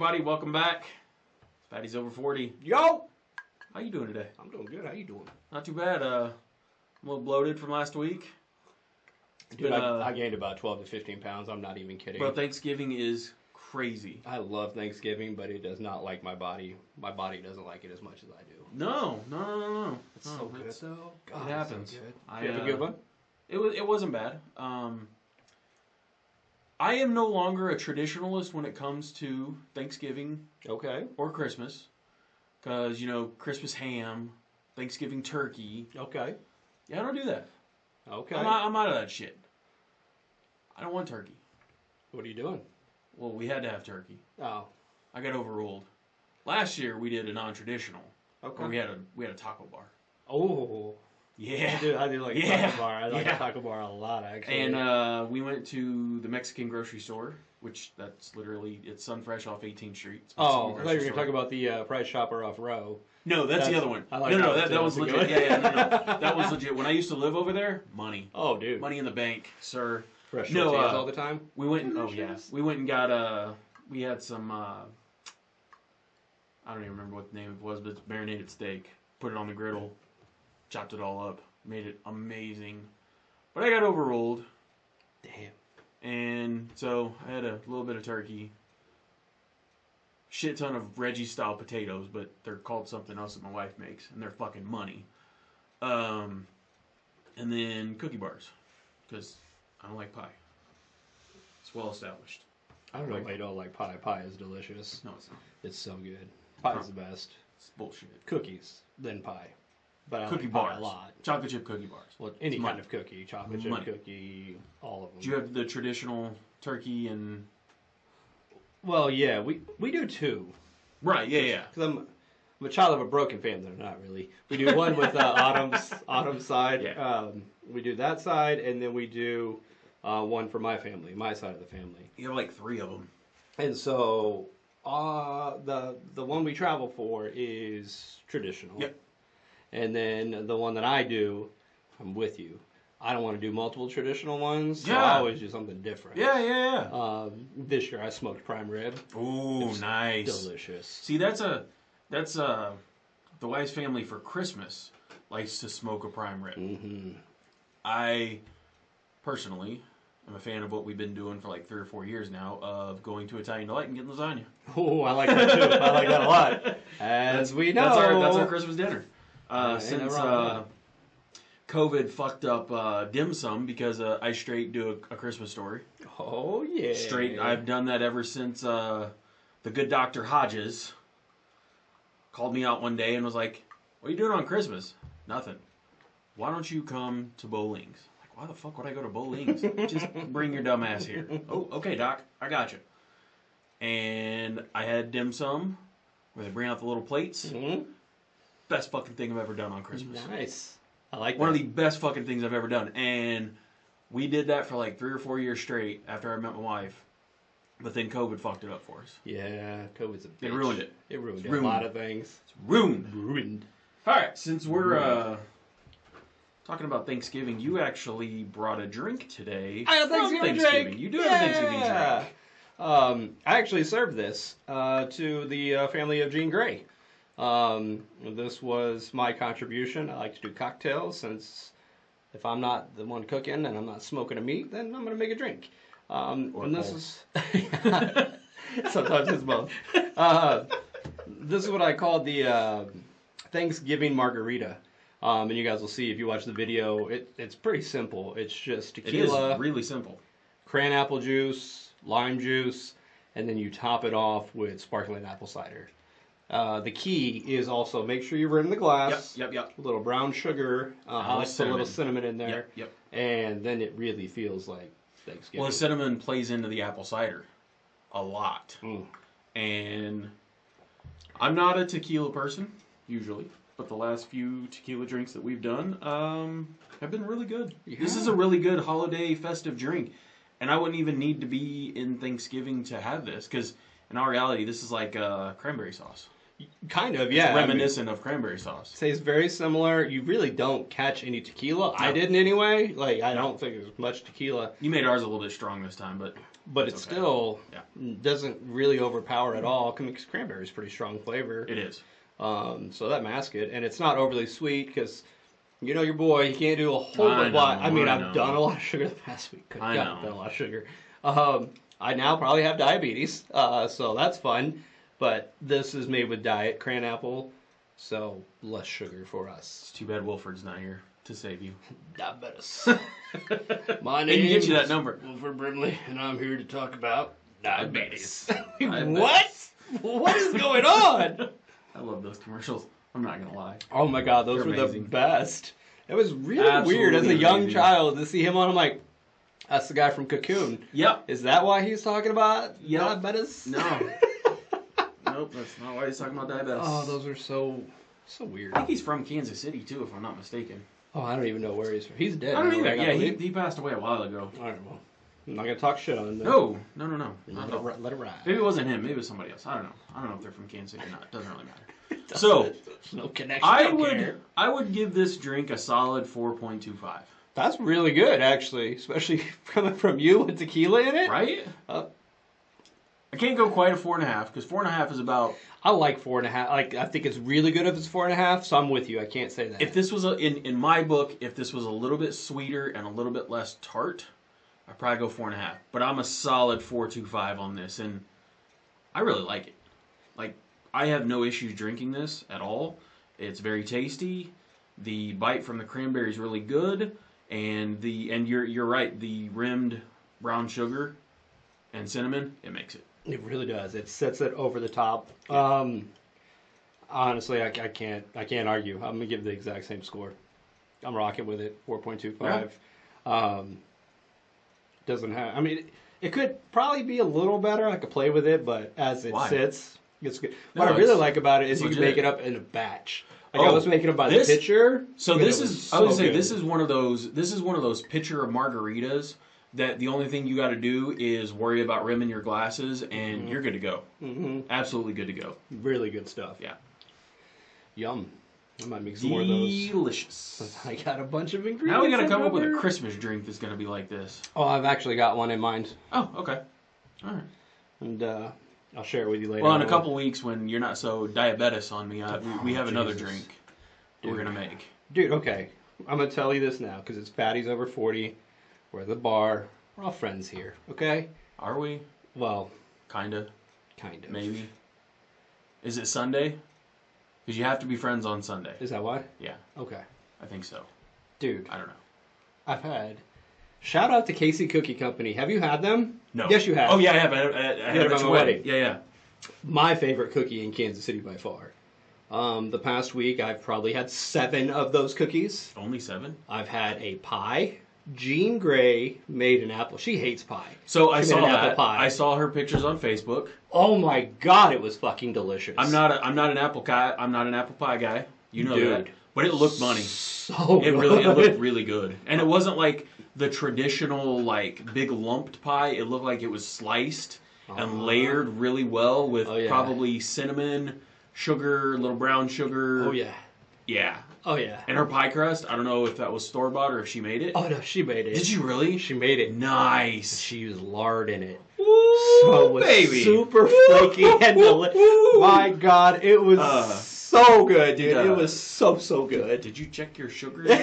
everybody. Welcome back. Fatty's over 40. Yo! How you doing today? I'm doing good. How you doing? Not too bad. I'm a little bloated from last week. Dude, I gained about 12 to 15 pounds. I'm not even kidding. Bro, Thanksgiving is crazy. I love Thanksgiving, but it does not like my body. My body doesn't like it as much as I do. No. It's so good, though. God, it happens. So good. You have a good one? It wasn't bad. I am no longer a traditionalist when it comes to Thanksgiving or Christmas. Because, Christmas ham, Thanksgiving turkey. Okay. Yeah, I don't do that. Okay. I'm out of that shit. I don't want turkey. What are you doing? Well, we had to have turkey. Oh. I got overruled. Last year, we did a non-traditional. Okay. Where we had a taco bar. Oh. Yeah. I do like a taco bar. I like a taco bar a lot, actually. And we went to the Mexican grocery store, which it's Sunfresh off 18th Street. Oh, I thought you were going to talk about the Price Chopper off Row. No, that's the other one. I like that one's legit. Yeah, no. That was legit. When I used to live over there, money. Oh, dude. Money in the bank, sir. Fresh tortillas all the time? We went and, we went and got, we had some, I don't even remember what the name it was, but it's marinated steak. Put it on the griddle, chopped it all up, made it amazing. But I got overruled. Damn. And so I had a little bit of turkey. Shit ton of Reggie-style potatoes, but they're called something else that my wife makes, and they're fucking money. And then cookie bars, because I don't like pie. It's well established. I don't know why you don't like pie. Pie is delicious. No, it's not. It's so good. Pie is the best. It's bullshit. Cookies, then pie. But I cookie like bars. pie a lot. Chocolate chip cookie bars. Well, any kind of cookie. Chocolate chip cookie, all of them. Do you have the traditional turkey and... Well, yeah, we do two. Right, yeah. Because I'm a child of a broken family. Not really. We do one with Autumn's side. Yeah. We do that side, and then we do one for my family, my side of the family. You have like 3 of them. And so the one we travel for is traditional. Yep. And then the one that I do, I'm with you. I don't want to do multiple traditional ones, so I always do something different. Yeah. This year I smoked prime rib. Ooh, nice. Delicious. See, that's the wife's family for Christmas likes to smoke a prime rib. Mm-hmm. I personally am a fan of what we've been doing for like 3 or 4 years now of going to Italian Delight and getting lasagna. Oh, I like that too. I like that a lot. As we know, that's our Christmas dinner. Since COVID fucked up dim sum because I straight do a Christmas story. Oh yeah. Straight. I've done that ever since the good Dr. Hodges called me out one day and was like, "What are you doing on Christmas?" "Nothing." "Why don't you come to Boling's?" Like, why the fuck would I go to Boling's? Just bring your dumb ass here. "Oh, okay, Doc. I got you." And I had dim sum where they bring out the little plates. Mm-hmm. Best fucking thing I've ever done on Christmas. Nice. I like that. One of the best fucking things I've ever done. And we did that for like 3 or 4 years straight after I met my wife. But then COVID fucked it up for us. Yeah, COVID's a bitch. It ruined it. It ruined a lot of things. It's ruined. Ruined. All right, since we're talking about Thanksgiving, you actually brought a drink today. I have a Thanksgiving drink. You do have a Thanksgiving drink. I actually served this to the family of Jean Grey. This was my contribution. I like to do cocktails since if I'm not the one cooking and I'm not smoking a meat, then I'm going to make a drink. And this is sometimes it's both. This is what I call the Thanksgiving Margarita. And you guys will see if you watch the video. It's pretty simple. It's just tequila. It is really simple. Cran apple juice, lime juice, and then you top it off with sparkling apple cider. The key is also make sure you're in the glass. Yep. A little brown sugar. I like to put a little cinnamon in there. Yep. And then it really feels like Thanksgiving. Well, the cinnamon plays into the apple cider a lot. And I'm not a tequila person, usually. But the last few tequila drinks that we've done have been really good. Yeah. This is a really good holiday festive drink. And I wouldn't even need to be in Thanksgiving to have this. Because in all reality, this is like cranberry sauce. Kind of, It's yeah. reminiscent of cranberry sauce. Tastes very similar. You really don't catch any tequila. No. I didn't anyway. Like, I don't think there's much tequila. You made ours a little bit strong this time, but it still doesn't really overpower at all. Because cranberry is pretty strong flavor. It is. So that masks it, and it's not overly sweet because you know your boy. He can't do a whole lot. I mean, I've done a lot of sugar the past week. I've done a lot of sugar. I now probably have diabetes, so that's fun. But this is made with diet cran apple, so less sugar for us. It's too bad Wilford's not here to save you. Diabetes. My name can get you that number. Wilford Brimley, and I'm here to talk about diabetes. Diabetes. What? What is going on? I love those commercials. I'm not going to lie. Oh my god, those were the best. It was really weird as a young child to see him on. I'm like, that's the guy from Cocoon. Yep. Is that why he's talking about diabetes? No. Nope, that's not why he's talking about diabetes. Oh, those are so weird. I think he's from Kansas City, too, if I'm not mistaken. Oh, I don't even know where he's from. He's dead. I don't either. Yeah, he passed away a while ago. All right, well, I'm not going to talk shit on him. No. Let it ride. Maybe it wasn't him. Maybe it was somebody else. I don't know. I don't know if they're from Kansas City or not. It doesn't really matter. So, there's no connection. I would give this drink a solid 4.25. That's really good, actually, especially coming from you with tequila in it. Right? I can't go quite a 4.5 because 4.5 is about. I like 4.5. Like, I think it's really good if it's 4.5. So I'm with you. I can't say that. If this was in my book, if this was a little bit sweeter and a little bit less tart, I'd probably go 4.5. But I'm a solid 4.25 on this, and I really like it. Like, I have no issues drinking this at all. It's very tasty. The bite from the cranberry is really good, and you're right. The rimmed brown sugar and cinnamon, it makes it. It really does. It sets it over the top. Honestly, I can't argue. I'm gonna give the exact same score. I'm rocking with it. 4.25. Yeah. Doesn't have. I mean, it could probably be a little better. I could play with it, but as it sits, it's good. What I really like about it is you can make it up in a batch. Like I was making it by the pitcher. So this is. I would say this is one of those. This is one of those pitcher of margaritas that the only thing you got to do is worry about rimming your glasses, and you're good to go. Mm-hmm. Absolutely good to go. Really good stuff. Yeah. Yum. I might make some more of those. Delicious. I got a bunch of ingredients. Now we got to come up with a Christmas drink that's going to be like this. Oh, I've actually got one in mind. Oh, okay. All right. And I'll share it with you later. Well, in a couple weeks when you're not so diabetes on me, we have another drink we're going to make. Dude, okay. I'm going to tell you this now because it's Fatties Over 40. We're at the bar. We're all friends here, okay? Are we? Well, Kinda. Kind of. Maybe. Is it Sunday? Because you have to be friends on Sunday. Is that why? Yeah. Okay. I think so. Dude. I don't know. I've had... Shout out to Casey Cookie Company. Have you had them? No. Yes, you have. Oh, yeah, I have. I had it at your wedding. Yeah. My favorite cookie in Kansas City by far. The past week, I've probably had 7 of those cookies. Only 7? I've had a pie. Jean Grey made an apple. She hates pie. So I saw that. I saw her pictures on Facebook. Oh my god, it was fucking delicious. I'm not an apple guy. I'm not an apple pie guy. You know that. But it looked money. So it looked really good. And it wasn't like the traditional like big lumped pie. It looked like it was sliced and layered really well with probably cinnamon, sugar, little brown sugar. Oh yeah. Yeah. Oh yeah. And her pie crust, I don't know if that was store bought or if she made it. Oh no, she made it. Did you really? She made it. Nice. She used lard in it. Ooh, so it was baby. Super flaky and delicious. My god, it was so good, dude. It was so good. Did you check your sugar? Did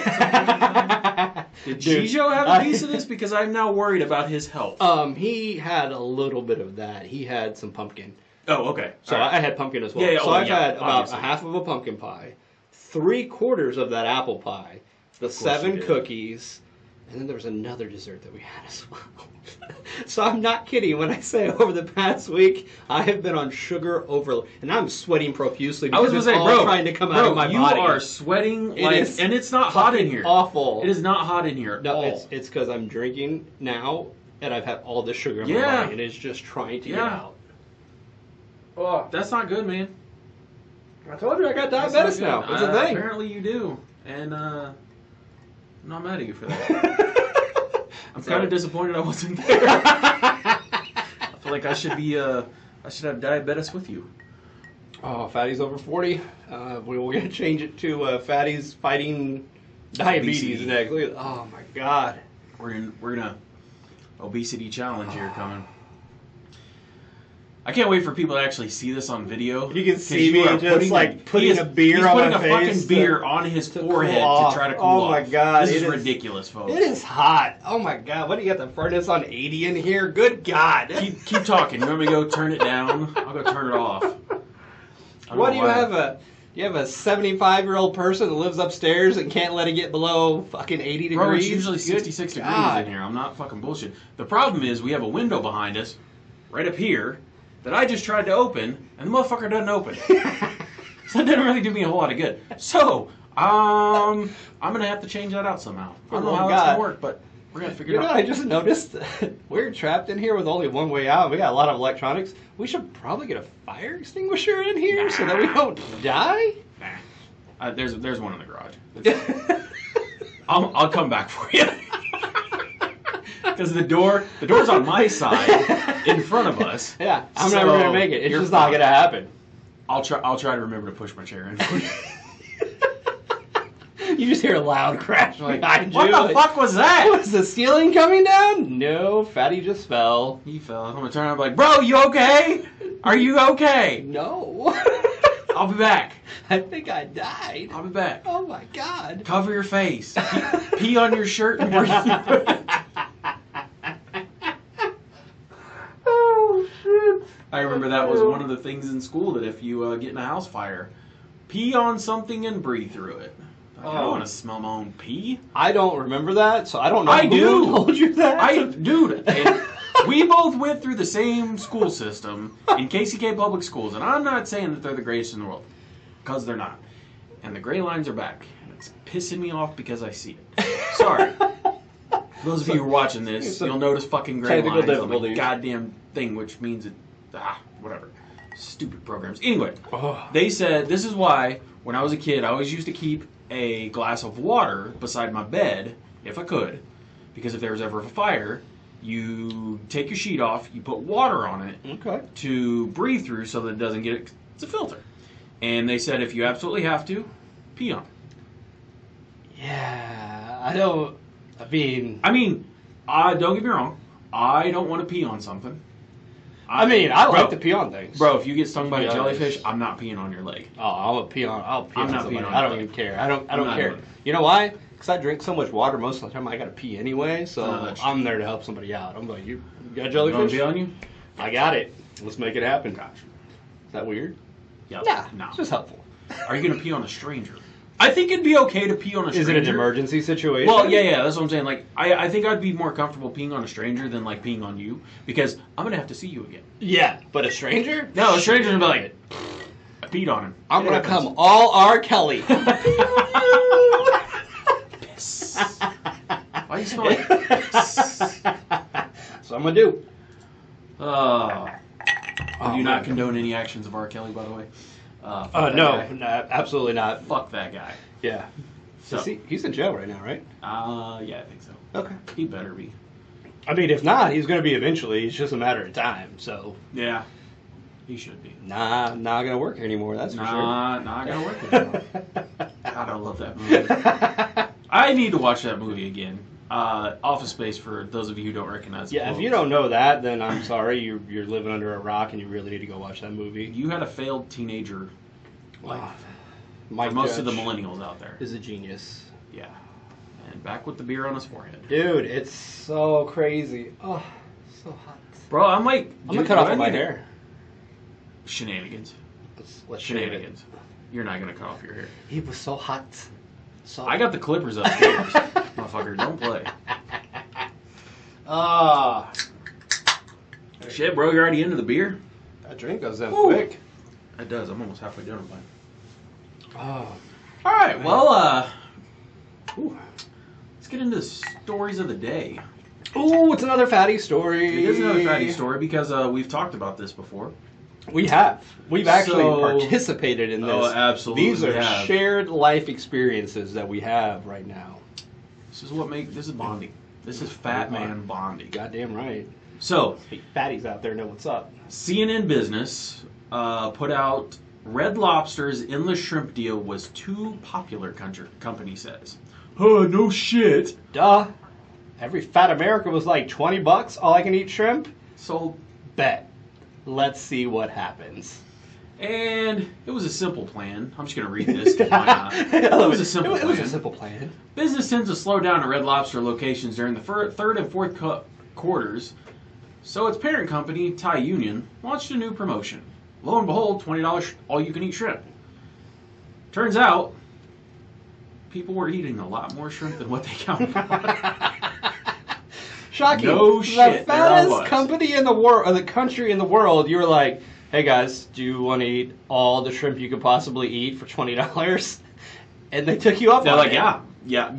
Gijo have a piece of this? Because I'm now worried about his health. He had a little bit of that. He had some pumpkin. Oh, okay. So I had pumpkin as well. Yeah, so I've had about a half of a pumpkin pie, 3/4 of that apple pie, the 7 cookies, and then there was another dessert that we had as well. So I'm not kidding when I say over the past week I have been on sugar overload, and I'm sweating profusely because it's all trying to come out of my body. You are sweating and it's not hot in here. Awful. It is not hot in here at all. It's because I'm drinking now, and I've had all this sugar in my body, and it's just trying to get out. Oh, that's not good, man. I told you I got diabetes now. It's a thing. Apparently you do, and I'm not mad at you for that. I'm kind of disappointed I wasn't there. I feel like I should have diabetes with you. Oh, fatties over 40. We're going to change it to fatties fighting diabetes Obesity. next. Look at, oh my God. We're gonna obesity challenge here coming. I can't wait for people to actually see this on video. You can see me just like putting a beer on my face. He's putting a fucking beer on his forehead to try to cool off. Oh my God. This is ridiculous, folks. It is hot. Oh my God. What do you got the furnace on 80 in here? Good God. Keep talking. You want me to go turn it down? I'll go turn it off. What do you have you have a 75-year-old person that lives upstairs and can't let it get below fucking 80 degrees? Bro, it's usually 66 degrees in here. I'm not fucking bullshit. The problem is we have a window behind us, right up here, that I just tried to open, and the motherfucker doesn't open. So it didn't really do me a whole lot of good. So, I'm going to have to change that out somehow. I don't know how that's going to work, but we're going to figure it out. I just noticed that we're trapped in here with only one way out. We got a lot of electronics. We should probably get a fire extinguisher in here so that we don't die. Nah. There's one in the garage. I'll come back for you. Because the door's on my side, in front of us. Yeah, I'm never gonna make it. It's just not gonna happen. I'll try to remember to push my chair in. You just hear a loud crash behind you. What the fuck was that? Was the ceiling coming down? No, Fatty just fell. He fell. I'm gonna turn around and be like, bro, you okay? Are you okay? No. I'll be back. I think I died. I'll be back. Oh my God. Cover your face. Pee on your shirt and breathe. Oh shit. I remember that was one of the things in school that if you get in a house fire, pee on something and breathe through it. I don't want to smell my own pee. I don't remember that, so I don't know I who do. told you that. Dude, and we both went through the same school system in KCK Public Schools, and I'm not saying that they're the greatest in the world, because they're not. And the gray lines are back, and it's pissing me off because I see it. Sorry. For those of you who are watching this, you'll notice fucking gray lines on the goddamn thing, which means it... whatever. Stupid programs. Anyway, they said, this is why, when I was a kid, I always used to keep a glass of water beside my bed, if I could, because if there was ever a fire, you take your sheet off, you put water on it to breathe through so that it doesn't get it. It's a filter. And they said if you absolutely have to, pee on it. Yeah, I don't... I mean, don't get me wrong. I don't want to pee on something. I like to pee on things. Bro, if you get stung by a jellyfish, I'm not peeing on your leg. Oh, I'll pee on somebody. I don't even care. I don't care. Even. You know why? Because I drink so much water most of the time I gotta pee anyway, so I'm there to help somebody out. I'm like, you got jellyfish? Pee on you? I got it. Let's make it happen. Gosh. Is that weird? Yeah. No. It's just helpful. Are you gonna pee on a stranger? I think it'd be okay to pee on a stranger. Is it an emergency situation? Well, yeah, that's what I'm saying. Like, I think I'd be more comfortable peeing on a stranger than, like, peeing on you, because I'm going to have to see you again. Yeah, but a stranger? No, a stranger's going to be like, I peed on him. I'm going to come all R. Kelly. Piss. Why you smell like piss? That's what I'm going to do. Do you not condone any actions of R. Kelly, by the way? No, absolutely not. Fuck that guy. Yeah. So, he's in jail right now, right? Yeah, I think so. Okay. He better be. I mean, if not, he's going to be eventually. It's just a matter of time, so. Yeah. He should be. Not going to work here anymore, that's for sure. Not going to work anymore. God, I love that movie. I need to watch that movie again. Office Space, for those of you who don't recognize it. Yeah, if you don't know that, then I'm sorry. You're living under a rock, and you really need to go watch that movie. You had a failed teenager life. For most of the millennials out there. Is a genius. Yeah. And back with the beer on his forehead. Dude, it's so crazy. Oh, so hot. Bro, I'm like... I'm going to cut off my hair. Shenanigans. Let's Shenanigans. You're not going to cut off your hair. He was so hot. I got the clippers upstairs. Motherfucker, don't play. Shit, bro, you're already into the beer? That drink goes in quick. It does. I'm almost halfway done with mine. Oh. All right, well, let's get into the stories of the day. Ooh, it's another fatty story. It is another fatty story because we've talked about this before. We have. We've actually participated in this. Oh, absolutely. These are shared life experiences that we have right now. This is bonding. This is fat man bonding. Goddamn right. So, fatties out there know what's up. CNN Business put out Red Lobster's endless shrimp deal was too popular, company says. Huh, no shit. Duh. Every fat American was like $20, all I can eat shrimp. So, Bet. Let's see what happens. and it was a simple plan. I'm just going to read this. 'Cause why not? It was a simple plan. It was a simple plan. Business tends to slow down at Red Lobster locations during the third and fourth quarters, so its parent company, Thai Union, launched a new promotion. Lo and behold, $20 all-you-can-eat shrimp. Turns out, people were eating a lot more shrimp than what they counted for. Shocking. No shit, The there I fattest was. company in the world, or the country in the world, you were like, hey guys, do you want to eat all the shrimp you could possibly eat for $20? And they took you up They're on like, it. yeah,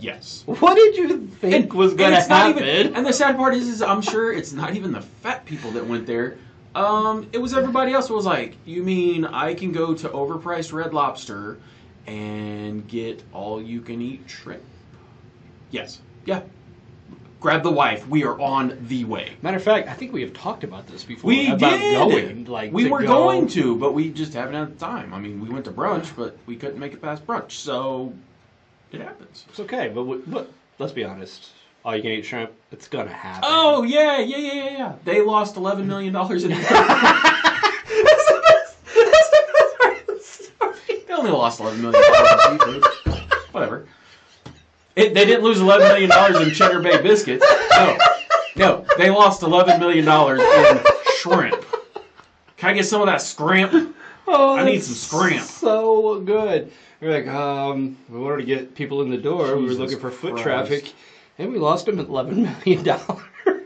yes. What did you think was going to it's not happen? even, and the sad part is I'm sure it's not even the fat people that went there. It was everybody else who was like, you mean I can go to overpriced Red Lobster and get all you can eat shrimp? Yes. Yeah. Grab the wife. We are on the way. Matter of fact, I think we have talked about this before. We about did. Going, like, we to were go. going to, but we just haven't had the time. I mean, we went to brunch, but we couldn't make it past brunch, so it happens. It's okay, but let's be honest. All you can eat shrimp, it's going to happen. Oh, yeah. They lost $11 million in They only lost $11 million in seafood. Whatever. They didn't lose $11 million in Cheddar Bay biscuits. No. They lost $11 million in shrimp. Can I get some of that scrimp? Oh, I need some scrimp. So good. We're like, we wanted to get people in the door. We were Jesus looking for foot Christ. traffic, and we lost them at $11 million.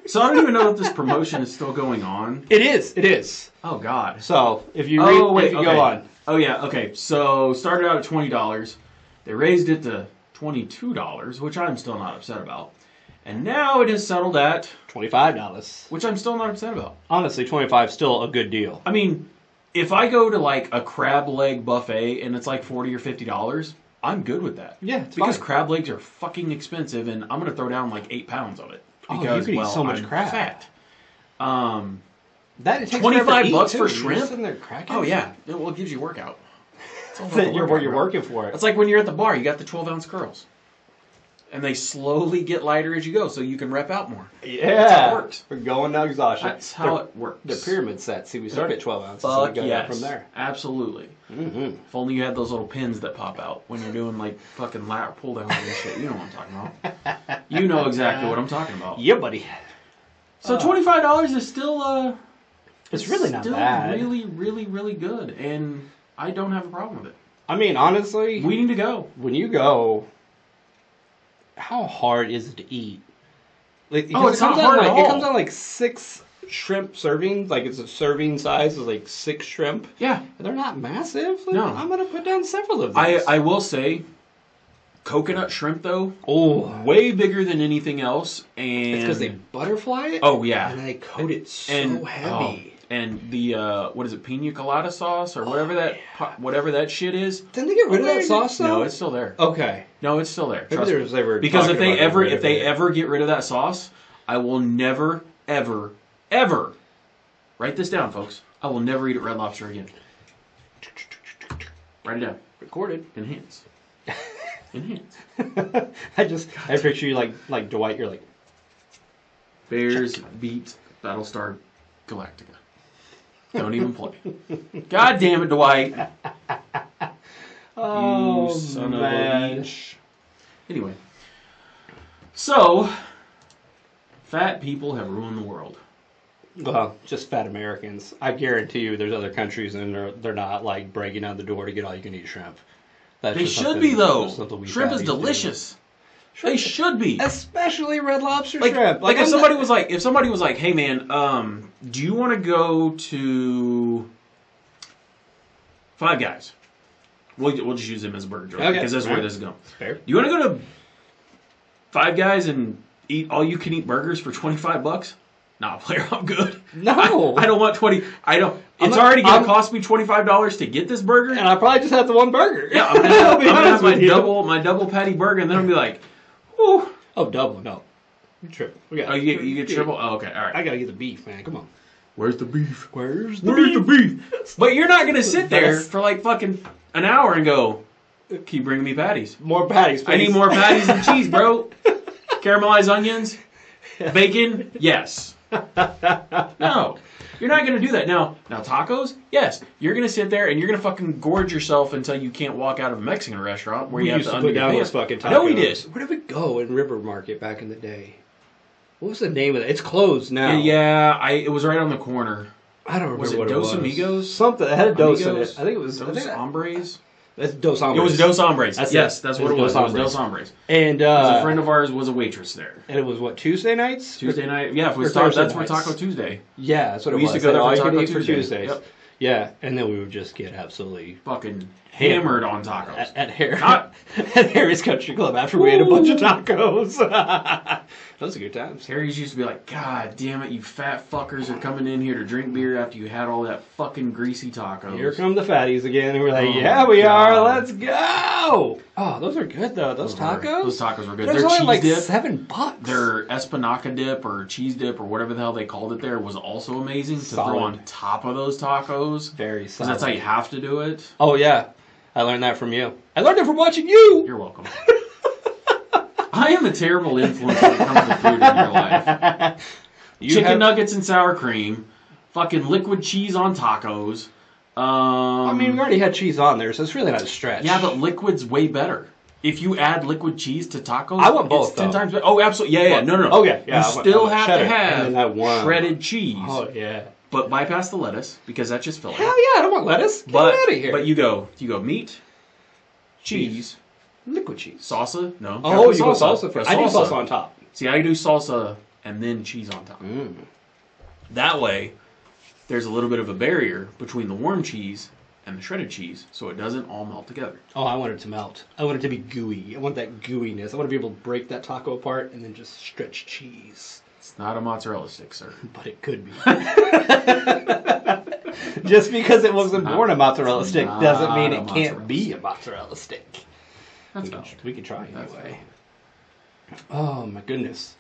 So I don't even know if this promotion is still going on. It is. Oh, God. So if you go on. Oh, yeah, okay. So started out at $20. They raised it to $22, which I'm still not upset about. And now it is settled at $25. which I'm still not upset about. Honestly, $25 is still a good deal. I mean, if I go to like a crab leg buffet and it's like $40 or $50, I'm good with that. Yeah, it's because fine. crab legs are fucking expensive, and I'm gonna throw down like 8 pounds of it because you could eat so much I'm crab. fat. That it takes $25 forever to eat, bucks too. for You're just shrimp? sitting there cracking. Oh yeah, well it gives you a workout. It's all about That the you're workout, bro. working for it. It's like when you're at the bar, you got the 12-ounce curls, and they slowly get lighter as you go, so you can rep out more. Yeah, That's how it works. We're going to exhaustion. That's how it works. The pyramid set. See, we start at 12 ounces, Fuck and we go yes. down from there. Absolutely. Mm-hmm. If only you had those little pins that pop out when you're doing like fucking lat pull downs and shit. You know what I'm talking about. You know exactly what I'm talking about. Yeah, buddy. So $25 is still It's really not still bad. really, really, really good, and I don't have a problem with it. I mean, honestly, We need to go. when you go, how hard is it to eat? Like, Oh, it's not hard at It all. comes on like 6 shrimp servings. Like, it's a serving size is like 6 shrimp. Yeah. They're not massive. Like, No. I'm gonna put down several of these. I will say, coconut shrimp though, Oh, way bigger than anything else, and it's because they butterfly it. Oh yeah. and they coat it so and heavy. and the what is it, pina colada sauce or whatever whatever that shit is. Didn't they get rid of that sauce though? No, it's still there. Okay. No, it's still there. Maybe Trust me. there's ever Because if talking they about ever getting rid of it. ever get rid of that sauce, I will never ever write this down, folks. I will never eat at Red Lobster again. Write it down. recorded. Enhance. Enhance. I picture you like Dwight. You're like, Bears beat Battlestar Galactica. Don't even play. God damn it, Dwight. oh You son of a man. bitch. Anyway. So, fat people have ruined the world. Well, just fat Americans. I guarantee you, there's other countries and they're not like breaking down the door to get all you can eat shrimp. That's They just should something- be, though. that's something we Shrimp is fatties do. delicious. They should be. Especially Red Lobster Like, shrimp. like if I'm somebody not- was like, hey man, do you want to go to Five Guys? We'll just use them as a burger joke Okay. because that's where Alright. this is going. Fair. Do you want to go to Five Guys and eat all you can eat burgers for $25? Nah, player, I'm good. No. I don't want 20. I don't. I'm It's not- already going I'm- to cost me $25 to get this burger. And I probably just had the one burger. Yeah, I'm gonna I'll be honest have my with you. double patty burger, and then I'll be like, "Ooh, Oh, double, no. Triple. We got, oh, you get triple." Oh, okay, all right. I gotta get the beef, man. Come on. Where's the beef? Where's the beef? But you're not gonna sit there That's- for like fucking an hour and go, keep bringing me patties. More patties, please. I need more patties and cheese, bro. Caramelized onions, bacon, yes. No, you're not gonna do that. Now tacos, yes. You're gonna sit there and you're gonna fucking gorge yourself until you can't walk out of a Mexican restaurant where we you have used to to undo put your down pants. those fucking tacos. I know we did. Where did we go in River Market back in the day? What was the name of it? It's closed now. Yeah, it was right on the corner. I don't remember Was it what Dos it was. Amigos? Something. It had a Dos in Amigos? it. I think it was Dos Hombres? That's Dos Hombres. It was Dos Hombres. That's yes, it. that's It what it was was. Dos It was Hombres. Dos Hombres. And Because a friend of ours was a waitress there. and it was what, Tuesday nights? Tuesday night. Yeah, if we Or start, Thursday that's where nights. Taco Tuesday. Yeah, that's what We it was. used to go there All for you could Taco eat for Tuesday. Tuesdays. Yep. Yeah, and then we would just get absolutely Fucking hammered on tacos. at Harry, Not- at Harry's Country Club after we ate a bunch of tacos. Those are good times. Harry's used to be like, God damn it, you fat fuckers are coming in here to drink beer after you had all that fucking greasy tacos. Here come the fatties again, and we're like, Oh yeah, my we are. God. Let's go. Oh, those are good though. Those tacos. Those tacos were good. There's Their only cheese like dip, $7. their espinaca dip or cheese dip or whatever the hell they called it there was also amazing to Solid. throw on top of those tacos. Very Because solid. that's how you have to do it. Oh yeah, I learned that from you. I learned it from watching you. You're welcome. I am a terrible influence when it comes to food in your life. Chicken nuggets and sour cream, fucking liquid cheese on tacos. I mean, we already had cheese on there, so it's really not a stretch. Yeah, but liquid's way better. If you add liquid cheese to tacos, I want both, it's 10 though. times better. Oh, absolutely. Yeah, yeah. No. Okay, yeah. You still have cheddar, to have and then I want shredded cheese. Oh yeah. But bypass the lettuce because that's just filling. Hell yeah! I don't want lettuce. Get But out of here. But you go meat, cheese, liquid cheese. salsa. No. Oh, gotta you put go salsa first. I do salsa on top. See, I do salsa and then cheese on top. That way, there's a little bit of a barrier between the warm cheese and the shredded cheese, so it doesn't all melt together. Oh, I want it to melt. I want it to be gooey. I want that gooiness. I want to be able to break that taco apart and then just stretch cheese. It's not a mozzarella stick, sir. But it could be. Just because it wasn't born a mozzarella stick doesn't mean it can't be a mozzarella stick. We can try anyway. Oh my goodness.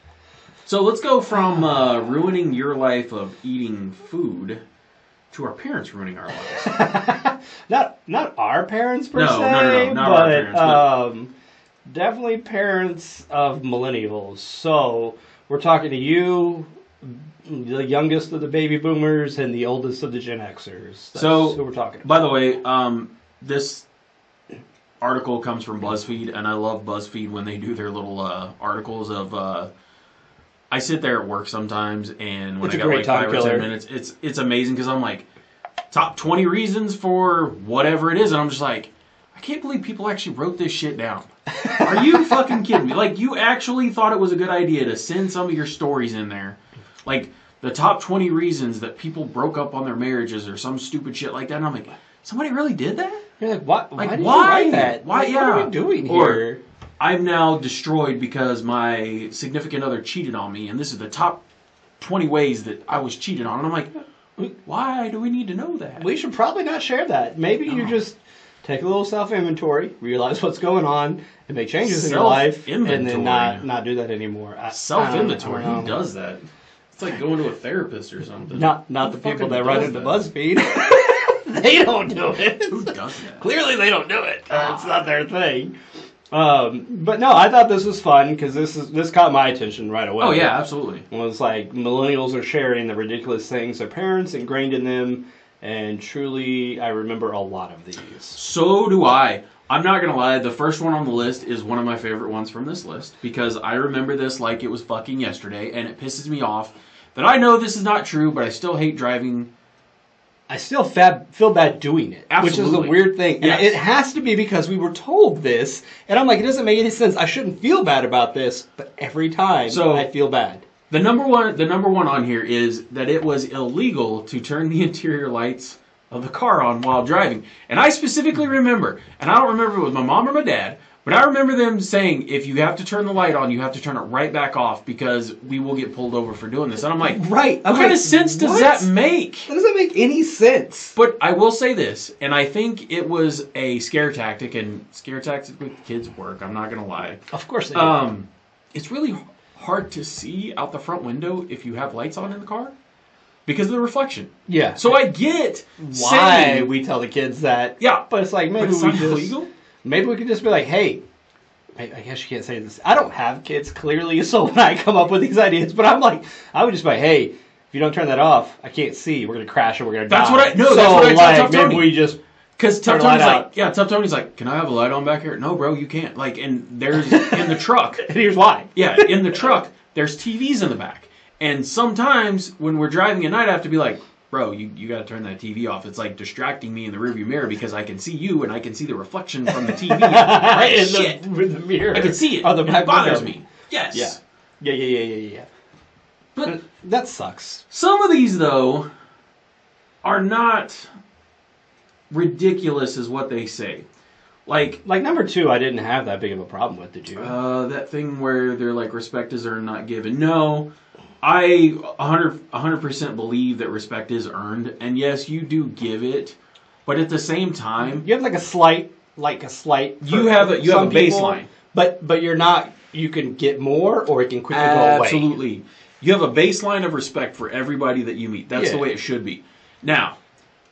So let's go from ruining your life of eating food to our parents ruining our lives. Not our parents per se, No, not our parents, but definitely parents of millennials. So we're talking to you, the youngest of the baby boomers and the oldest of the Gen Xers. That's who we're talking about. By the way, this article comes from BuzzFeed, and I love BuzzFeed when they do their little articles of. I sit there at work sometimes, and when I got like 5 or 10 minutes, it's amazing because I'm like, top 20 reasons for whatever it is, and I'm just like, I can't believe people actually wrote this shit down. Are you fucking kidding me? Like, you actually thought it was a good idea to send some of your stories in there, like the top 20 reasons that people broke up on their marriages or some stupid shit like that, and I'm like, somebody really did that? You're like, what? Like, why did why? you write that? Why? What are we doing here? I'm now destroyed because my significant other cheated on me, and this is the top 20 ways that I was cheated on. And I'm like, why do we need to know that? We should probably not share that. Maybe you just take a little self-inventory, realize what's going on, and make changes in your life, and then not do that anymore. Self-inventory? Who does that? It's like going to a therapist or something. Not the people that run into BuzzFeed. They don't do it. Who does that? Clearly they don't do it. It's not their thing. But no, I thought this was fun because this caught my attention right away. Oh yeah, absolutely. It was like millennials are sharing the ridiculous things their parents ingrained in them, and truly, I remember a lot of these. So do I. I'm not gonna lie, the first one on the list is one of my favorite ones from this list because I remember this like it was fucking yesterday, and it pisses me off that I know this is not true, but I still hate driving. I still feel bad doing it, Absolutely. Which is a weird thing. Yes. And it has to be because we were told this, and I'm like, it doesn't make any sense. I shouldn't feel bad about this, but every time I feel bad. The number one on here is that it was illegal to turn the interior lights of the car on while driving. And I specifically remember, and I don't remember if it was my mom or my dad, but I remember them saying, if you have to turn the light on, you have to turn it right back off because we will get pulled over for doing this. And I'm like, right. What kind of sense does that make? That doesn't make any sense. But I will say this, and I think it was a scare tactic, and scare tactics with kids work, I'm not going to lie. Of course they do. It's really hard to see out the front window if you have lights on in the car. because of the reflection. Yeah. So I get why we tell the kids that. Yeah. But it's like, maybe it's we not just... illegal. Maybe we could just be like, hey, I guess you can't say this. I don't have kids, clearly, so when I come up with these ideas, but I'm like, I would just be like, hey, if you don't turn that off, I can't see. We're going to crash and we're going to die. That's what I tell Tough Tony. Maybe we just... Because Tough Tony's like, can I have a light on back here? No, bro, you can't. Like, and there's, in the truck. And here's why. Yeah, in the truck, there's TVs in the back. And sometimes, when we're driving at night, I have to be like, bro, you got to turn that TV off. It's like distracting me in the rearview mirror because I can see you and I can see the reflection from the TV. In the mirror. I can see it. Oh, the back it bothers window. me. Yes. Yeah. But that sucks. Some of these, though, are not ridiculous as what they say. Like number 2, I didn't have that big of a problem with, did you? That thing where they're like, respect is earned, not given. No. I 100% believe that respect is earned, and yes, you do give it, but at the same time, you have like a slight. You have a baseline, but you're not. You can get more, or it can quickly go away. Absolutely, you have a baseline of respect for everybody that you meet. That's the way it should be. Now,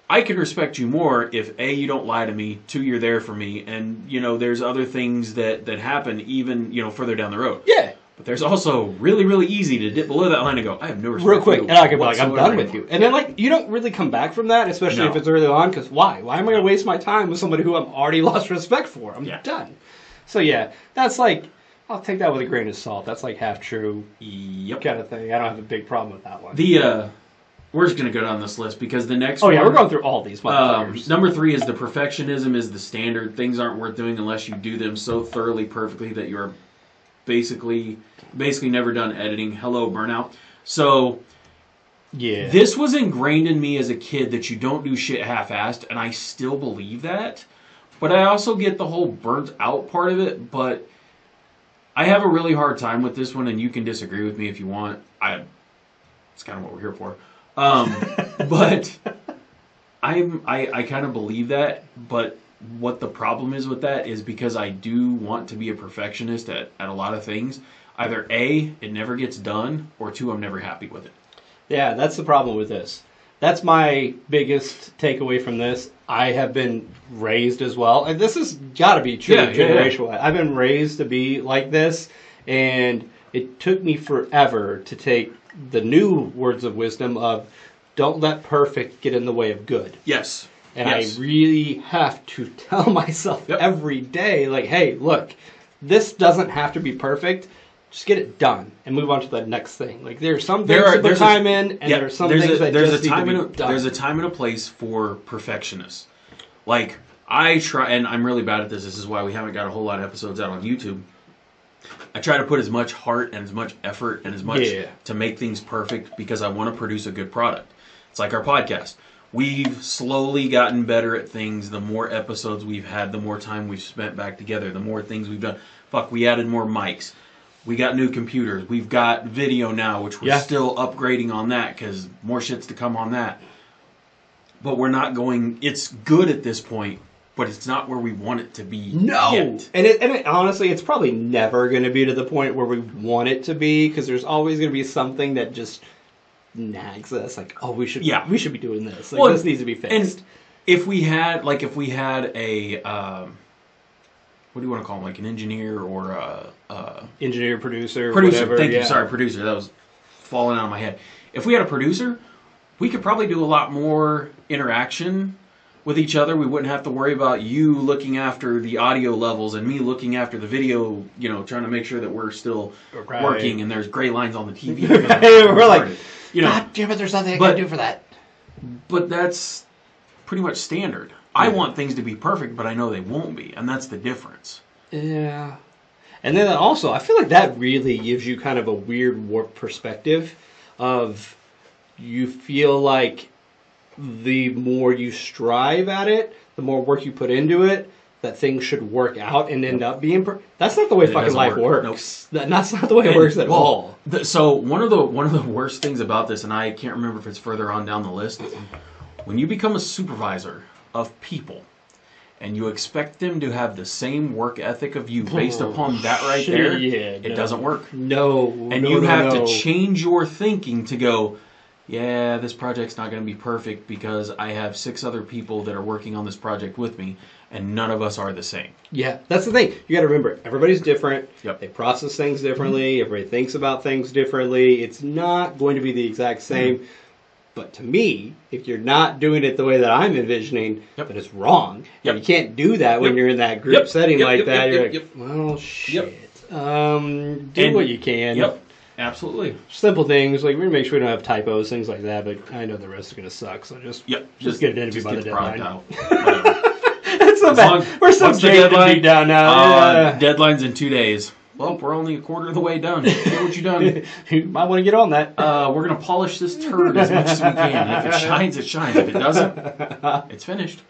I can respect you more if A, you don't lie to me, 2, you're there for me, and there's other things that happen even further down the road. Yeah. But there's also really, really easy to dip below that line and go, I have no respect real quick, for you and I can be like, I'm done anymore. with you. And then you don't really come back from that, especially if it's early on, because why? Why am I going to waste my time with somebody who I've already lost respect for? I'm done. So that's I'll take that with a grain of salt. That's like half true kind of thing. I don't have a big problem with that one. We're just going to go down this list because the next one... we're going through all these motherfuckers. Number 3 is the perfectionism is the standard. Things aren't worth doing unless you do them so thoroughly, perfectly that you're basically never done editing. Hello, burnout. So, this was ingrained in me as a kid that you don't do shit half-assed, and I still believe that. But I also get the whole burnt out part of it, but I have a really hard time with this one, and you can disagree with me if you want. It's kind of what we're here for. But I kind of believe that, but what the problem is with that is because I do want to be a perfectionist at a lot of things. Either A, it never gets done, or 2, I'm never happy with it. Yeah, that's the problem with this. That's my biggest takeaway from this. I have been raised as well, and this has got to be true generational. I've been raised to be like this, and it took me forever to take the new words of wisdom of don't let perfect get in the way of good. Yes. And I really have to tell myself every day, like, hey, look, this doesn't have to be perfect. Just get it done and move on to the next thing. Like, there's some things to put time in, and there are some things that just need to be done. There's a time and a place for perfectionists. Like, I try, and I'm really bad at this. This is why we haven't got a whole lot of episodes out on YouTube. I try to put as much heart and as much effort and as much to make things perfect because I want to produce a good product. It's like our podcast. We've slowly gotten better at things. The more episodes we've had, the more time we've spent back together, the more things we've done. We added more mics. We got new computers. We've got video now, which we're still upgrading on that because more shit's to come on that. But we're not going... It's good at this point, but it's not where we want it to be yet. And it, honestly, it's probably never going to be to the point where we want it to be because there's always going to be something that just... nags us like, oh, we should be doing this. Like, this needs to be fixed. And if we had a what do you want to call him, like an engineer or engineer, producer, whatever. Thank you. Sorry, producer. That was falling out of my head. If we had a producer, we could probably do a lot more interaction with each other. We wouldn't have to worry about you looking after the audio levels and me looking after the video, trying to make sure that we're still working and there's gray lines on the TV. We're like, God damn it, there's nothing I can do for that. But that's pretty much standard. I want things to be perfect, but I know they won't be, and that's the difference. Yeah. And then also, I feel like that really gives you kind of a weird warped perspective of you feel like the more you strive at it, the more work you put into it, that things should work out and end up being that's not the way fucking life works. Nope. That's not the way it works at all. So one of the worst things about this, and I can't remember if it's further on down the list, when you become a supervisor of people and you expect them to have the same work ethic of you based upon that right there, it doesn't work. No. And you have to change your thinking to go, yeah, this project's not going to be perfect because I have 6 other people that are working on this project with me, and none of us are the same. Yeah, that's the thing. You got to remember, everybody's different. Yep. They process things differently. Everybody thinks about things differently. It's not going to be the exact same. But to me, if you're not doing it the way that I'm envisioning, then it's wrong. Yep. And you can't do that when you're in that group setting like that. You're like, well, shit. Do what you can. Yep. Absolutely. Simple things, like we're going to make sure we don't have typos, things like that, but I know the rest is going to suck, so just get it interviewed by the deadline. Out. It's so bad. We're so deadline down now. Deadline's in 2 days. Well, we're only a quarter of the way done. Get what you done. You might want to get on that. We're going to polish this turd as much as we can. If it shines, it shines. If it doesn't, it's finished.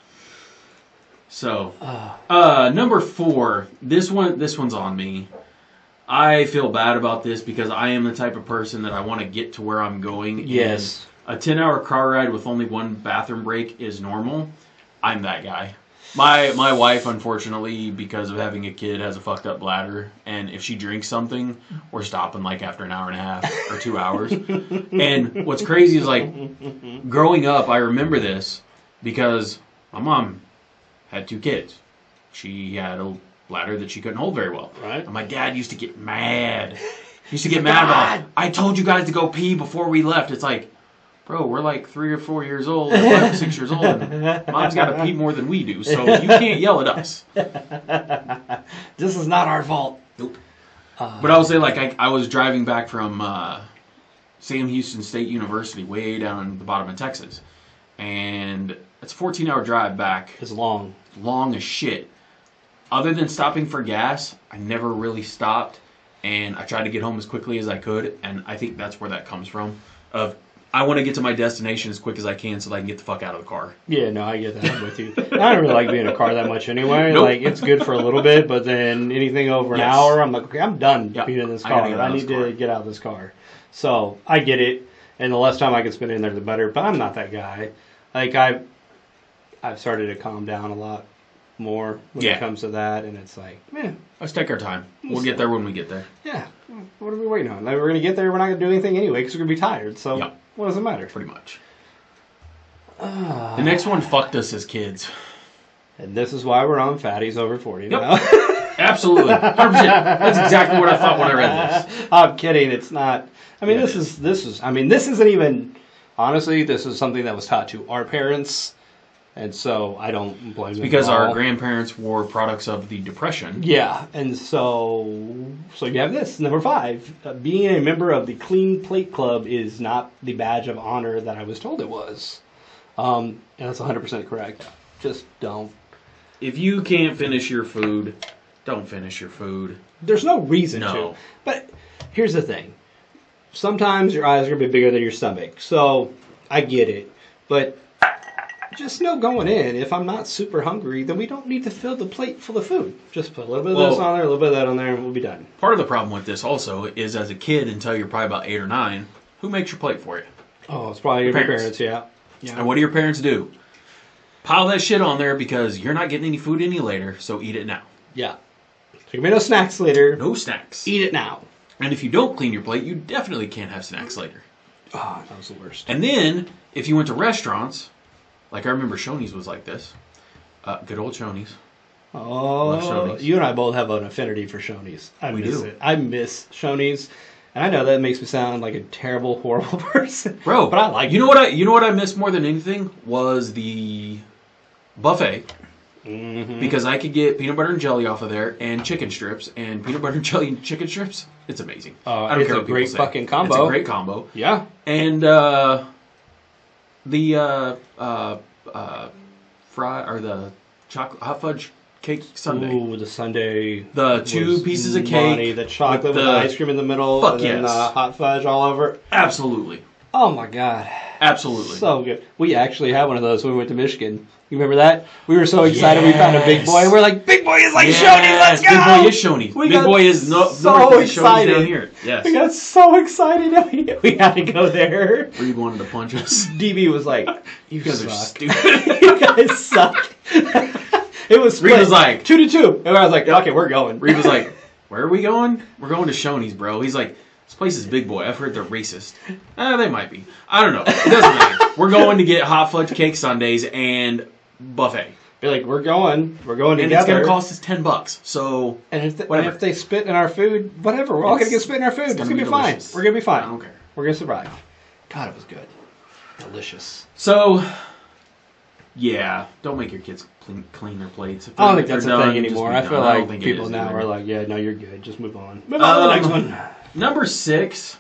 So, number 4. This one's on me. I feel bad about this because I am the type of person that I want to get to where I'm going. Yes. And a 10-hour car ride with only one bathroom break is normal. I'm that guy. My wife, unfortunately, because of having a kid, has a fucked up bladder, and if she drinks something, we're stopping like after an hour and a half or 2 hours. And what's crazy is like growing up, I remember this because my mom had 2 kids. She had a bladder that she couldn't hold very well. Right. And my dad used to get mad. About, I told you guys to go pee before we left. It's like, bro, we're like 3 or 4 years old, or 5 or 6 years old, and mom's got to pee more than we do, so you can't yell at us. This is not our fault. Nope. But I will say, like, I was driving back from Sam Houston State University, way down the bottom of Texas, and it's a 14-hour drive back. It's long. Long as shit. Other than stopping for gas, I never really stopped, and I tried to get home as quickly as I could, and I think that's where that comes from, of I want to get to my destination as quick as I can so that I can get the fuck out of the car. Yeah, no, I get that. I'm with you. I don't really like being in a car that much anyway. Nope. Like, it's good for a little bit, but then anything over an hour, I'm like, okay, I'm done being in this car. I need to get out of this car. So, I get it, and the less time I can spend in there, the better, but I'm not that guy. Like, I've started to calm down a lot more when it comes to that, and it's like, let's take our time. We'll get there when we get there. Yeah. What are we waiting on? Like, we're going to get there, we're not going to do anything anyway, because we're going to be tired, so what does it matter? Pretty much. The next one fucked us as kids. And this is why we're on Fatties Over 40 now. Absolutely. 100%. That's exactly what I thought when I read this. I'm kidding, it's not. I mean, this isn't even, honestly, this is something that was taught to our parents. And so I don't blame them. Because our grandparents were products of the Depression. Yeah, and so you have this, number 5. Being a member of the Clean Plate Club is not the badge of honor that I was told it was. And that's 100% correct. Just don't. If you can't finish your food, don't finish your food. There's no reason to. But here's the thing. Sometimes your eyes are going to be bigger than your stomach. So I get it. But just know going in, if I'm not super hungry, then we don't need to fill the plate full of food. Just put a little bit of this on there, a little bit of that on there, and we'll be done. Part of the problem with this also is as a kid, until you're probably about 8 or 9, who makes your plate for you? Oh, it's probably your parents, yeah. And what do your parents do? Pile that shit on there because you're not getting any food any later, so eat it now. Yeah. So there can be no snacks later. No snacks. Eat it now. And if you don't clean your plate, you definitely can't have snacks later. Oh, that was the worst. And then, if you went to restaurants, like I remember Shoney's was like this. Good old Shoney's. Oh, Shoney's. You and I both have an affinity for Shoney's. I miss it. I miss Shoney's. And I know that makes me sound like a terrible, horrible person. Bro, but I like it. You know what I miss more than anything was the buffet. Mm-hmm. Because I could get peanut butter and jelly off of there and chicken strips, and peanut butter and jelly and chicken strips, it's amazing. I don't care what people say. It's a great fucking combo. It's a great combo. Yeah. And the chocolate hot fudge cake sundae. Ooh, the sundae. The 2 pieces of cake. The chocolate with the ice cream in the middle. Fuck and then hot fudge all over. Absolutely. Oh my god. Absolutely. So good. We actually had one of those when we went to Michigan. You remember that? We were so excited we found a Big Boy. And we're like, Big Boy is like Shoney's, let's go! Big Boy is Shoney's. Big Boy is so excited down here. Yes. We got so excited that we had to go there. Reed wanted to punch us. DB was like, you guys suck. are stupid. You guys suck. It was split. Reed was like 2-2. And I was like, okay, we're going. Reed was like, where are we going? We're going to Shoney's, bro. He's like, This place is Big Boy. I've heard they're racist. They might be. I don't know. It doesn't matter. We're going to get hot fudge cake sundaes and buffet. Be like, we're going together. And it's going to cost us $10. So, and if they spit in our food, whatever. We're all going to get spit in our food. It's going to be fine. We're going to be fine. I don't care. We're going to survive. God, it was good. Delicious. So, yeah, don't make your kids clean their plates. I don't think that's a thing anymore. I feel like people now are like, yeah, no, you're good. Just move on. Move on to the next one. Number 6.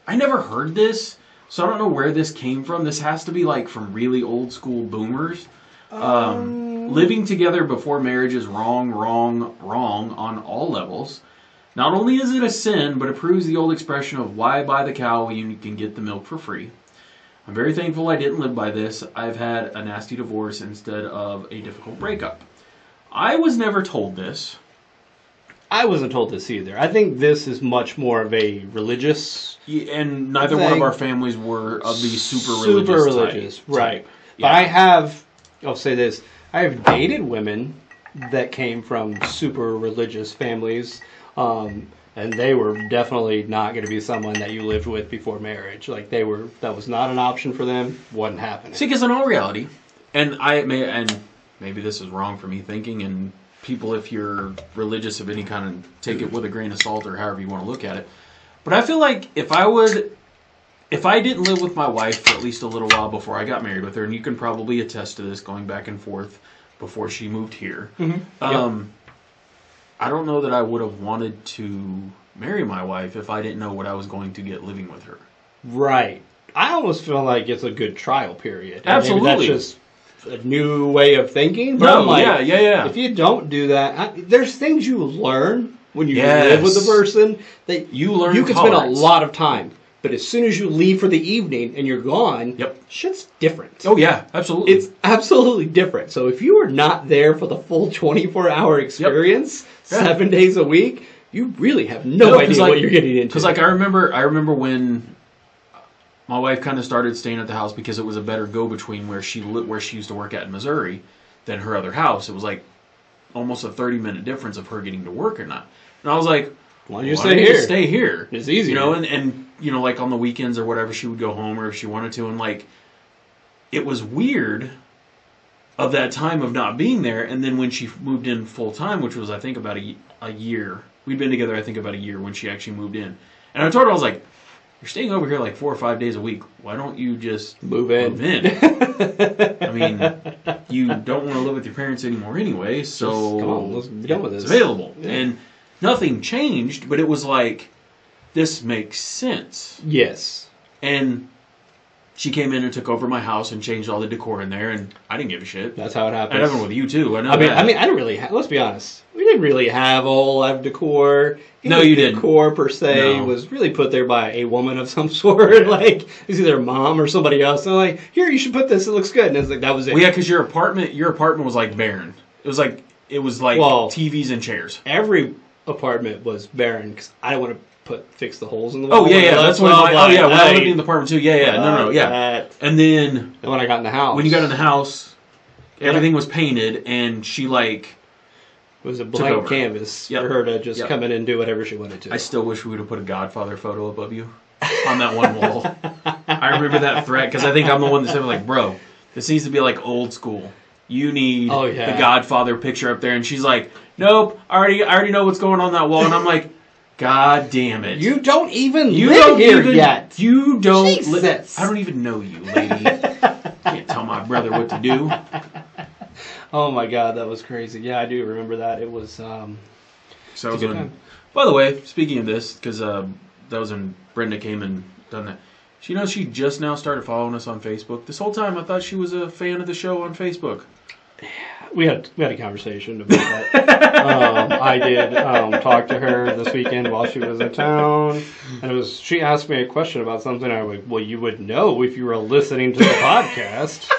I never heard this, so I don't know where this came from. This has to be like from really old school boomers. Living together before marriage is wrong on all levels. Not only is it a sin, but it proves the old expression of why buy the cow when you can get the milk for free. I'm very thankful I didn't live by this. I've had a nasty divorce instead of a difficult breakup. I was never told this. I wasn't told this either. I think this is much more of a religious and neither one of our families were of the super religious type. Right. Yeah. But I'll say this, I have dated women that came from super religious families, and they were definitely not going to be someone that you lived with before marriage. Like that was not an option for them, wasn't happening. See, because in all reality, and maybe this is wrong for me thinking, and people, if you're religious of any kind, of take it with a grain of salt or however you want to look at it. But I feel like if I didn't live with my wife for at least a little while before I got married with her, and you can probably attest to this going back and forth before she moved here, I don't know that I would have wanted to marry my wife if I didn't know what I was going to get living with her. Right. I almost feel like it's a good trial period. Absolutely. Maybe that's just a new way of thinking. But No, I'm like, yeah. if you don't do that, there's things you learn when you live with a person that you can spend a lot of time. But as soon as you leave for the evening and you're gone, shit's different. Oh, yeah, absolutely. It's absolutely different. So if you are not there for the full 24-hour experience, 7 days a week, you really have no idea what you're getting into. Because I remember when my wife kind of started staying at the house because it was a better go-between where she used to work at in Missouri than her other house. It was like almost a 30-minute difference of her getting to work or not. And I was like, why don't you stay here? Stay here. It's easy. And like on the weekends or whatever, she would go home or if she wanted to. And like, it was weird of that time of not being there. And then when she moved in full time, which was, I think, about a year. We'd been together, I think, about a year when she actually moved in. And I told her, I was like, you're staying over here like 4 or 5 days a week. Why don't you just move in? I mean, you don't want to live with your parents anymore anyway, so come on, let's be done with this. It's available. Yeah. And nothing changed, but it was like, this makes sense. Yes. And she came in and took over my house and changed all the decor in there, and I didn't give a shit. That's how it happens. And happened with you too. I didn't really. Let's be honest. We didn't really have a whole lot of decor. No, you didn't. Decor per se was really put there by a woman of some sort. Like it's either mom or somebody else. They're like, "Here, you should put this. It looks good." And it's like that was it. Well, yeah, because your apartment was like barren. It was like TVs and chairs. Every apartment was barren because I didn't want to fix the holes in the wall. Oh yeah. That's when when I lived in the apartment too. Yeah. And then when I got in the house, when you got in the house, everything was painted, and she it was a blank canvas for her to just come in and do whatever she wanted to. I still wish we would have put a Godfather photo above you on that one wall. I remember that threat because I think I'm the one that said, like, bro, this needs to be like old school. You need the Godfather picture up there. And she's like, nope, I already know what's going on that wall. And I'm like, God damn it. You don't even live here yet. You don't Jesus. I don't even know you, lady. Can't tell my brother what to do. Oh my God, that was crazy. Yeah, I do remember that. It was so it was by the way, speaking of this, because that was when Brenda came and done that. She knows she just now started following us on Facebook. This whole time I thought she was a fan of the show on Facebook. We had a conversation about that. I did talk to her this weekend while she was in town, and she asked me a question about something. I was like, well, you would know if you were listening to the podcast.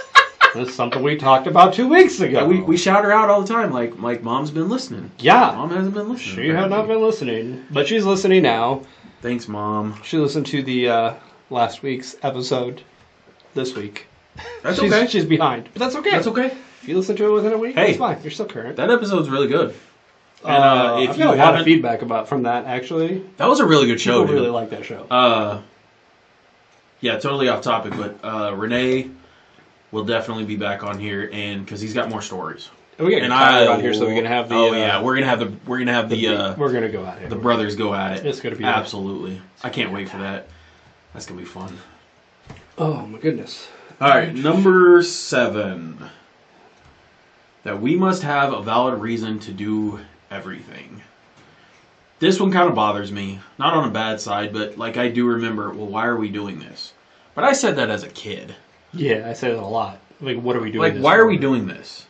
That's something we talked about 2 weeks ago. We shout her out all the time, like Mom's been listening. Yeah. Mom hasn't been listening. She had not been listening, but she's listening now. Thanks, Mom. She listened to the last week's episode this week. That's okay. She's behind, but that's okay. That's okay. If you listen to it within a week, that's fine. You're still current. That episode's really good. And if I've you got a lot of haven't, feedback from that actually. that was a really good show. People Dude. really like that show. Yeah, totally off topic, but Renee will definitely be back on here, and because he's got more stories. And we got Tyler on here, so we're gonna have the. Oh yeah, we're gonna have the. We're gonna have the. We're gonna go at it. The brothers go at it. It's gonna be absolutely. I can't wait for that. That's gonna be fun. Oh my goodness. All right, number 7. That we must have a valid reason to do everything. This one kind of bothers me. Not on a bad side, but like I do remember, well, why are we doing this? But I said that as a kid. Yeah, I say that a lot. Like, what are we doing Like, this why for? are we doing this?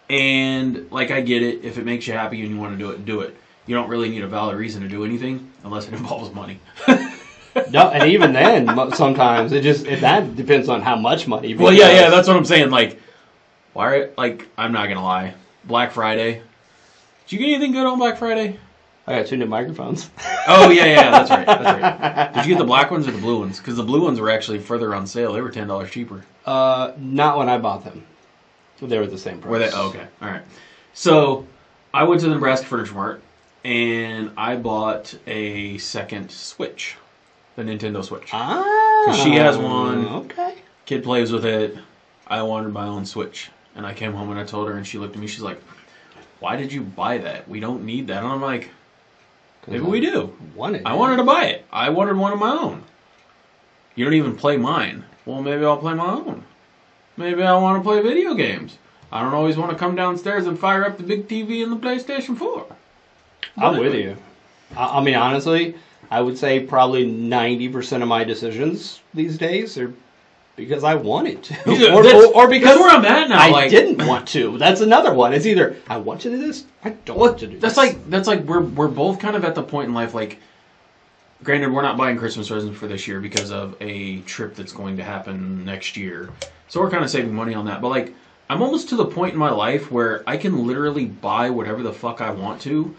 And, like, I get it. If it makes you happy and you want to do it, do it. You don't really need a valid reason to do anything unless it involves money. No, and even then, sometimes that depends on how much money. Well, yeah, that's what I'm saying. Like, why? Like, I'm not gonna lie. Black Friday. Did you get anything good on Black Friday? I got 2 new microphones. Oh yeah, that's right. That's right. Did you get the black ones or the blue ones? Because the blue ones were actually further on sale. They were $10 cheaper. Not when I bought them. They were the same price. Were they? Oh, okay, all right. So I went to the Nebraska Furniture Mart and I bought a second Switch, the Nintendo Switch. Ah, because she has one. Okay. Kid plays with it. I wanted my own Switch, and I came home and I told her, and she looked at me. She's like, "Why did you buy that? We don't need that." And I'm like, "Maybe we do." I wanted to buy it. I wanted one of my own. You don't even play mine. Well, maybe I'll play my own. Maybe I want to play video games. I don't always want to come downstairs and fire up the big TV and the PlayStation 4. I'm with you. I mean, honestly, I would say probably 90% of my decisions these days are because I wanted to. or because that's where I'm at now. I didn't want to. That's another one. It's either I want to do this, I don't want to do this. That's like we're both kind of at the point in life, like, granted, we're not buying Christmas presents for this year because of a trip that's going to happen next year. So we're kind of saving money on that. But, like, I'm almost to the point in my life where I can literally buy whatever the fuck I want to,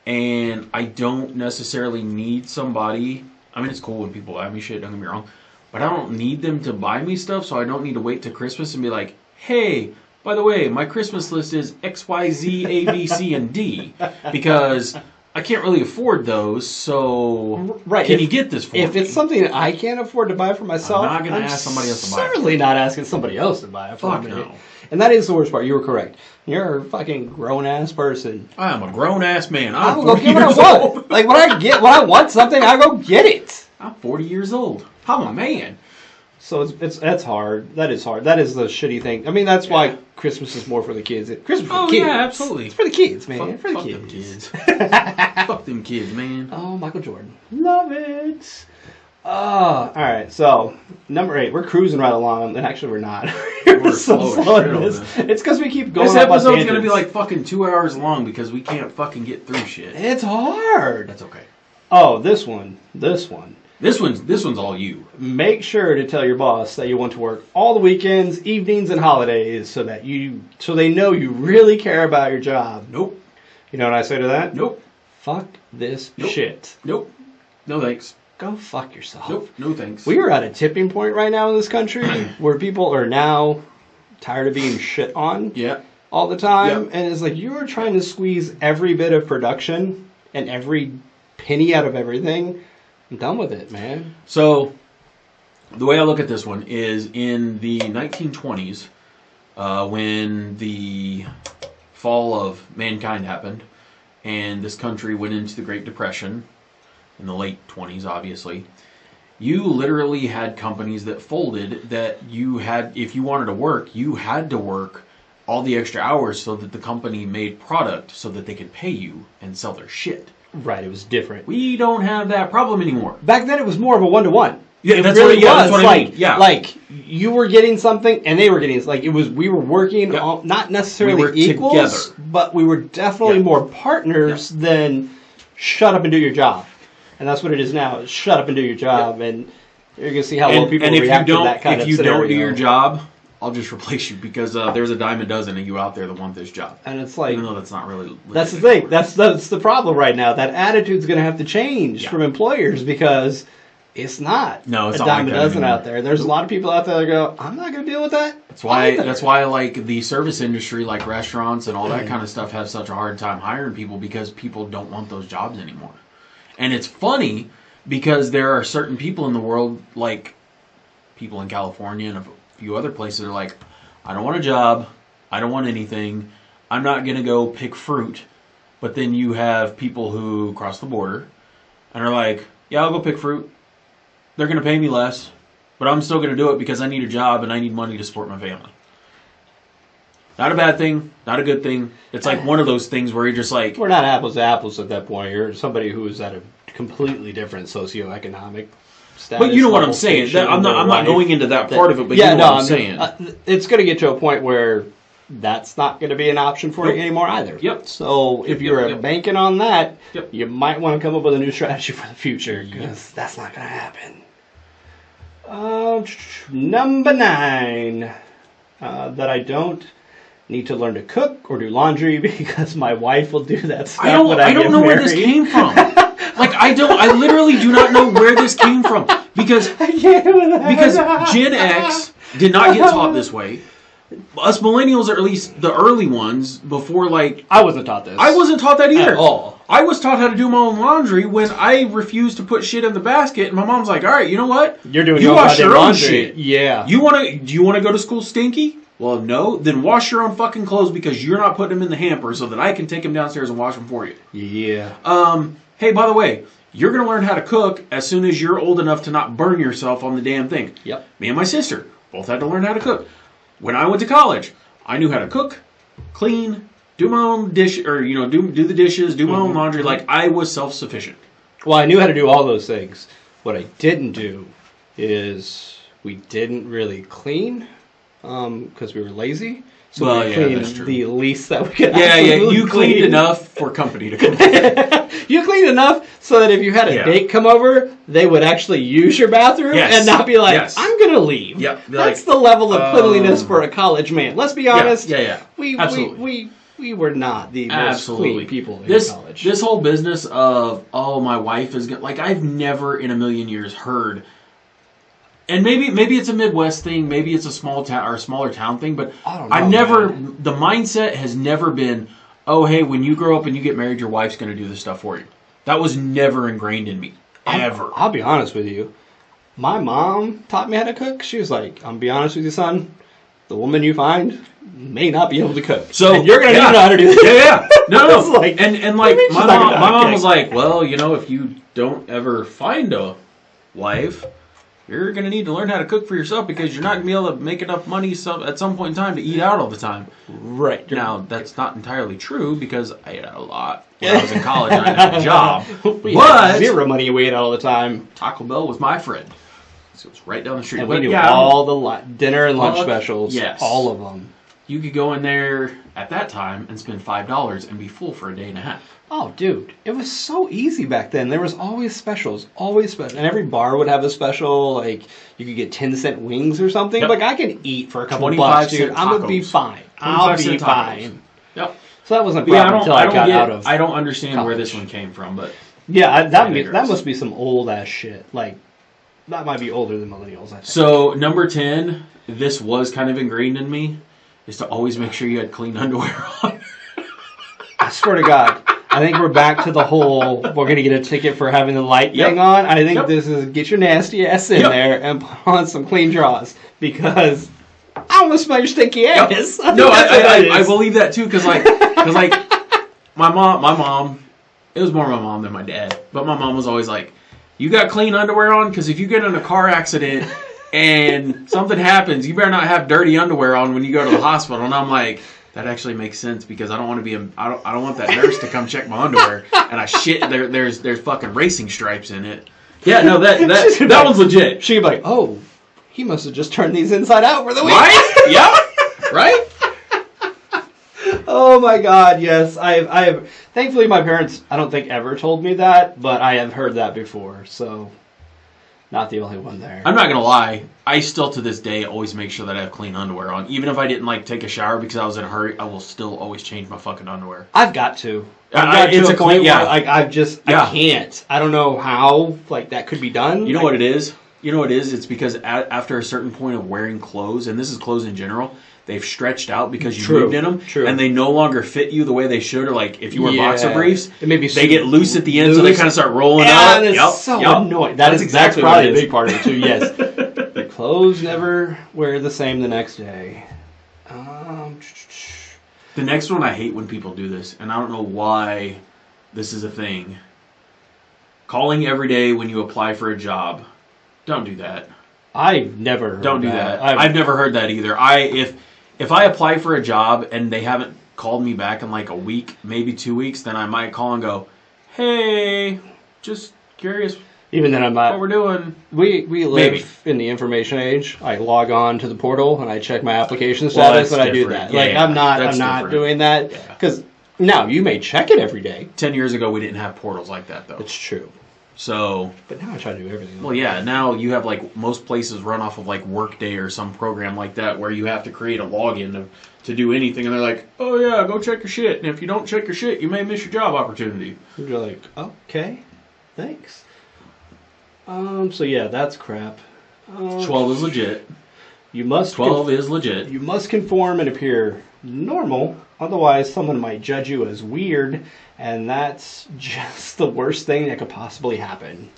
and I don't necessarily need somebody. I mean, it's cool when people buy me shit, don't get me wrong, but I don't need them to buy me stuff, so I don't need to wait till Christmas and be like, hey, by the way, my Christmas list is X, Y, Z, A, B, C, and D, because I can't really afford those, so can you get this for me? If it's something that I can't afford to buy for myself, I'm not going to ask somebody else to buy it. Certainly not asking somebody else to buy it for Fuck me. no. And that is the worst part. You were correct. You're a fucking grown-ass person. I am a grown-ass man. I I'm will go 40 get what I years want. old. Like, when I want something, I go get it. I'm 40 years old. I'm a man. So that's hard. That is hard. That is the shitty thing. I mean, that's why Christmas is more for the kids. Christmas for the kids. Yeah, absolutely. It's for the kids, man. For the fuck kids. them kids. Fuck them kids, man. Oh, Michael Jordan. Love it. All right, so number 8. We're cruising right along, and actually we're not. We're slow in this. It's because we keep going. This up on episode's going to be tangents. like fucking 2 hours long because we can't fucking get through shit. It's hard. That's okay. Oh, this one. This one's all you. Make sure to tell your boss that you want to work all the weekends, evenings, and holidays so they know you really care about your job. Nope. You know what I say to that? Nope. Fuck this shit. Nope. No thanks. Go fuck yourself. Nope. No thanks. We are at a tipping point right now in this country where people are now tired of being shit on all the time. Yep. And it's like you are trying to squeeze every bit of production and every penny out of everything. I'm done with it, man. So, the way I look at this one is in the 1920s, when the fall of mankind happened, and this country went into the Great Depression, in the late 20s, obviously, you literally had companies that folded that you had, if you wanted to work, you had to work all the extra hours so that the company made product so that they could pay you and sell their shit. Right, it was different. We don't have that problem anymore. Back then, it was more of a one-to-one. Yeah, it that's really what, yeah, was. that's what like, I mean. Yeah. Like, you were getting something, and they were getting like it was. We were working, on, not necessarily equals, together. but we were definitely more partners than shut up and do your job. And that's what it is now. Is shut up and do your job, and you're gonna see how well people react to that kind of scenario. If you don't do your job, I'll just replace you because there's a dime a dozen of you out there that want this job. And it's like, even though that's not really. That's the thing. That's the problem right now. That attitude's going to have to change from employers because It's not. No, it's a not dime like a that dozen anymore. out there. There's a lot of people out there that go, I'm not going to deal with that. That's why like the service industry, like restaurants and all that kind of stuff, have such a hard time hiring people because people don't want those jobs anymore. And it's funny because there are certain people in the world, like people in California and a few other places, are like, I don't want a job, I don't want anything, I'm not going to go pick fruit. But then you have people who cross the border and are like, yeah, I'll go pick fruit. They're going to pay me less, but I'm still going to do it because I need a job and I need money to support my family. Not a bad thing, not a good thing. It's like one of those things where you're just like... We're not apples to apples at that point. You're somebody who is at a completely different socioeconomic status. But you know what I'm saying. I'm not going into that part of it, but yeah, you know what I'm saying. It's going to get to a point where that's not going to be an option for you anymore either. Yep. So if you're banking on that, Yep. you might want to come up with a new strategy for the future because that's not going to happen. Number 9, that I don't need to learn to cook or do laundry because my wife will do that stuff. I don't know where this came from. Like I literally do not know where this came from because Gen X did not get taught this way. Us millennials, or at least the early ones, before like... I wasn't taught this. I wasn't taught that either. At all. I was taught how to do my own laundry when I refused to put shit in the basket, and my mom's like, all right, you know what? You're doing you wash your own laundry. shit. Yeah. Do you want to go to school stinky? Well, no. Then wash your own fucking clothes because you're not putting them in the hamper so that I can take them downstairs and wash them for you. Yeah. Hey, by the way, you're going to learn how to cook as soon as you're old enough to not burn yourself on the damn thing. Yep. Me and my sister both had to learn how to cook. When I went to college, I knew how to cook, clean, do my own dish, or do the dishes, do my own laundry. Like I was self-sufficient. Well, I knew how to do all those things. What I didn't do is we didn't really clean because we were lazy. So we cleaned the least that we could. Yeah. You cleaned enough for company to come over. You cleaned enough so that if you had a date come over, they would actually use your bathroom and not be like, I'm going to leave. Yep. That's the level of cleanliness for a college man. Let's be honest. Yeah. We were not the most clean people in college. This whole business of, my wife is good. Like, I've never in a million years heard, and maybe it's a Midwest thing, maybe it's a small town or a smaller town thing, but the mindset has never been, oh, hey, when you grow up and you get married, your wife's going to do this stuff for you. That was never ingrained in me, ever. I'll be honest with you. My mom taught me how to cook. She was like, I'm be honest with you, son, the woman you find may not be able to cook. So and you're going to need to know how to do this. Yeah. No. Like, and like, my mom was like, well, if you don't ever find a wife, you're going to need to learn how to cook for yourself because you're not going to be able to make enough money at some point in time to eat out all the time. Right. Now, that's not entirely true because I ate out a lot when I was in college and I didn't have a job. We had zero money we ate all the time. Taco Bell was my friend. So it was right down the street. And we knew all the dinner and lunch specials. Yes. All of them. You could go in there at that time and spend $5 and be full for a day and a half. Oh, dude, it was so easy back then. There was always specials, and every bar would have a special. Like you could get 10-cent wings or something. Yep. Like I can eat for a couple bucks, dude. I'm gonna be fine. I'll be fine. Yep. So that wasn't a problem until I got out of. I don't understand college. where this one came from, but that must be some old ass shit. Like that might be older than millennials. I think. So number 10, this was kind of ingrained in me, is to always make sure you had clean underwear on. I swear to God. I think we're back to the whole, we're going to get a ticket for having the light thing on. I think this is get your nasty ass in there and put on some clean drawers because I want to smell your stinky ass. No, I believe that too because like my mom, it was more my mom than my dad, but my mom was always like, you got clean underwear on because if you get in a car accident and something happens, you better not have dirty underwear on when you go to the hospital. And I'm like, that actually makes sense because I don't want to be I don't want that nurse to come check my underwear and I shit there's fucking racing stripes in it. Yeah, no, that one's legit. She'd be like, oh, he must have just turned these inside out for the week. Right? Yep. Right? Oh my God, yes. I have thankfully my parents I don't think ever told me that, but I have heard that before. So Not the only one there. I'm not gonna lie. I still to this day always make sure that I have clean underwear on, even if I didn't like take a shower because I was in a hurry. I will still always change my fucking underwear. I've got to. It's a point clean. where, like, I can't. I don't know how like that could be done. You know what it is? It's because after a certain point of wearing clothes, and this is clothes in general, they've stretched out because you moved in them, and they no longer fit you the way they should. Or like if you wear boxer briefs, they get loose at the end, so they kind of start rolling up. And it's annoying. That's probably a big part of it too. Yes, the clothes never wear the same the next day. The next one, I hate when people do this, and I don't know why this is a thing. Calling every day when you apply for a job. Don't do that. I've never heard Don't do that. I've never heard that either. If I apply for a job and they haven't called me back in like a week, maybe 2 weeks, then I might call and go, hey, just curious. Even then, I'm not. What we're doing. We live in the information age. I log on to the portal and I check my application status, and I do that. I'm not doing that because now you may check it every day. 10 years ago, we didn't have portals like that, though. It's true. So, but now I try to do everything. Well, yeah. Now you have like most places run off of like Workday or some program like that where you have to create a login to do anything, and they're like, "Oh yeah, go check your shit." And if you don't check your shit, you may miss your job opportunity. You're like, okay, thanks. So yeah, that's crap. 12 is legit. 12 is legit. You must conform and appear normal, otherwise someone might judge you as weird, and that's just the worst thing that could possibly happen.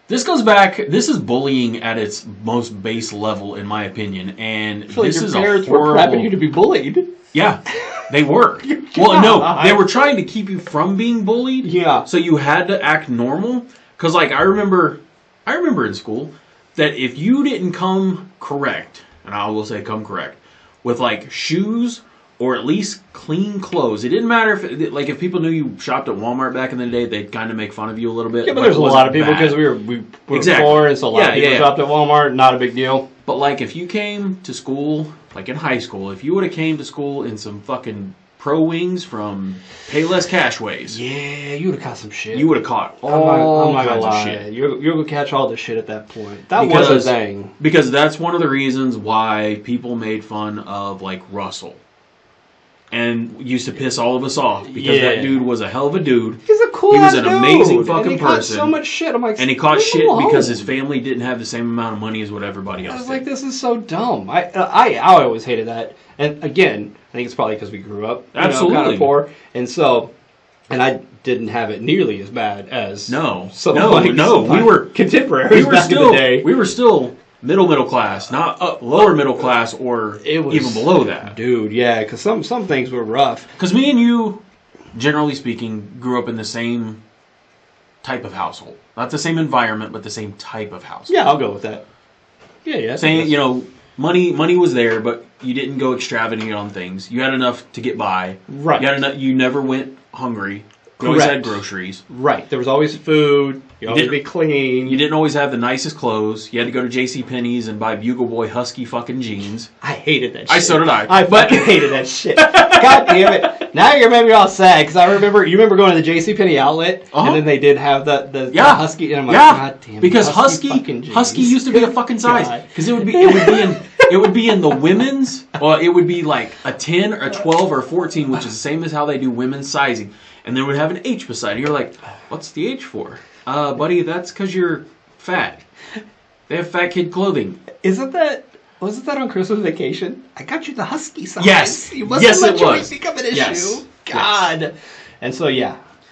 This goes back. This is bullying at its most base level, in my opinion, and this is a horrible. Your parents were prepping you to be bullied. Yeah, they were. Well, no, they were trying to keep you from being bullied. Yeah. So you had to act normal. Because, like, I remember in school that if you didn't come correct, and I will say come correct, with, like, shoes or at least clean clothes. It didn't matter if people knew you shopped at Walmart back in the day, they'd kind of make fun of you a little bit. Yeah, but there's a lot of people because we were exactly. Poor, and so a lot of people shopped at Walmart. Not a big deal. But, like, if you came to school, like in high school, if you would have came to school in some fucking Pro Wings from Payless Cashways. Yeah, you would have caught some shit. You would have caught all kinds of shit. You're going to catch all the shit at that point. That was a thing. Because that's one of the reasons why people made fun of, like, Russell. And used to piss all of us off. Because that dude was a hell of a dude. He's a cool He was an amazing fucking person. He caught so much shit. I'm like, and he caught shit because his family didn't have the same amount of money as what everybody else did. I was like, this is so dumb. I always hated that. And again, I think it's probably because we grew up kind of poor, and I didn't have it nearly as bad as we were contemporaries back in the day. We were still middle class, not lower middle class or even below that. Dude, yeah, because some things were rough. Because me and you, generally speaking, grew up in the same type of household, not the same environment, but the same type of household. Yeah, I'll go with that. Yeah. Saying money was there, but you didn't go extravagant on things. You had enough to get by. Right. You had enough. You never went hungry. You always had groceries. Right. There was always food. You always be clean. You didn't always have the nicest clothes. You had to go to JCPenney's and buy Bugle Boy Husky fucking jeans. I hated that shit. So did I. I fucking hated that shit. God damn it. Now you're making me all sad because you remember going to the JCPenney outlet and then they did have the Husky and I'm like, God damn it. Because Husky used to be a fucking size. Because it would be in the women's, well, it would be like a 10 or 12 or 14, which is the same as how they do women's sizing. And then would have an H beside it. You're like, what's the H for? Buddy, that's because you're fat. They have fat kid clothing. Wasn't that on Christmas Vacation? I got you the Husky size. Yes. You mustn't let your waist become an issue. Yes. God. Yes. And so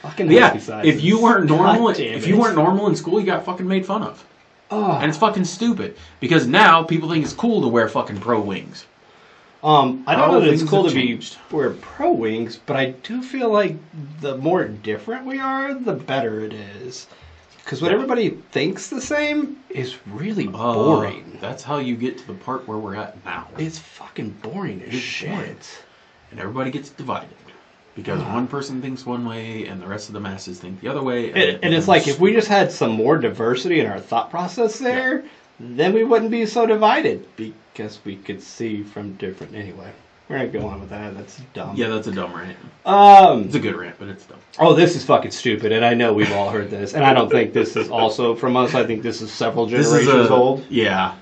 fucking Husky size. If you weren't normal in school, you got fucking made fun of. Oh. And it's fucking stupid because now people think it's cool to wear fucking Pro Wings. I don't know that it's cool to wear Pro Wings, but I do feel like the more different we are, the better it is. Because what everybody thinks the same is really boring. That's how you get to the part where we're at now. It's fucking boring as shit. And everybody gets divided. Because one person thinks one way and the rest of the masses think the other way. And it's like if we just had some more diversity in our thought process there, then we wouldn't be so divided. Because we could see from different... Anyway. We're going to go on with that. That's dumb. Yeah, that's a dumb rant. It's a good rant, but it's dumb. Oh, this is fucking stupid, and I know we've all heard this. And I don't think this is also from us. I think this is several generations old. Yeah.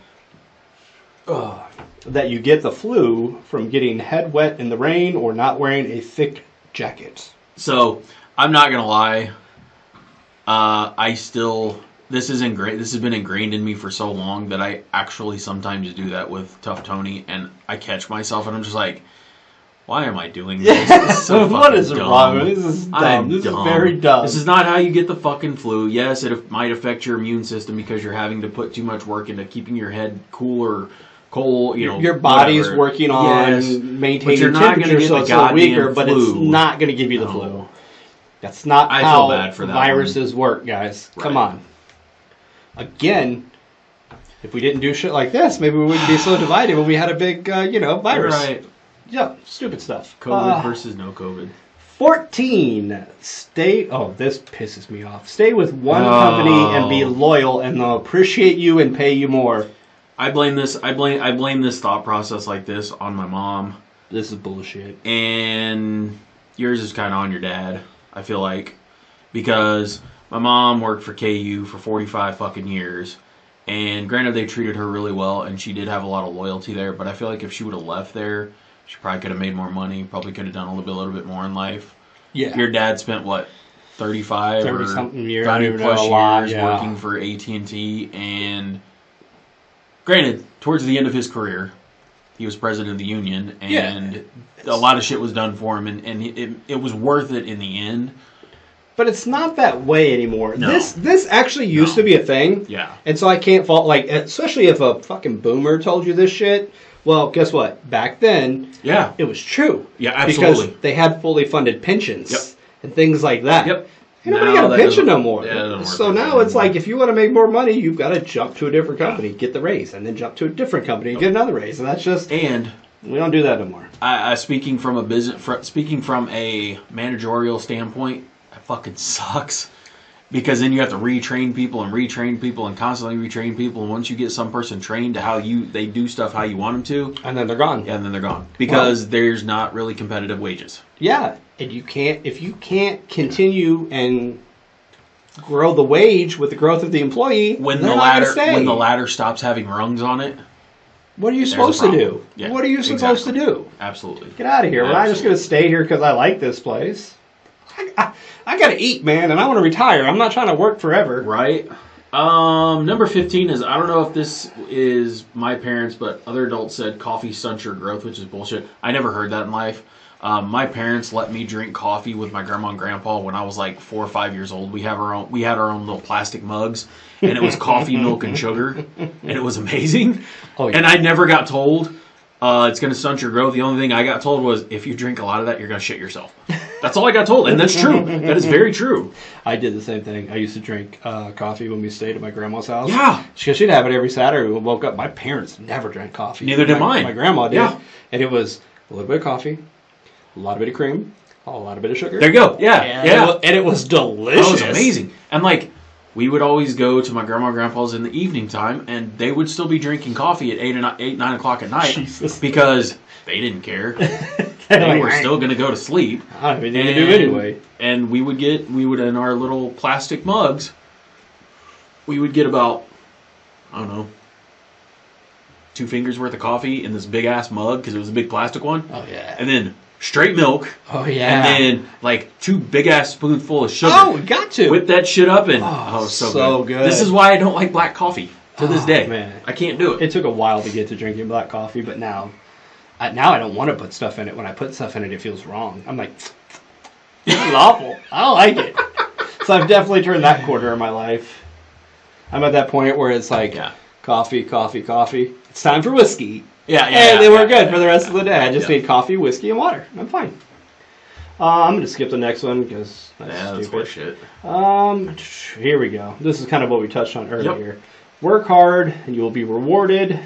That you get the flu from getting head wet in the rain or not wearing a thick jacket. So, I'm not going to lie. This has been ingrained in me for so long that I actually sometimes do that with Tough Tony, and I catch myself and I'm just like, why am I doing this? This is so what is dumb. wrong? This is dumb. This is very dumb. This is not how you get the fucking flu. Yes, it might affect your immune system because you're having to put too much work into keeping your head cool or cold. Your body's working on maintaining temperature so it's a little weaker, but it's not going to give you the flu. That's not how viruses work, guys. Come on. Again, if we didn't do shit like this, maybe we wouldn't be so divided when we had a big, virus. Right. Yeah, stupid stuff. COVID versus no COVID. 14. This pisses me off. Stay with one company and be loyal, and they'll appreciate you and pay you more. I blame this thought process like this on my mom. This is bullshit. And yours is kind of on your dad, I feel like. Because my mom worked for KU for 45 fucking years. And granted, they treated her really well, and she did have a lot of loyalty there. But I feel like if she would have left there, she probably could have made more money, probably could have done a little bit more in life. Yeah. Your dad spent, 35 or 30-something years, 30-plus years working for AT&T. And granted, towards the end of his career, he was president of the union, and a lot of shit was done for him, and it was worth it in the end. But it's not that way anymore. No. This actually used to be a thing. Yeah. And so I can't fault, especially if a fucking boomer told you this shit. Well, guess what? Back then, it was true. Yeah, absolutely. Because they had fully funded pensions. Yep. And things like that. Yep. Ain't nobody got a pension no more. Yeah, so now it's like, if you want to make more money, you've got to jump to a different company, get the raise, and then jump to a different company and get another raise. And that's just... And we don't do that no more. Speaking from a managerial standpoint, that fucking sucks. Because then you have to retrain people and constantly retrain people. And once you get some person trained to how they do stuff how you want them to, and then they're gone. Yeah, and then they're gone because there's not really competitive wages. Yeah, and if you can't continue and grow the wage with the growth of the employee, when the ladder stops having rungs on it, what are you supposed to do? Yeah, what are you supposed to do? Absolutely. Get out of here. We're not just going to stay here because I like this place. I got to eat, man, and I want to retire. I'm not trying to work forever. Right. Number 15 is, I don't know if this is my parents, but other adults said coffee stunts your growth, which is bullshit. I never heard that in life. My parents let me drink coffee with my grandma and grandpa when I was 4 or 5 years old. We had our own little plastic mugs, and it was coffee, milk, and sugar, and it was amazing. Oh, yeah. And I never got told it's going to stunt your growth. The only thing I got told was, if you drink a lot of that, you're going to shit yourself. That's all I got told, and that's true. That is very true. I did the same thing. I used to drink coffee when we stayed at my grandma's house. Yeah. Because she'd have it every Saturday when we woke up. My parents never drank coffee. Neither did mine. My grandma did. Yeah. And it was a little bit of coffee, a lot of cream, a lot of sugar. There you go. Yeah. And it was delicious. That was amazing. And we would always go to my grandma and grandpa's in the evening time, and they would still be drinking coffee at 8, 9 o'clock at night. Jesus. Because they didn't care. They were still going to go to sleep. I mean, they do anyway. And we would in our little plastic mugs, we would get about, I don't know, 2 fingers worth of coffee in this big ass mug because it was a big plastic one. Oh, yeah. And then straight milk. Oh, yeah. And then 2 big ass spoonful of sugar. Oh, we got to. Whip that shit up and so good. This is why I don't like black coffee to this day. Man. I can't do it. It took a while to get to drinking black coffee, but now I don't want to put stuff in it. When I put stuff in it, it feels wrong. I'm like, this is awful. I don't like it. So I've definitely turned that corner in my life. I'm at that point where it's coffee, coffee, coffee. It's time for whiskey. And then we're good for the rest of the day. I just need coffee, whiskey, and water. I'm fine. I'm going to skip the next one because that's stupid. Bullshit. Here we go. This is kind of what we touched on earlier. Yep. Work hard and you will be rewarded.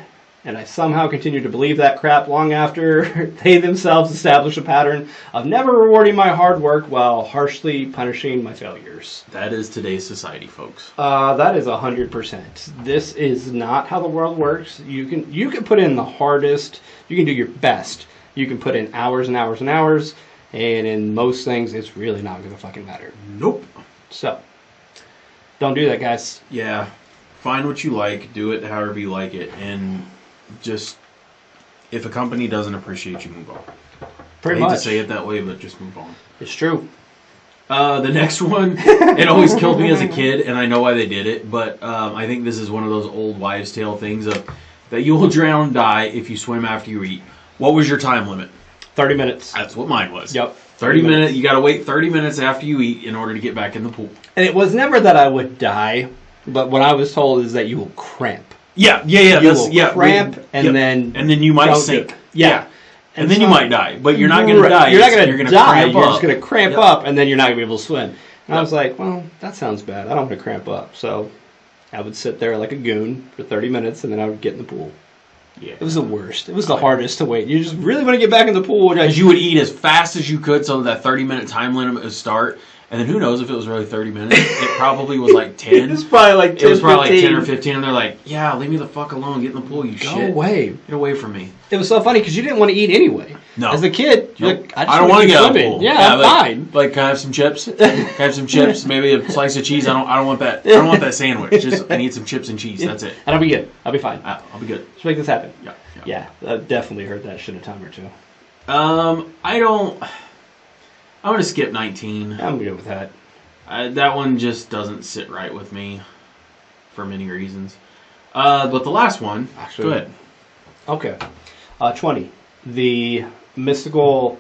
And I somehow continue to believe that crap long after they themselves establish a pattern of never rewarding my hard work while harshly punishing my failures. That is today's society, folks. That is 100%. This is not how the world works. You can put in the hardest, you can do your best, You can put in hours and hours and hours, and in most things, it's really not going to fucking matter. Nope. So, don't do that, guys. Yeah. Find what you like. Do it however you like it. And just, if a company doesn't appreciate you, move on. Pretty I hate much. to say it that way, but just move on. It's true. The next one, it always killed me as a kid, and I know why they did it, but I think this is one of those old wives' tale things of that you will drown and die if you swim after you eat. What was your time limit? 30 minutes. That's what mine was. Yep. 30 minutes. You got to wait 30 minutes after you eat in order to get back in the pool. And it was never that I would die, but what I was told is that you will cramp. Yeah. You will cramp, and then you might sink. Yeah. And then you might die, but you're not going to die. You're not going to die. You're just going to cramp up, and then you're not going to be able to swim. And I was like, well, that sounds bad. I don't want to cramp up. So I would sit there like a goon for 30 minutes, and then I would get in the pool. Yeah. It was the worst. It was the hardest to wait. You just really want to get back in the pool. Because you would eat as fast as you could so that 30-minute time limit would start. And then who knows if it was really 30 minutes. It probably was like 10. It was probably like 10, It was probably like 10 or 15. And they're like, yeah, leave me the fuck alone. Get in the pool, you shit. Go away. Get away from me. It was so funny because you didn't want to eat anyway. No. As a kid, you're like, I don't want to get out of the pool. Yeah, I'm fine. Like, can I have some chips? Can I have some chips? Maybe a slice of cheese? I don't want that. I don't want that sandwich. Just I need some chips and cheese. That's it. And I'll be good. I'll be fine. I'll be good. Let's make this happen. Yeah. I've definitely heard that shit a time or two. I'm going to skip 19. I'm good with that. That one just doesn't sit right with me for many reasons. But the last one, actually, go ahead. Okay. 20. The mystical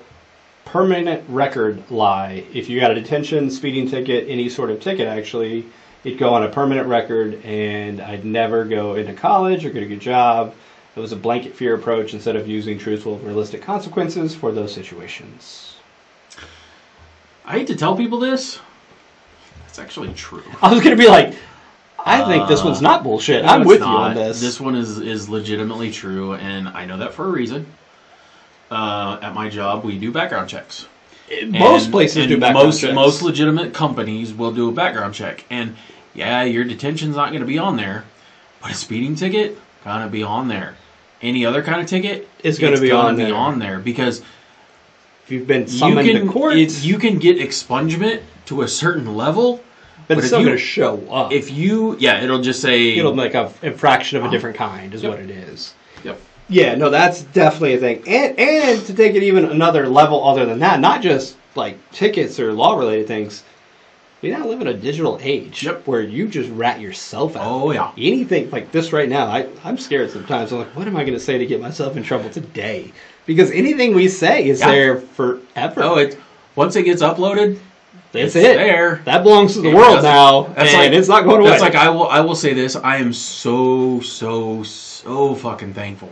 permanent record lie. If you got a detention, speeding ticket, any sort of ticket, actually, it'd go on a permanent record, and I'd never go into college or get a good job. It was a blanket fear approach instead of using truthful, realistic consequences for those situations. I hate to tell people this. It's actually true. I was going to be like, I think this one's not bullshit. I'm with you on this. This one is legitimately true, and I know that for a reason. At my job, we do background checks. Most places do background checks. Most legitimate companies will do a background check. And, yeah, your detention's not going to be on there, but a speeding ticket, going to be on there. Any other kind of ticket, it's going to be on there. Because if you've been summoned to court, you can get expungement to a certain level, but it's still going to show up. It'll just say... It'll make an infraction of a different kind is what it is. Yep. Yeah, no, that's definitely a thing. And to take it even another level other than that, not just like tickets or law-related things, we now live in a digital age where you just rat yourself out. Oh, yeah. Anything like this right now, I'm scared sometimes. I'm like, what am I going to say to get myself in trouble today? Because anything we say is there forever. Oh, once it gets uploaded... It's there. That belongs to the world now, and it's not going away. That's like I will say this. I am so fucking thankful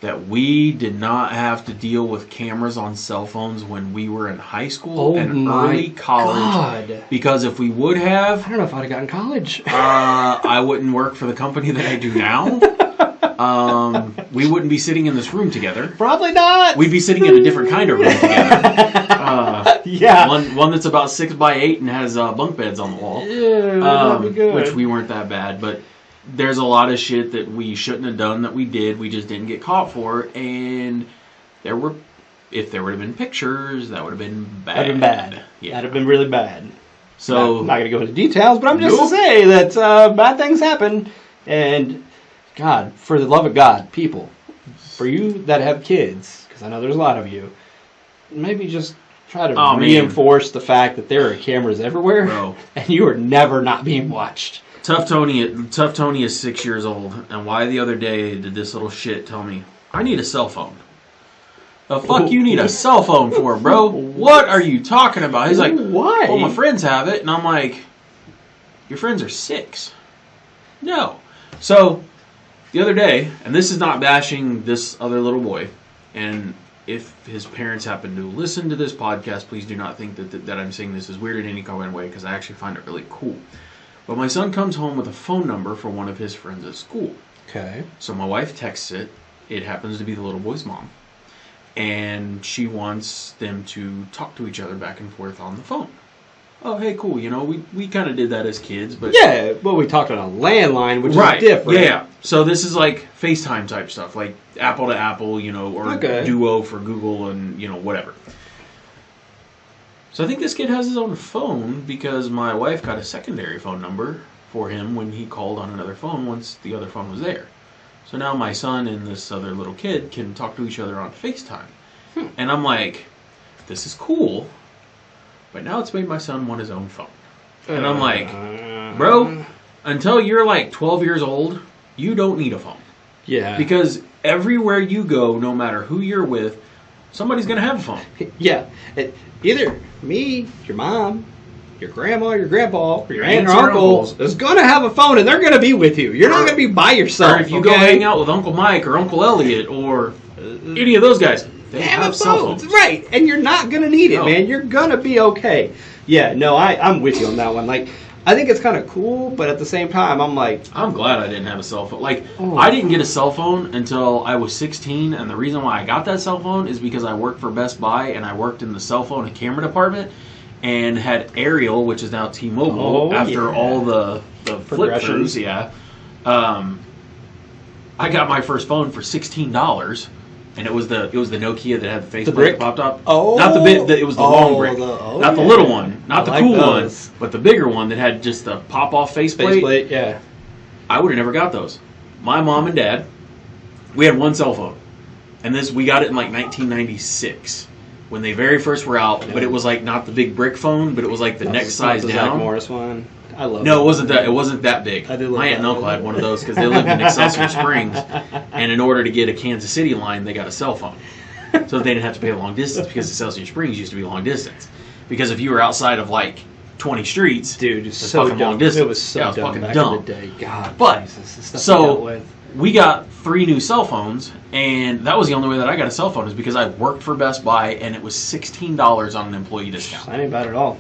that we did not have to deal with cameras on cell phones when we were in high school and early college. God. Because if we would have, I don't know if I'd have gotten college. I wouldn't work for the company that I do now. We wouldn't be sitting in this room together. Probably not. We'd be sitting in a different kind of room together. One that's about 6 by 8 and has bunk beds on the wall. Yeah, that'd be good. Which we weren't that bad, but there's a lot of shit that we shouldn't have done that we did. We just didn't get caught for, and if there would have been pictures, that would have been bad. That'd have been bad. Yeah. That'd have been really bad. So I'm not going to go into details, but I'm just to say that bad things happen, and God, for the love of God, people, for you that have kids, because I know there's a lot of you, maybe just try to reinforce the fact that there are cameras everywhere, and you are never not being watched. Tough Tony is 6 years old, and why the other day did this little shit tell me, I need a cell phone. The fuck you need a cell phone for, bro? What are you talking about? He's like, why? Well, my friends have it, and I'm like, your friends are 6. No. So, the other day, and this is not bashing this other little boy, and if his parents happen to listen to this podcast, please do not think that I'm saying this is weird in any kind of way, because I actually find it really cool. But my son comes home with a phone number for one of his friends at school. Okay. So my wife texts it. It happens to be the little boy's mom. And she wants them to talk to each other back and forth on the phone. oh, hey, cool. You know, we kind of did that as kids, but Yeah, but we talked on a landline, which right, is different. yeah. So this is like FaceTime type stuff, like Apple to Apple, you know, or Okay. Duo for Google, and you know whatever. So I think this kid has his own phone because my wife got a secondary phone number for him when he called on another phone once the other phone was there. So now my son and this other little kid can talk to each other on FaceTime. And I'm like, this is cool, but now it's made my son want his own phone. And I'm like, bro, until you're like 12 years old, you don't need a phone. Yeah. Because everywhere you go, no matter who you're with, somebody's going to have a phone. Yeah. Either me, your mom, your grandma, your grandpa, or your aunt aunts or or uncle uncles. is going to have a phone, and they're going to be with you. You're not going to be by yourself. Or if you go hang out with Uncle Mike or Uncle Elliot or any of those guys, they have cell phones. Right, and you're not going to need it, No. man. You're going to be okay. Yeah, no, I'm with you on that one. Like, I think it's kind of cool, but at the same time, I'm like... I'm glad I didn't have a cell phone. Like, Oh. I didn't get a cell phone until I was 16, and the reason why I got that cell phone is because I worked for Best Buy, and I worked in the cell phone and camera department, and had Aerial, which is now T-Mobile, Oh, after yeah. all the flip-throughs, yeah. I got my first phone for $16, and it was the Nokia that had the faceplate brick? that popped up. Oh. Not the bit, it was the long brick. Not the little one, not the I like cool those. one, but the bigger one that had just the pop-off faceplate. Faceplate, yeah. I would have never got those. My mom and dad, we had one cell phone, and we got it in like 1996 when they very first were out. But it was like not the big brick phone, but it was like the next size the down. Zach Morris one. I love No, it. it wasn't that. It wasn't that big. I do love My aunt and that. uncle had one of those because they lived in Excelsior Springs, and in order to get a Kansas City line, they got a cell phone, so they didn't have to pay a long distance because Excelsior Springs used to be long distance. Because if you were outside of like 20 streets, Dude, it's it's so fucking dumb. long distance. It was so Yeah, it was dumb fucking back dumb. in the day. God, But, Jesus, the stuff so- we dealt with. We got 3 new cell phones, and that was the only way that I got a cell phone is because I worked for Best Buy, and it was $16 on an employee discount. That ain't bad at all.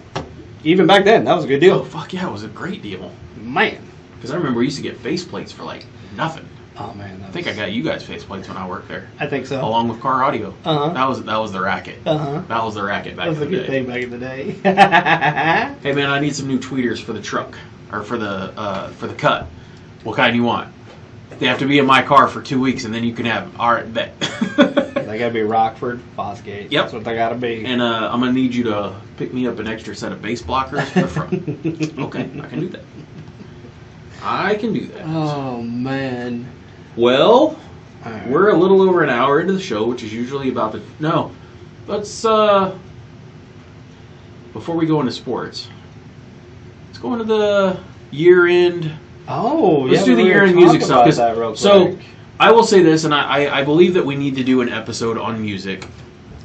Even back then, that was a good Oh, deal. fuck yeah, it was a great deal. Man. Because I remember we used to get faceplates for like nothing. Oh, man. I think I got you guys faceplates when I worked there, I think so. along with car audio. Uh-huh. That was the racket. Uh-huh. That was the racket back That was a in the good day. thing back in the day. Hey man, I need some new tweeters for the truck or for the cut. What kind you want? They have to be in my car for 2 weeks, and then you can have them. All right, bet. They gotta be Rockford, Fosgate. Yep. That's what they gotta be. And I'm gonna need you to pick me up an extra set of base blockers for the front. Okay, I can do that. I can do that. Oh, man. Well, Alright. we're a little over an hour into the show, which is usually about the... No, let's... Before we go into sports, let's go into the year-end... Oh, Let's yeah, do the we're year-end gonna music talk stuff. about 'Cause- that real so, quick. I will say this, and I believe that we need to do an episode on music.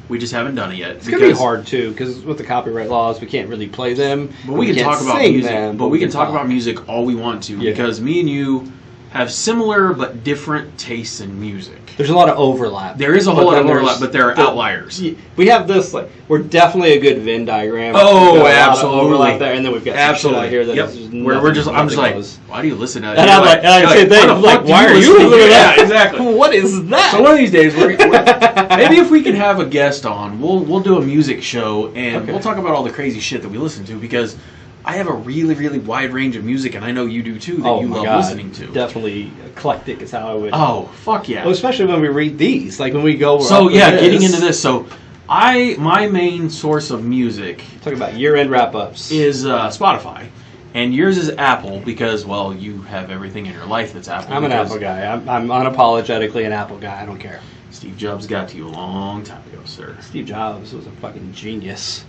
We just haven't done it yet. It's gonna be hard too, because with the copyright laws, we can't really play them. But we can can't talk about sing music. them, But we can talk about music all we want to, Yeah. because me and you have similar but different tastes in music. There's a lot of overlap. There is a whole But lot of then overlap, there's but there are the- outliers. We have this, like, we're definitely a good Venn diagram. Oh, We've got a lot of absolutely. overlap there, and then we've got some Absolutely. shit out here that Yep. is just Where we're nothing- just, I'm just nothing like, goes. why do you listen to that? And I'm like, you're same thing. the I'm like, fuck do why are you listen to listening to that? Yeah, exactly. What is that? So one of these days, maybe if we can have a guest on, we'll do a music show, and Okay. we'll talk about all the crazy shit that we listen to, because I have a really, really wide range of music, and I know you do too, that you my love God. listening to. Definitely eclectic is how I would. Oh, fuck yeah. Well, especially when we read these, like when we go. So up yeah, to getting into this. So my main source of music Talk about year-end wrap-ups. is Spotify, and yours is Apple because, well, you have everything in your life that's Apple. I'm an because Apple guy. I'm unapologetically an Apple guy. I don't care. Steve Jobs got to you a long time ago, sir. Steve Jobs was a fucking genius.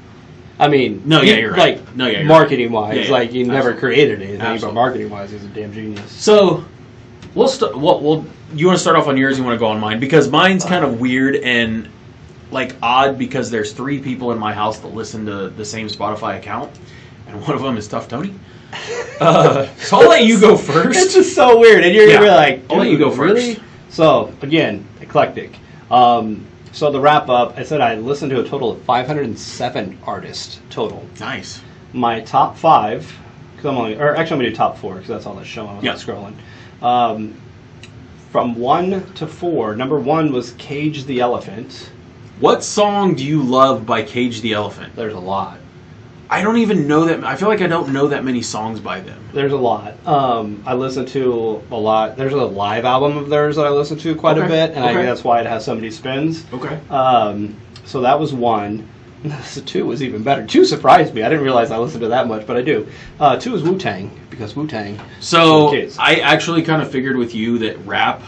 I mean, No, yeah, you're right. Like, No, yeah, you're marketing-wise, right. Yeah, like he never absolutely. created anything, Absolutely. but marketing-wise, he's a damn genius. So we'll you want to start off on yours? You want to go on mine? Because mine's kind of weird and like odd because there's 3 people in my house that listen to the same Spotify account, and one of them is Tough Tony. So I'll let you go first. It's just so weird, and you're gonna be like, I'll let you go "Dude, first." really?" So again, eclectic. So the wrap up, I said I listened to a total of 507 artists total. Nice. My top 5, because I'm only, or actually I'm gonna do top 4 because that's all that's showing. I was Yeah. scrolling. From 1 to 4, number 1 was Cage the Elephant. What song do you love by Cage the Elephant? There's a lot. I don't even know that. I feel like I don't know that many songs by them. There's a lot. I listen to a lot. There's a live album of theirs that I listen to quite a bit, and I think that's why it has so many spins. Okay. So that was one. So 2 was even better. 2 surprised me. I didn't realize I listened to that much, but I do. 2 is Wu-Tang, because Wu-Tang. So I actually kind of figured with you that rap,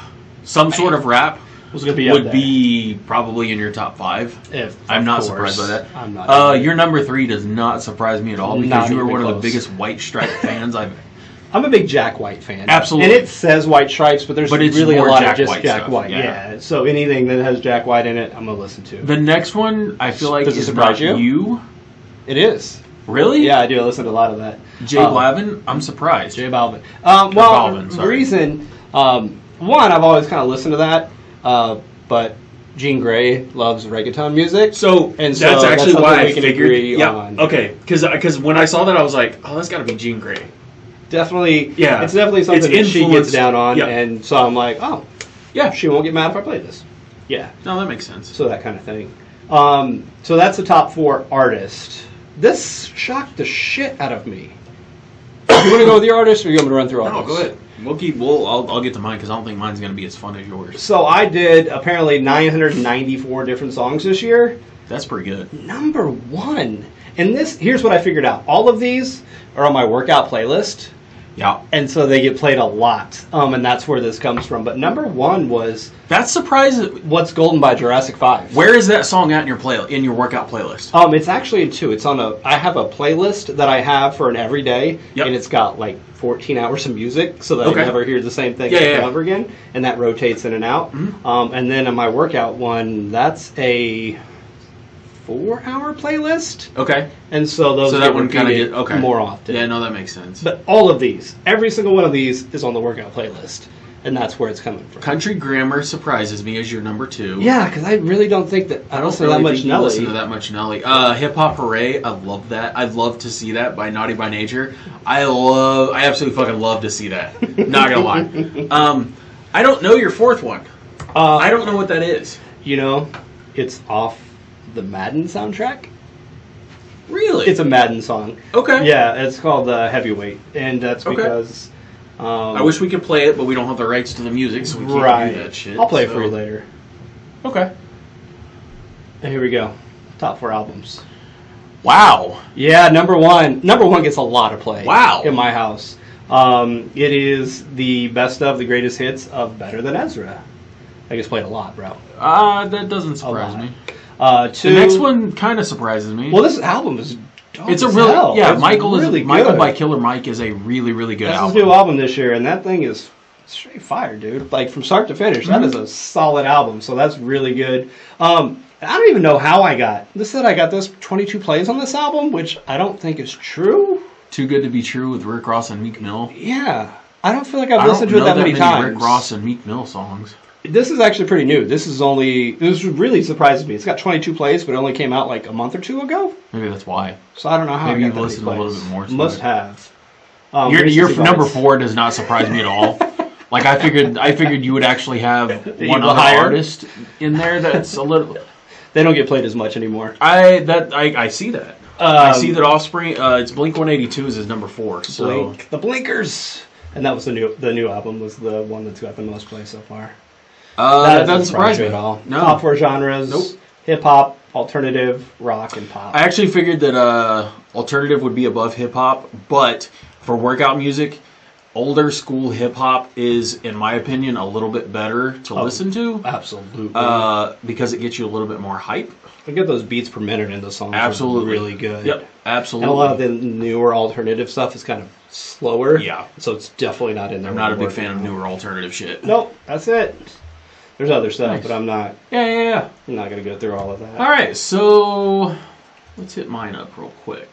some sort of rap, would be probably in your top 5. I'm not surprised by that. I'm not. Your number 3 does not surprise me at all because you are one of the biggest White Stripe fans I've. I'm a big Jack White fan. Absolutely. And it says White Stripes, but there's really a lot of just Jack White. Yeah. Yeah. So anything that has Jack White in it, I'm going to listen to. The next one, I feel like, is surprise not you. It is. Really? Yeah, I do. I listen to a lot of that. J Balvin? I'm surprised. J Balvin. The reason, one, I've always kind of listened to that, but Jean Grey loves reggaeton music. So that's actually why I figured. On. Okay. Because when I saw that, I was like, oh, that's got to be Jean Grey. Definitely. Yeah. It's definitely something that she gets down on, and so I'm like, oh, yeah, she won't get mad if I play this. Yeah. No, that makes sense. So that kind of thing. So that's the top 4 artists. This shocked the shit out of me. You want to go with your artist, or you want me to run through all No, go ahead. I'll get to mine because I don't think mine's going to be as fun as yours. So I did apparently 994 different songs this year. That's pretty good. Number 1. And here's what I figured out. All of these are on my workout playlist. Yeah. And so they get played a lot. And that's where this comes from. But number 1 was... That's surprising. What's Golden by Jurassic 5. Where is that song at in your workout playlist? It's actually in 2. It's on I have a playlist that I have for an everyday. Yep. And it's got like 14 hours of music so that I never hear the same thing over again. And that rotates in and out. Mm-hmm. And then on my workout one, that's a 4-hour playlist. Okay. And so those that one kind of get more often. Yeah, no, that makes sense. But all of these, every single one of these is on the workout playlist. And that's where it's coming from. Country Grammar surprises me as your number 2. Yeah, because I really don't think that I don't listen really to that much Nelly. Listen to that much Nelly. Hip Hop Hooray, I love that. I'd love to see that by Naughty by Nature. I absolutely fucking love to see that. Not gonna lie. I don't know your 4th one. I don't know what that is. You know, it's off the Madden soundtrack. Really? It's a Madden song. Okay. Yeah, it's called Heavyweight, and that's because. I wish we could play it, but we don't have the rights to the music, so we can't do that shit. I'll play it for you later. Okay. And here we go. Top 4 albums. Wow. Yeah, number 1. Number 1 gets a lot of play. Wow. In my house. It is the best of the greatest hits of Better Than Ezra. I just played a lot, bro. That doesn't surprise me. 2. The next one kind of surprises me. Well, this album is it's a really hell. Yeah. It's Michael really by Killer Mike is a really good That's album. his new album this year, and that thing is straight fire, dude. Like from start to finish, that is a solid album. So that's really good. I don't even know how I got. This said I got this 22 plays on this album, which I don't think is true. Too Good to Be True with Rick Ross and Meek Mill. Yeah, I don't feel like I've listened to it that many times. Rick Ross and Meek Mill songs. This is actually pretty new. This really surprises me. It's got 22 plays, but it only came out like a month or 2 ago. Maybe that's why. So I don't know how. Maybe you've listened a little bit more. Must have. Your number 4 does not surprise me at all. Like I figured you would actually have one other artist in there that's a little. They don't get played as much anymore. I see that. I see that Offspring. It's Blink-182 is his number 4. So the Blinkers, and that was the new album was the one that's got the most play so far. That doesn't surprise me at all. No. Top 4 genres: Nope. hip hop, alternative, rock, and pop. I actually figured that alternative would be above hip hop, but for workout music, older school hip hop is, in my opinion, a little bit better to listen to. Absolutely. Because it gets you a little bit more hype. I get those beats per minute in the songs. Absolutely. Really good. Yep. Absolutely. And a lot of the newer alternative stuff is kind of slower. Yeah. So it's definitely not in there. I'm not a big fan of newer alternative shit. Nope. That's it. There's other stuff, but I'm not. Yeah. I'm not going to go through all of that. All right, so let's hit mine up real quick.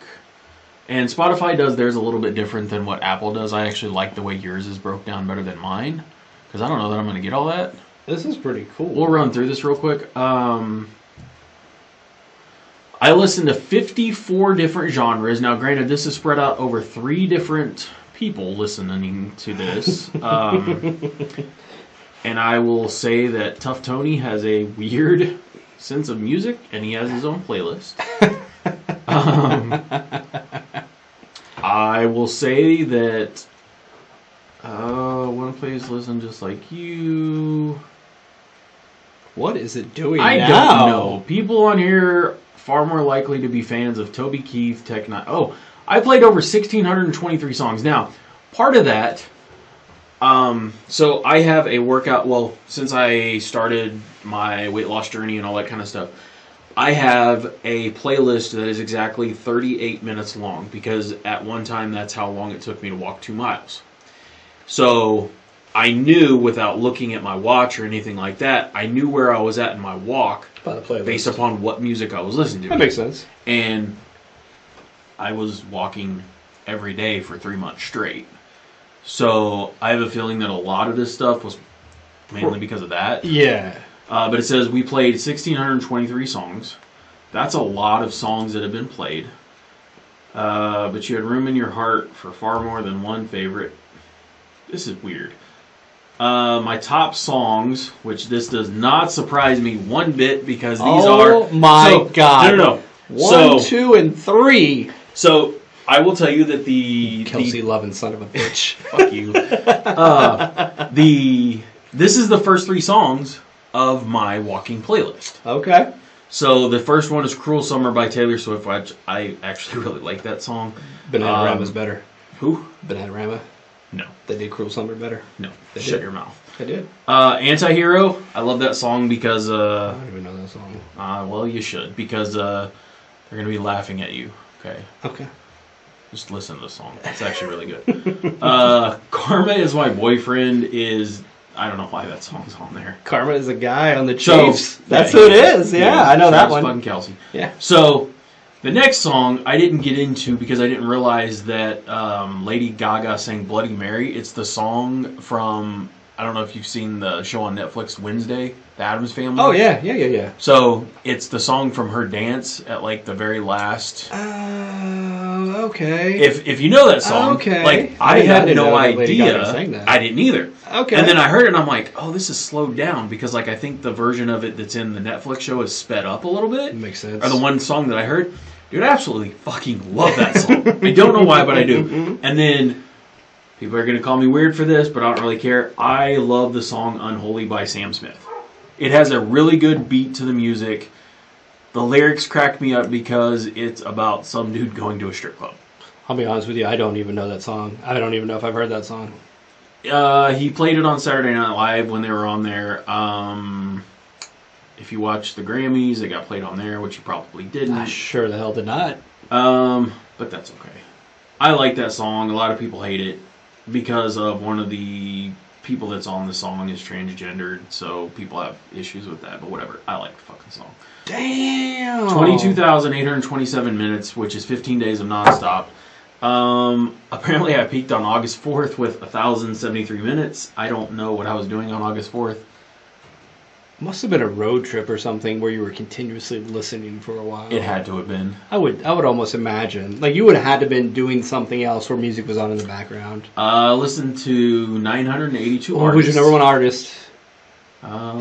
And Spotify does theirs a little bit different than what Apple does. I actually like the way yours is broke down better than mine, because I don't know that I'm going to get all that. This is pretty cool. We'll run through this real quick. I listen to 54 different genres. Now, granted, this is spread out over 3 different people listening to this. And I will say that Tough Tony has a weird sense of music, and he has his own playlist. I will say that one place listen just like you. What is it doing I now? don't know. People on here far more likely to be fans of Toby Keith, Tech Nine. Oh, I played over 1,623 songs. Now, part of that, so I have a workout. Well, since I started my weight loss journey and all that kind of stuff, I have a playlist that is exactly 38 minutes long because at one time that's how long it took me to walk 2 miles. So I knew without looking at my watch or anything like that, I knew where I was at in my walk based upon what music I was listening to. That makes sense. And I was walking every day for 3 months straight. So I have a feeling that a lot of this stuff was mainly because of that. Yeah. But it says we played 1,623 songs. That's a lot of songs that have been played. But you had room in your heart for far more than one favorite. This is weird. My top songs, which this does not surprise me one bit because these are... Oh my God. No. 1, 2, and 3. So I will tell you that the... Kelsey loving son of a bitch. Fuck you. This is the first 3 songs of my walking playlist. Okay. So the first one is Cruel Summer by Taylor Swift, which I actually really like that song. Bananarama's better. Who? Bananarama? No. They did Cruel Summer better? No. They Shut did. your mouth. They did. Anti-Hero, I love that song because... I don't even know that song. well, you should, because they're going to be laughing at you, okay? Okay. Just listen to the song. It's actually really good. Karma is My Boyfriend is... I don't know why that song's on there. Karma is a guy on the So, Chiefs. That's who it is. Yeah, I know that one. Fucking Kelsey. Yeah. So, the next song I didn't get into because I didn't realize that Lady Gaga sang Bloody Mary. It's the song from... I don't know if you've seen the show on Netflix, Wednesday, The Addams Family. Oh, yeah. So, it's the song from her dance at, like, the very last... okay. If you know that song, okay. like, I had no idea. That. I didn't either. Okay. And then I heard it and I'm like, oh, this is slowed down because, like, I think the version of it that's in the Netflix show is sped up a little bit. Makes sense. Or the one song that I heard. Dude, I absolutely fucking love that song. I don't know why, but I do. And then... people are going to call me weird for this, but I don't really care. I love the song Unholy by Sam Smith. It has a really good beat to the music. The lyrics crack me up because it's about some dude going to a strip club. I'll be honest with you, I don't even know that song. I don't even know if I've heard that song. He played it on Saturday Night Live when they were on there. If you watch the Grammys, it got played on there, which you probably didn't. I sure the hell did not. But that's okay. I like that song. A lot of people hate it because of one of the people that's on the song is transgendered, so people have issues with that, but whatever. I like the fucking song. Damn! 22,827 minutes, which is 15 days of nonstop. Apparently I peaked on August 4th with 1,073 minutes. I don't know what I was doing on August 4th. Must have been a road trip or something where you were continuously listening for a while. It had to have been. I would almost imagine. Like, you would have had to have been doing something else where music was on in the background. Listen to 982 artists. Who's your number one artist?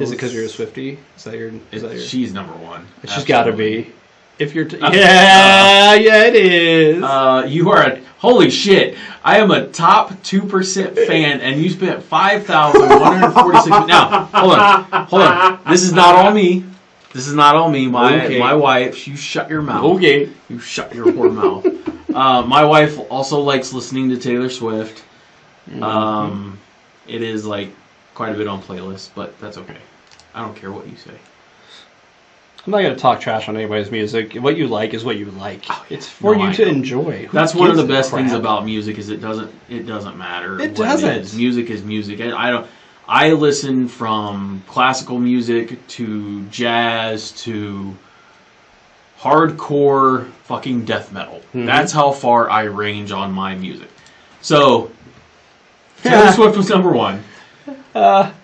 Is it because you're a Swiftie? Is that your... She's number one. She's got to be. If you're... yeah, it is. You are a... Holy shit. I am a top 2% fan, and you spent 5,146... Now, hold on. This is not all me. My wife, you shut your mouth. Okay. You shut your poor mouth. My wife also likes listening to Taylor Swift. Mm-hmm. It is, like, quite a bit on playlists, but that's okay. I don't care what you say. I'm not going to talk trash on anybody's music. What you like is what you like. Oh, yeah. It's for you to know. enjoy. That's one of the best things about music is it doesn't matter. It what doesn't. It is. Music is music. I listen from classical music to jazz to hardcore fucking death metal. Mm-hmm. That's how far I range on my music. So Taylor Swift was number one.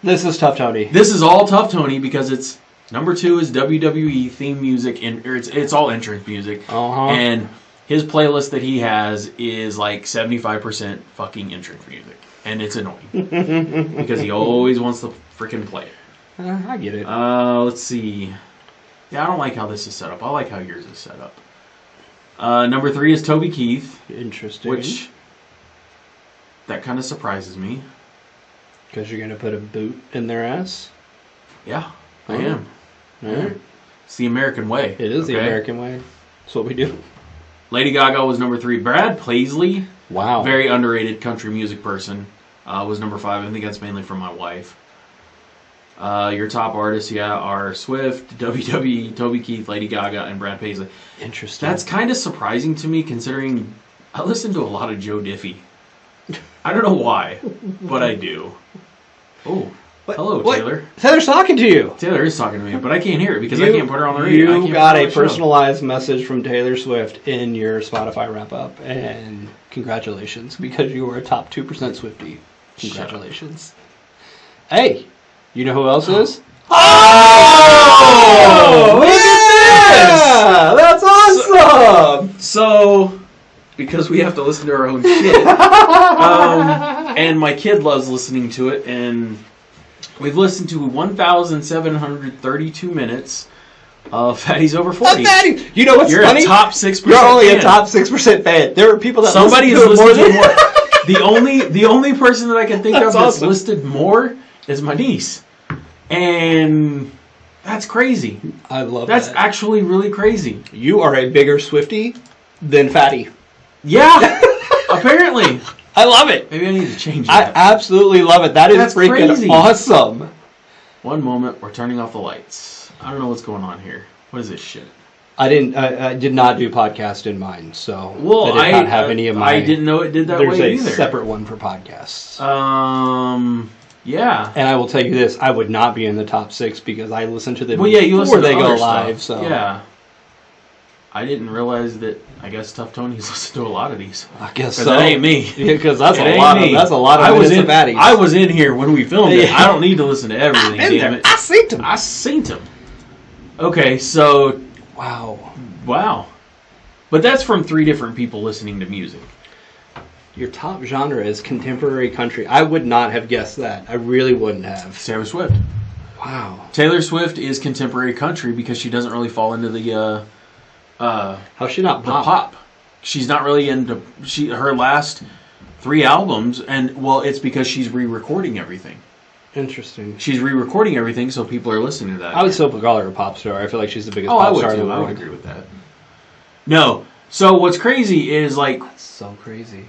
This is Tough Tony. This is all Tough Tony because it's number two is WWE theme music and it's all entrance music. Uh-huh. And his playlist that he has is like 75% fucking entrance music. And it's annoying. Because he always wants to freaking play it. I get it. Let's see. Yeah, I don't like how this is set up. I like how yours is set up. Number three is Toby Keith. Interesting. Which that kind of surprises me. Because you're going to put a boot in their ass? Yeah, I am. All right. It's the American way. It is the American way. That's what we do. Lady Gaga was number 3. Brad Paisley, Wow. very underrated country music person, was number 5. I think that's mainly from my wife. Your top artists, are Swift, WWE, Toby Keith, Lady Gaga, and Brad Paisley. Interesting. That's kind of surprising to me, considering I listen to a lot of Joe Diffie. I don't know why, but I do. Oh, hello, Taylor. Taylor's talking to you. Taylor is talking to me, but I can't hear it because I can't put her on the radio. You got a personalized message from Taylor Swift in your Spotify wrap-up, and congratulations, because you were a top 2% Swiftie. Congratulations. Hey, you know who else is? Oh! Look at this! That's awesome! So, because we have to listen to our own shit, and my kid loves listening to it, and we've listened to 1,732 minutes of Fatty's Over 40. Fatty! You know what's funny? You're a top 6% You're only fan. a top 6% fan. There are people that Somebody listen is to it listening more to more. The only person that I can think of that's awesome. listed more is my niece. And that's crazy. I love That's that. actually really crazy. You are a bigger Swiftie than Fatty. Yeah, apparently. I love it. Maybe I need to change I that. absolutely love it. That is That's freaking crazy. awesome. One moment, we're turning off the lights. I don't know what's going on here. What is this shit? I did not do podcast in mine, so Well, I did not have any of my. I didn't know it did that There's way a either. separate one for podcasts. Yeah. And I will tell you this: I would not be in the top 6 because I listen to them You before listen to they go other live. stuff. So yeah. I didn't realize that. I guess Tough Tony's listened to a lot of these. I guess 'Cause so. that ain't me. Because that's It a ain't lot me. of minutes of Fatties. I was in here when we filmed it. Yeah. I don't need to listen to everything. I've been Damn there. it! I seen them. I seen them. Okay, so wow, but that's from 3 different people listening to music. Your top genre is contemporary country. I would not have guessed that. I really wouldn't have. Taylor Swift. Wow. Taylor Swift is contemporary country because she doesn't really fall into the How's she not the pop? pop. She's not really into her last 3 albums, and well, it's because she's re-recording everything. Interesting. She's re-recording everything, so people are listening to that. I would still call her a pop star. I feel like she's the biggest I pop would star in the too. I world. would agree with that. No. So what's crazy is like That's so crazy.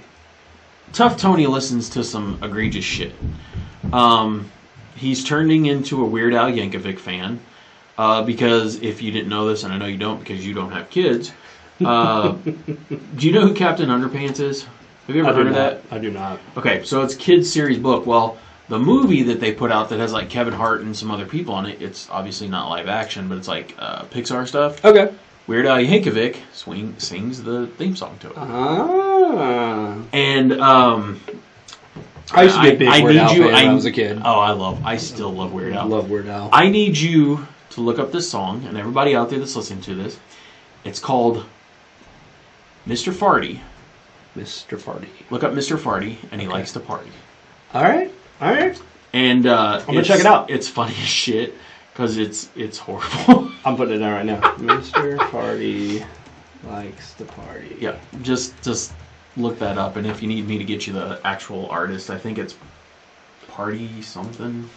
Tough Tony listens to some egregious shit. He's turning into a Weird Al Yankovic fan because if you didn't know this, and I know you don't because you don't have kids, do you know who Captain Underpants is? Have you ever heard of that? I do not. Okay, so it's kids series book. Well, the movie that they put out that has like Kevin Hart and some other people on it, it's obviously not live action, but it's like Pixar stuff. Okay. Weird Al Yankovic sings the theme song to it. Ah. And I used to be a big Weird Al fan when I was a kid. Oh, I still love Weird Al. I love Weird Al. I need you to look up this song, and everybody out there that's listening to this, it's called Mr. Farty. Mr. Farty. Look up Mr. Farty, and he likes to party. All right. And I'm gonna check it out. It's funny as shit because it's horrible. I'm putting it down right now. Mr. Farty likes to party. Yeah, just look that up, and if you need me to get you the actual artist, I think it's Party something.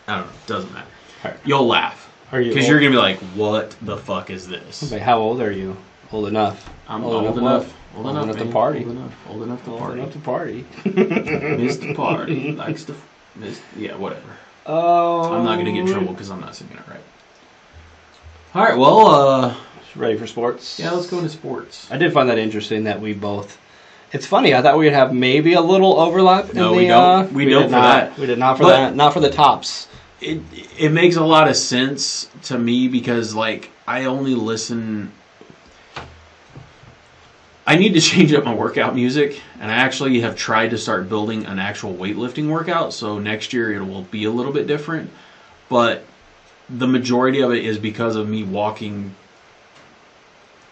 I don't know. Doesn't matter. Right. You'll laugh because you're gonna be like, "What the fuck is this?" Okay, how old are you? Old enough. I'm old enough. Old enough to man. party. Old enough to Old party. enough to party. Mr. Party likes to. Yeah, whatever. I'm not gonna get in trouble because I'm not singing it right. All right. Well. Ready for sports? Yeah, let's go into sports. I did find that interesting that we both. It's funny. I thought we'd have maybe a little overlap. No, in we the, don't. We don't did for not. that. We did not for But- that. Not for the tops. It makes a lot of sense to me because like I only listen. I need to change up my workout music, and I actually have tried to start building an actual weightlifting workout. So next year it will be a little bit different, but the majority of it is because of me walking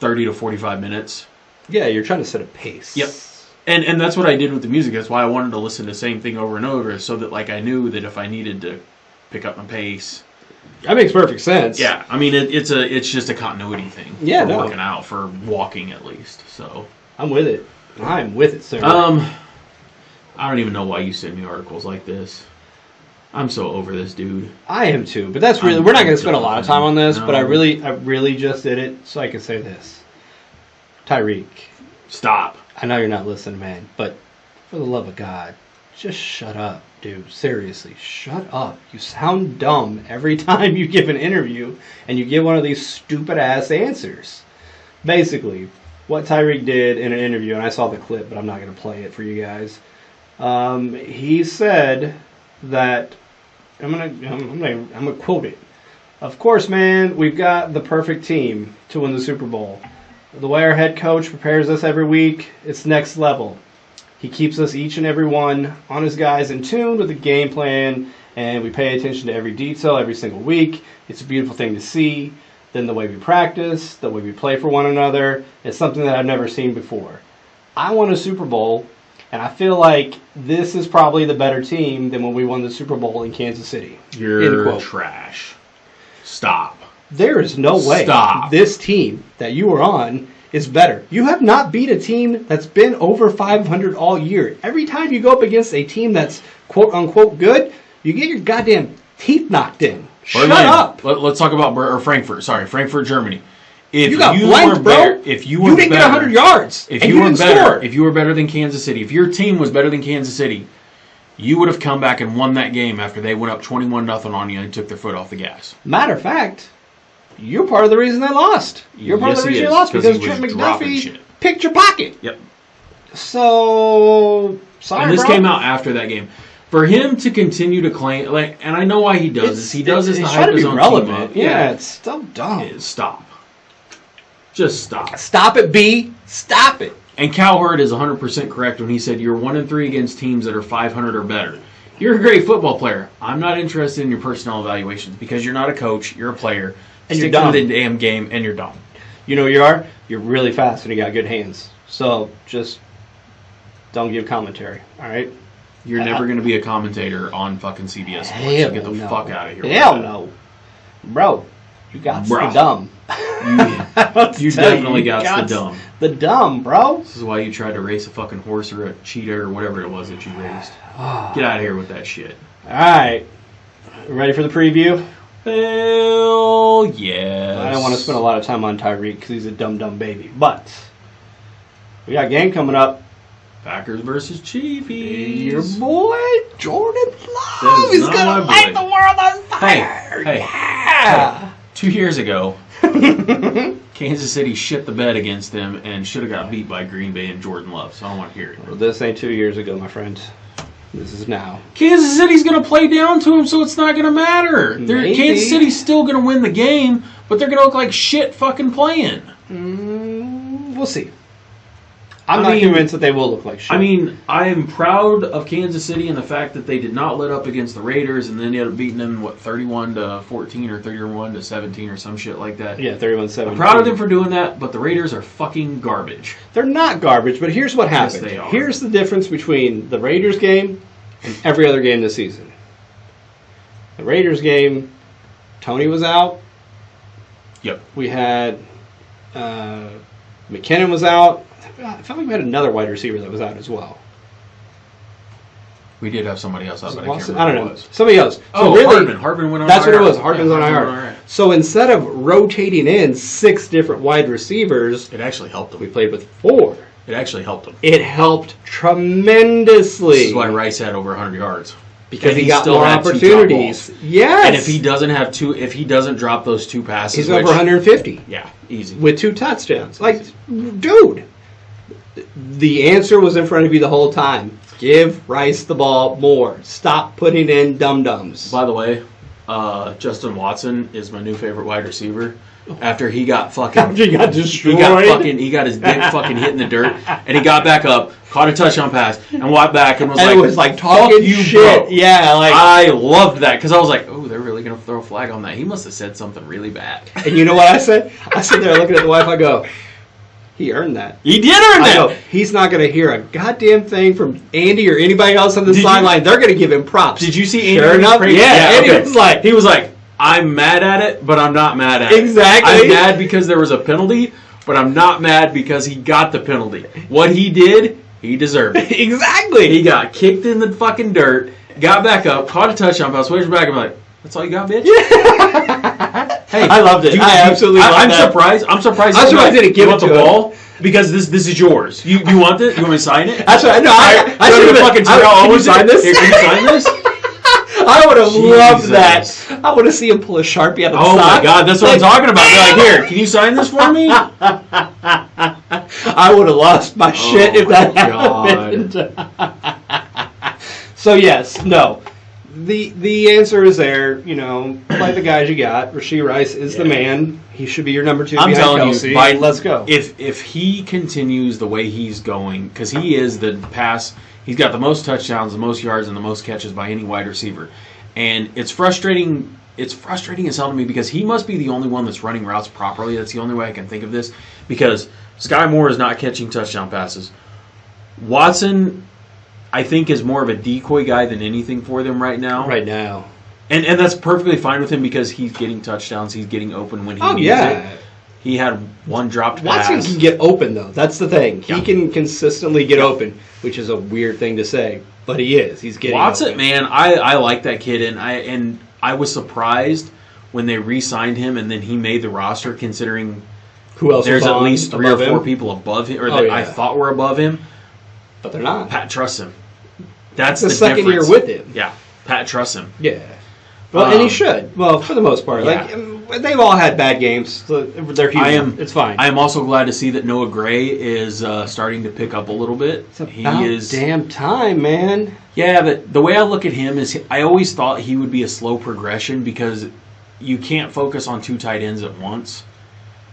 30 to 45 minutes. Yeah, you're trying to set a pace. Yep. And that's what I did with the music. That's why I wanted to listen to the same thing over and over, so that like I knew that if I needed to pick up my pace. That makes perfect sense. Yeah, I mean it's just a continuity thing. Yeah, for no. working out, for walking at least. So I'm with it. I'm with it, sir. I don't even know why you send me articles like this. I'm so over this dude. I am too, but that's really, we're not going to spend a lot of time on this, but I really just did it so I can say this. Tyreek. Stop. I know you're not listening, man, but for the love of God, just shut up, dude. Seriously, shut up. You sound dumb every time you give an interview and you give one of these stupid-ass answers. Basically, what Tyreek did in an interview, and I saw the clip, but I'm not going to play it for you guys. He said that, I'm gonna quote it. Of course, man, we've got the perfect team to win the Super Bowl. The way our head coach prepares us every week, it's next level. He keeps us each and every one on his guys in tune with the game plan, and we pay attention to every detail every single week. It's a beautiful thing to see. Then the way we practice, the way we play for one another, it's something that I've never seen before. I won a Super Bowl, and I feel like this is probably the better team than when we won the Super Bowl in Kansas City. You're trash. Stop. There is no way this team that you are on is better. You have not beat a team that's been over 500 all year. Every time you go up against a team that's quote-unquote good, you get your goddamn teeth knocked in. Shut up. Let's talk about Frankfurt. Sorry, Frankfurt, Germany. If you got blanked, bro. If you didn't get 100 yards. If you were better than Kansas City, if your team was better than Kansas City, you would have come back and won that game after they went up 21-0 on you and took their foot off the gas. Matter of fact, you're part of the reason they lost. You're part of the reason they lost because Trent McDuffie picked your pocket. Yep. So, sorry, and this came out after that game. For him to continue to claim, and I know why he does this. He does this to hype his own team up. Yeah, it's still dumb. Stop. Just stop. Stop it, B. Stop it. And Cowherd is 100% correct when he said you're 1-3 against teams that are 500 or better. You're a great football player. I'm not interested in your personnel evaluations because you're not a coach. You're a player. And Stick you're dumb. to the damn game, and you're dumb. You know what you are? You're really fast and you got good hands. So just don't give commentary, all right? You're never going to be a commentator on fucking CBS Sports. So get the fuck out of here. Hell no. Bro, you got the dumb. You definitely got the dumb. The dumb, bro. This is why you tried to race a fucking horse or a cheetah or whatever it was that you raced. Get out of here with that shit. All right. Ready for the preview? Hell yes. I don't want to spend a lot of time on Tyreek because he's a dumb baby. But we got a game coming up. Packers versus Chiefs. Your boy, Jordan Love. He's going to light the world on fire. Hey. Yeah. 2 years ago, Kansas City shit the bed against them and should have got beat by Green Bay and Jordan Love. So I don't want to hear it. Well, this ain't 2 years ago, my friend. This is now. Kansas City's going to play down to him, so it's not going to matter. Kansas City's still going to win the game, but they're going to look like shit fucking playing. We'll see. I'm not convinced that they will look like shit. I mean, I am proud of Kansas City and the fact that they did not let up against the Raiders and then ended up beating them, 31-14 or 31-17 or some shit like that. Yeah, 31-17. I'm proud of them for doing that, but the Raiders are fucking garbage. They're not garbage, but here's what happened. Yes, they are. Here's the difference between the Raiders game and every other game this season. The Raiders game, Tony was out. Yep. We had McKinnon was out. I felt like we had another wide receiver that was out as well. We did have somebody else out, but I can't remember I don't who know. it was. Somebody else. So really, Hardman went on That's IR. what it was. Hardman's on IR. So instead of rotating in 6 different wide receivers, it actually helped them. We played with 4. It actually helped them. It helped tremendously. This is why Rice had over 100 yards. Because he got more opportunities. Yes. And if he doesn't drop those 2 passes, he's over 150. Yeah, easy. With 2 touchdowns. Like, dude, the answer was in front of you the whole time. Give Rice the ball more. Stop putting in dum-dums. By the way, Justin Watson is my new favorite wide receiver. After he got fucking... After he got destroyed. He got his dick fucking hit in the dirt, and he got back up, caught a touchdown pass, and walked back and was and like... it was like talking you, shit. Bro. Yeah, like... I loved that, because I was like, oh, they're really going to throw a flag on that. He must have said something really bad. And you know what I said? I sit there looking at the wife, I go... He earned that. He did earn that. I know. He's not going to hear a goddamn thing from Andy or anybody else on the sideline. They're going to give him props. Did you see Andy? Sure enough, yeah. Andy was like, I'm mad at it, but I'm not mad at it. Exactly. I'm mad because there was a penalty, but I'm not mad because he got the penalty. What he did He deserved it. Exactly. He got kicked in the fucking dirt, got back up, caught a touchdown pass, switched back, and I'm like, that's all you got, bitch? Hey, I loved it. I absolutely loved I'm that. surprised. I'm surprised I didn't give it to the ball because this is yours. You want it? You want me to sign it? That's right. No, I should have fucking can you sign this? Here, can you sign this? I would have loved that. I want to see him pull a Sharpie out of the Oh sock. my God, that's what I'm talking about. They're like, here, can you sign this for me? I would have lost my shit if that happened. So yes, no. The answer is there. You know, play the guys you got. Rashee Rice is the man. He should be your number 2 I'm behind telling Kelsey. you, Biden, let's go. If he continues the way he's going, because he is the pass, he's got the most touchdowns, the most yards, and the most catches by any wide receiver. And it's frustrating. It's frustrating as hell to me because he must be the only one that's running routes properly. That's the only way I can think of this. Because Sky Moore is not catching touchdown passes. Watson, I think, is more of a decoy guy than anything for them right now. Right now. And that's perfectly fine with him because he's getting touchdowns. He's getting open when he needs it. He had one dropped pass. Watson can get open, though. That's the thing. Yeah. He can consistently get open, which is a weird thing to say. But he is. He's getting Watson, open. man, I like that kid. And I was surprised when they re-signed him and then he made the roster considering who else there's was at least 3 or 4 him? people above him or that I thought were above him. But they're not. Pat trusts him. That's the second difference. year with him. Yeah, Pat trusts him. Yeah. Well, and he should. Well, for the most part. Yeah. Like, they've all had bad games. They're human. It's fine. I am also glad to see that Noah Gray is starting to pick up a little bit. It's about damn time, man. Yeah, but the way I look at him is I always thought he would be a slow progression because you can't focus on 2 tight ends at once.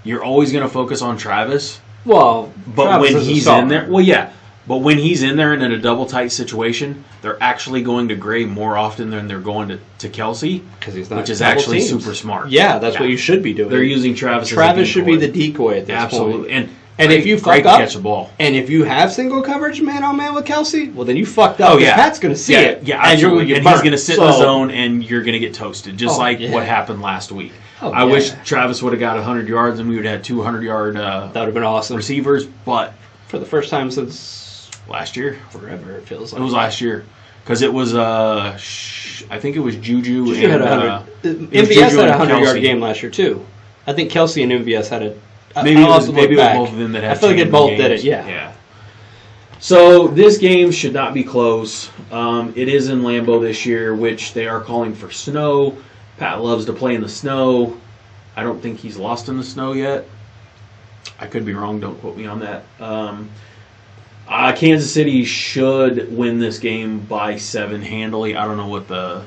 You're always going to focus on Travis. Well, but Travis when is he's in there, well, yeah. But when he's in there and in a double tight situation, they're actually going to Gray more often than they're going to Kelsey, which is actually super smart. Yeah, that's what you should be doing. They're using Travis. Travis as a should be the decoy at this Absolutely. point. And if you Gray fuck up, catch the ball. And if you have single coverage man on man with Kelsey, well then you fucked up. Oh yeah, Pat's going to see it. Yeah, and you're absolutely. going to get and he's going to sit in the zone, and you're going to get toasted, just what happened last week. I wish Travis would have got 100 yards, and we would have had 200-yard that would have been awesome receivers. But for the first time since last year, forever it feels like it was last year because it was I think it was Juju and had 100. MVS had a 100-yard game last year too. I think Kelsey and MVS had a. Maybe it was both of them that had. I feel like it both games. did it. Yeah. So this game should not be close. It is in Lambeau this year, which they are calling for snow. Pat loves to play in the snow. I don't think he's lost in the snow yet. I could be wrong. Don't quote me on that. Kansas City should win this game by 7 handily. I don't know what the.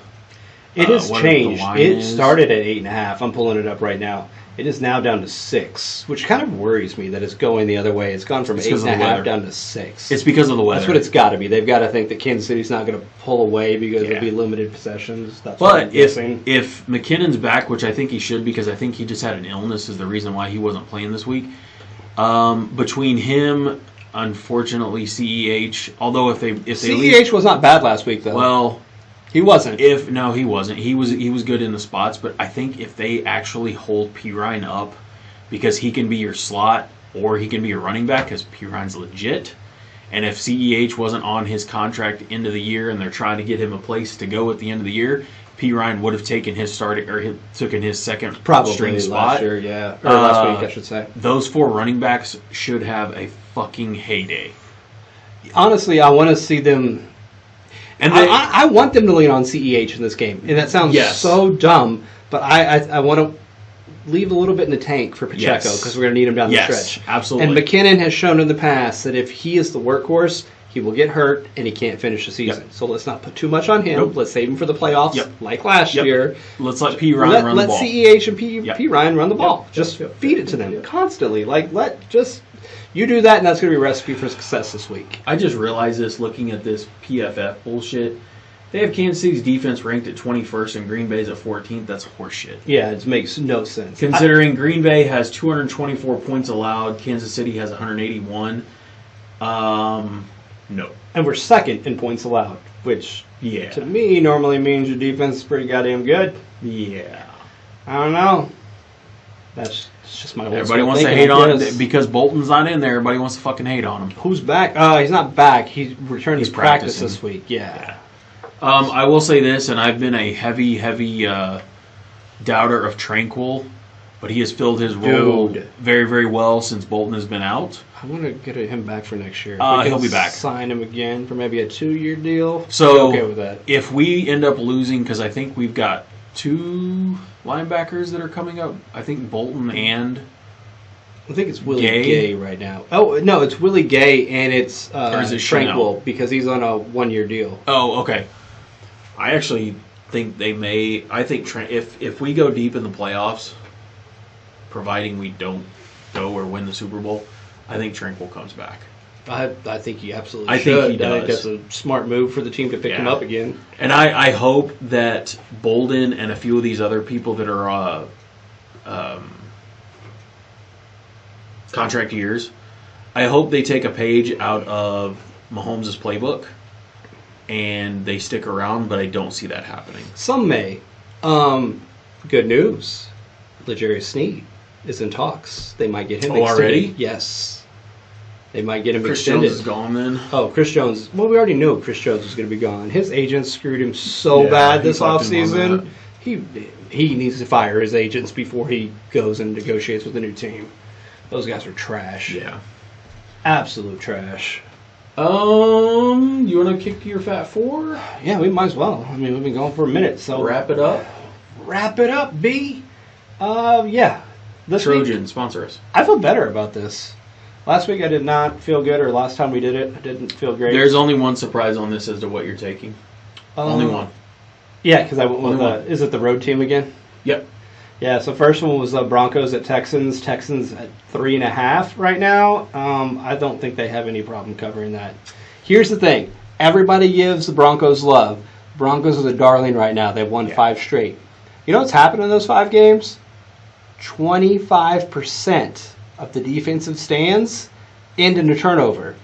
It has changed. It started at 8.5. I'm pulling it up right now. It is now down to 6, which kind of worries me that it's going the other way. It's gone from 8.5 down to 6. It's because of the weather. That's what it's got to be. They've got to think that Kansas City's not going to pull away because there'll be limited possessions. That's what I'm guessing. If McKinnon's back, which I think he should because I think he just had an illness is the reason why he wasn't playing this week. Between him, unfortunately, CEH, although if they CEH was not bad last week though. Well, he wasn't. No, he wasn't. He was good in the spots, but I think if they actually hold P. Ryan up, because he can be your slot or he can be your running back, because P. Ryan's legit. And if CEH wasn't on his contract end of the year and they're trying to get him a place to go at the end of the year, P. Ryan would have taken his taken his second string spot. Last year, or last week, I should say. Those 4 running backs should have a fucking heyday. Honestly, I want to see them. And I want them to lean on CEH in this game. And that sounds so dumb, but I want to leave a little bit in the tank for Pacheco because we're going to need him down the stretch. Absolutely. And McKinnon has shown in the past that if he is the workhorse, he will get hurt and he can't finish the season. So let's not put too much on him. Nope. Let's save him for the playoffs like last year. Let's let P. Ryan run the ball. Let CEH and P. Ryan run the ball. Just feed it to them constantly. You do that, and that's going to be a recipe for success this week. I just realized this looking at this PFF bullshit. They have Kansas City's defense ranked at 21st and Green Bay's at 14th. That's horseshit. Yeah, it makes no sense. Considering Green Bay has 224 points allowed, Kansas City has 181. No. And we're second in points allowed, which to me normally means your defense is pretty goddamn good. Yeah. I don't know. That's just my old Everybody school wants to thinking, hate on yes. because Bolton's not in there. Everybody wants to fucking hate on him. Who's back? He's not back. He's returned to practice practicing. this week. Yeah. I will say this, and I've been a heavy doubter of Tranquil, but he has filled his role very, very well since Bolton has been out. I want to get him back for next year. He'll be back. Sign him again for maybe a 2-year deal. So I'm okay with that. if we end up losing, because I think we've got 2 linebackers that are coming up. I think Bolton and I think it's Willie Gay right now. Oh no, it's Willie Gay and it's or is it Tranquil Chanel? because he's on a 1-year deal. Oh, okay. I actually think they may. I think if we go deep in the playoffs, providing we don't go or win the Super Bowl, I think Tranquil comes back. I think he absolutely should. Think he does. I think that's a smart move for the team to pick him up again. And I hope that Bolden and a few of these other people that are contract years, I hope they take a page out of Mahomes' playbook and they stick around, but I don't see that happening. Some may. Good news. L'Jarius Sneed is in talks. They might get him extended. Already? Yes. They might get him Chris extended. Jones is gone then. Oh, Chris Jones. Well, we already knew Chris Jones was going to be gone. His agent screwed him so bad this offseason. He needs to fire his agents before he goes and negotiates with a new team. Those guys are trash. Yeah. Absolute trash. You want to kick your Fat Four? Yeah, we might as well. I mean, we've been going for a minute, so Wrap it up. Wrap it up, B. Yeah. This Trojan, week, sponsor us. I feel better about this. Last week I did not feel good, or last time we did it, I didn't feel great. There's only one surprise on this as to what you're taking. Only one. Yeah, because I went with, Only one. is it the road team again? Yep. Yeah, so first one was Broncos at Texans. Texans at 3.5 right now. I don't think they have any problem covering that. Here's the thing. Everybody gives the Broncos love. Broncos are the darling right now. They've won 5 straight. You know what's happened in those 5 games? 25% of the defensive stands end in a turnover.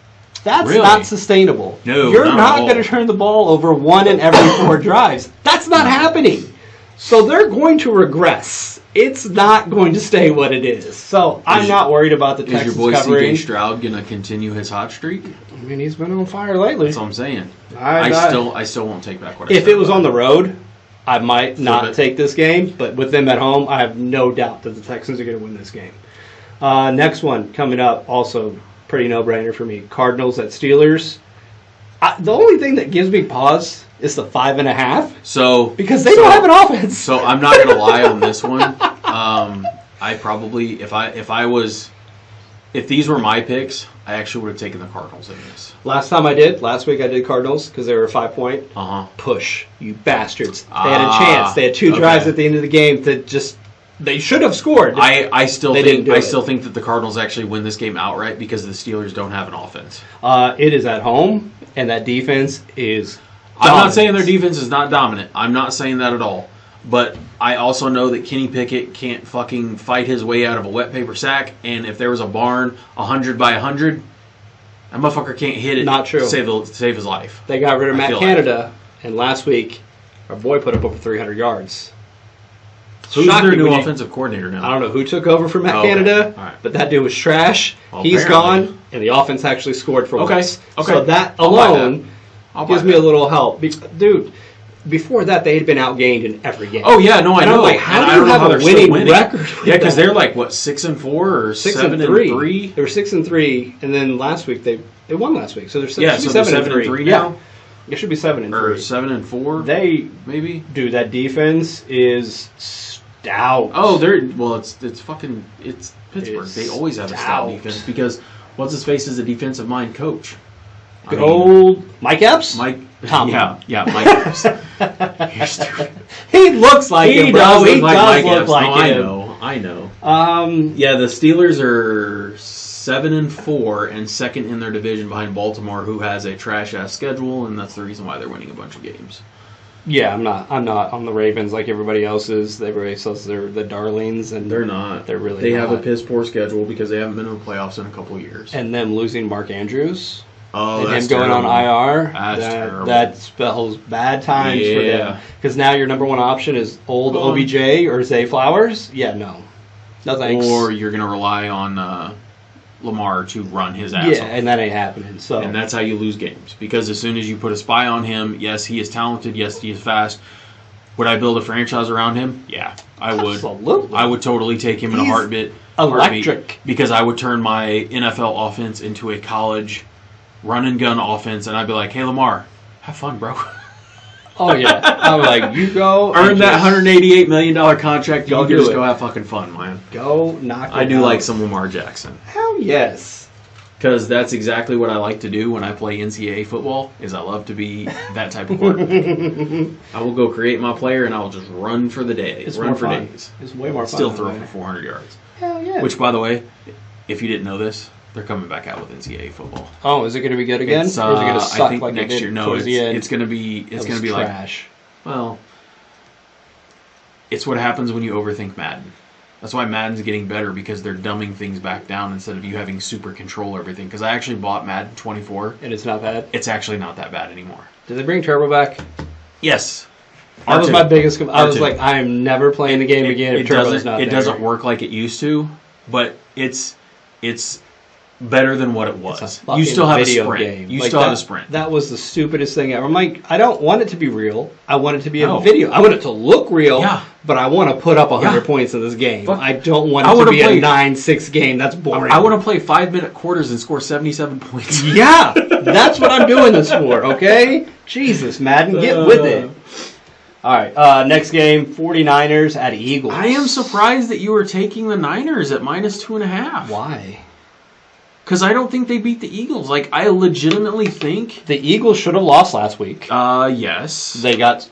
That's Really? not sustainable. No, You're not not at all. going to turn the ball over 1 in every 4 drives. That's not happening. So they're going to regress. It's not going to stay what it is. So I'm not worried about the Is your Texans boy covering. C.J. Stroud going to continue his hot streak? I mean, he's been on fire lately. That's all I'm saying. I still won't take back what I If said it was about on the road, I might not it. take this game. But with them at home, I have no doubt that the Texans are going to win this game. Next one coming up, also pretty no-brainer for me. Cardinals at Steelers. The only thing that gives me pause is the 5.5 So because they don't have an offense. So I'm not gonna lie on this one. I probably if these were my picks, I actually would have taken the Cardinals in this. Last week I did Cardinals because they were a 5-point push. You bastards! They had a chance. They had 2 drives at the end of the game that just they should have scored. I still think that the Cardinals actually win this game outright because the Steelers don't have an offense. It is at home, and that defense is. I'm not saying their defense is not dominant. I'm not saying that at all. But I also know that Kenny Pickett can't fucking fight his way out of a wet paper sack. And if there was a barn 100 by 100, that motherfucker can't hit it. Not true. To save his life. They got rid of Matt Canada, and last week our boy put up over 300 yards. Who's their new offensive coordinator now? I don't know who took over from Matt Canada, but that dude was trash. Well, he's apparently. gone, and the offense actually scored for once. Okay. So that alone gives me a little help. Dude, before that, they had been outgained in every game. Oh, yeah, no, I know. I'm like, how and do I you don't have know how a they're still winning record? Yeah, because they're like, what, 6-4 or 7-3? They were 6-3, and then last week, they won last week. So they're 7-3 now? It should be 7-3. Or 7-4? They, maybe? Dude, that defense is stout. Oh, it's fucking, it's Pittsburgh. They always have a stout defense because what's his face is a defensive mind coach. Good old Mike Epps? Mike Tomlin. Yeah, Mike Epps. You're stupid. He looks like him, bro. He does look like him. I know. Yeah, the Steelers are 7-4 and second in their division behind Baltimore, who has a trash ass schedule, and that's the reason why they're winning a bunch of games. Yeah, I'm not on the Ravens like everybody else is. Everybody says they're the darlings, and they're not. They're really. They not. have a piss poor schedule because they haven't been in the playoffs in a couple of years. And them losing Mark Andrews. Oh, and that's him going terrible. on IR. That's terrible. That spells bad times for them. Because now your number one option is old OBJ or Zay Flowers. Yeah, no. No thanks. or you're going to rely on Lamar to run his ass Yeah, off. and that ain't happening. So, And that's how you lose games. Because as soon as you put a spy on him, yes, he is talented. Yes, he is fast. Would I build a franchise around him? Yeah, I would. Absolutely. I would totally take him in a He's heartbeat. electric. Because I would turn my NFL offense into a college run and gun offense, and I'd be like, hey, Lamar, have fun, bro. Oh, yeah. I'm like, you go. Earn that $188 million contract. Go You do just it. go have fucking fun, man. Go knock it I do out. like some Lamar Jackson. Hell yes. Because that's exactly what I like to do when I play NCAA football, is I love to be that type of quarterback. I will go create my player, and I will just run for the days. It's run more for fun. days. It's way more fun. Still that throw way. for 400 yards. Hell yeah. Which, by the way, if you didn't know this, they're coming back out with NCAA football. Oh, is it going to be good again? It's, or is it going to suck I think like next it did year. No, towards the end? it's going to be. It's going to be trash. well, it's what happens when you overthink Madden. That's why Madden's getting better, because they're dumbing things back down instead of you having super control over everything. Because I actually bought Madden 24. And it's not bad. It's actually not that bad anymore. Did they bring Turbo back? Yes. That was R2. my biggest. I was R2. like, I'm never playing the game again if Turbo's not there. It doesn't work like it used to, but it's better than what it was. It's a You still have a video sprint. game. You Like, still have a sprint. That was the stupidest thing ever. I'm like, I don't want it to be real. I want it to be No. a video. I want it to look real, Yeah. but I want to put up 100 Yeah. points in this game. Fuck. I don't want I it to wanna be play- a 9-6 game. That's boring. I want to play 5-minute quarters and score 77 points. Yeah, that's what I'm doing this for, okay? Jesus, Madden, get with it. All right, next game, 49ers at Eagles. I am surprised that you were taking the Niners at -2.5. Why? Because I don't think they beat the Eagles. Like, I legitimately think. The Eagles should have lost last week. Yes. They got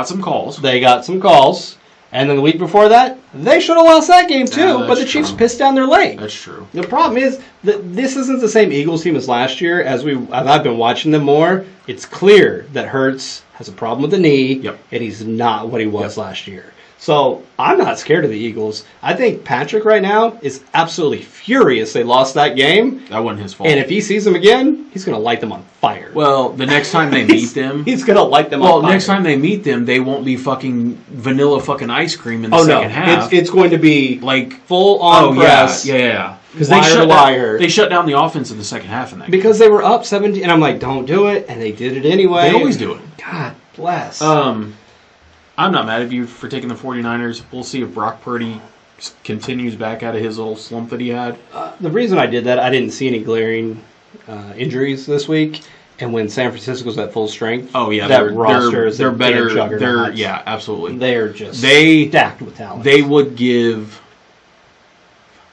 some calls. some calls, and then the week before that, they should have lost that game too. Yeah, but the that's Chiefs true. pissed down their leg. That's true. The problem is that this isn't the same Eagles team as last year. As I've been watching them more, it's clear that Hurts has a problem with the knee, Yep. and he's not what he was last year. So I'm not scared of the Eagles. I think Patrick right now is absolutely furious they lost that game. That wasn't his fault. And if he sees them again, he's going to light them on fire. Well, the next time they meet them. He's going to light them on Well, fire. next time they meet them, they won't be fucking vanilla fucking ice cream in the Oh, no. second half. It's going to be like full-on press. Yeah. Because Wire. they shut down the offense in the second half in that game. Because they were up 17, and I'm like, don't do it, and they did it anyway. They always do it. God bless. I'm not mad at you for taking the 49ers. We'll see if Brock Purdy continues back out of his little slump that he had. The reason I did that, I didn't see any glaring injuries this week, and when San Francisco's at full strength, Oh yeah, that roster is they're a better. damn juggernaut. Yeah, absolutely. They're just They stacked with talent. They would give.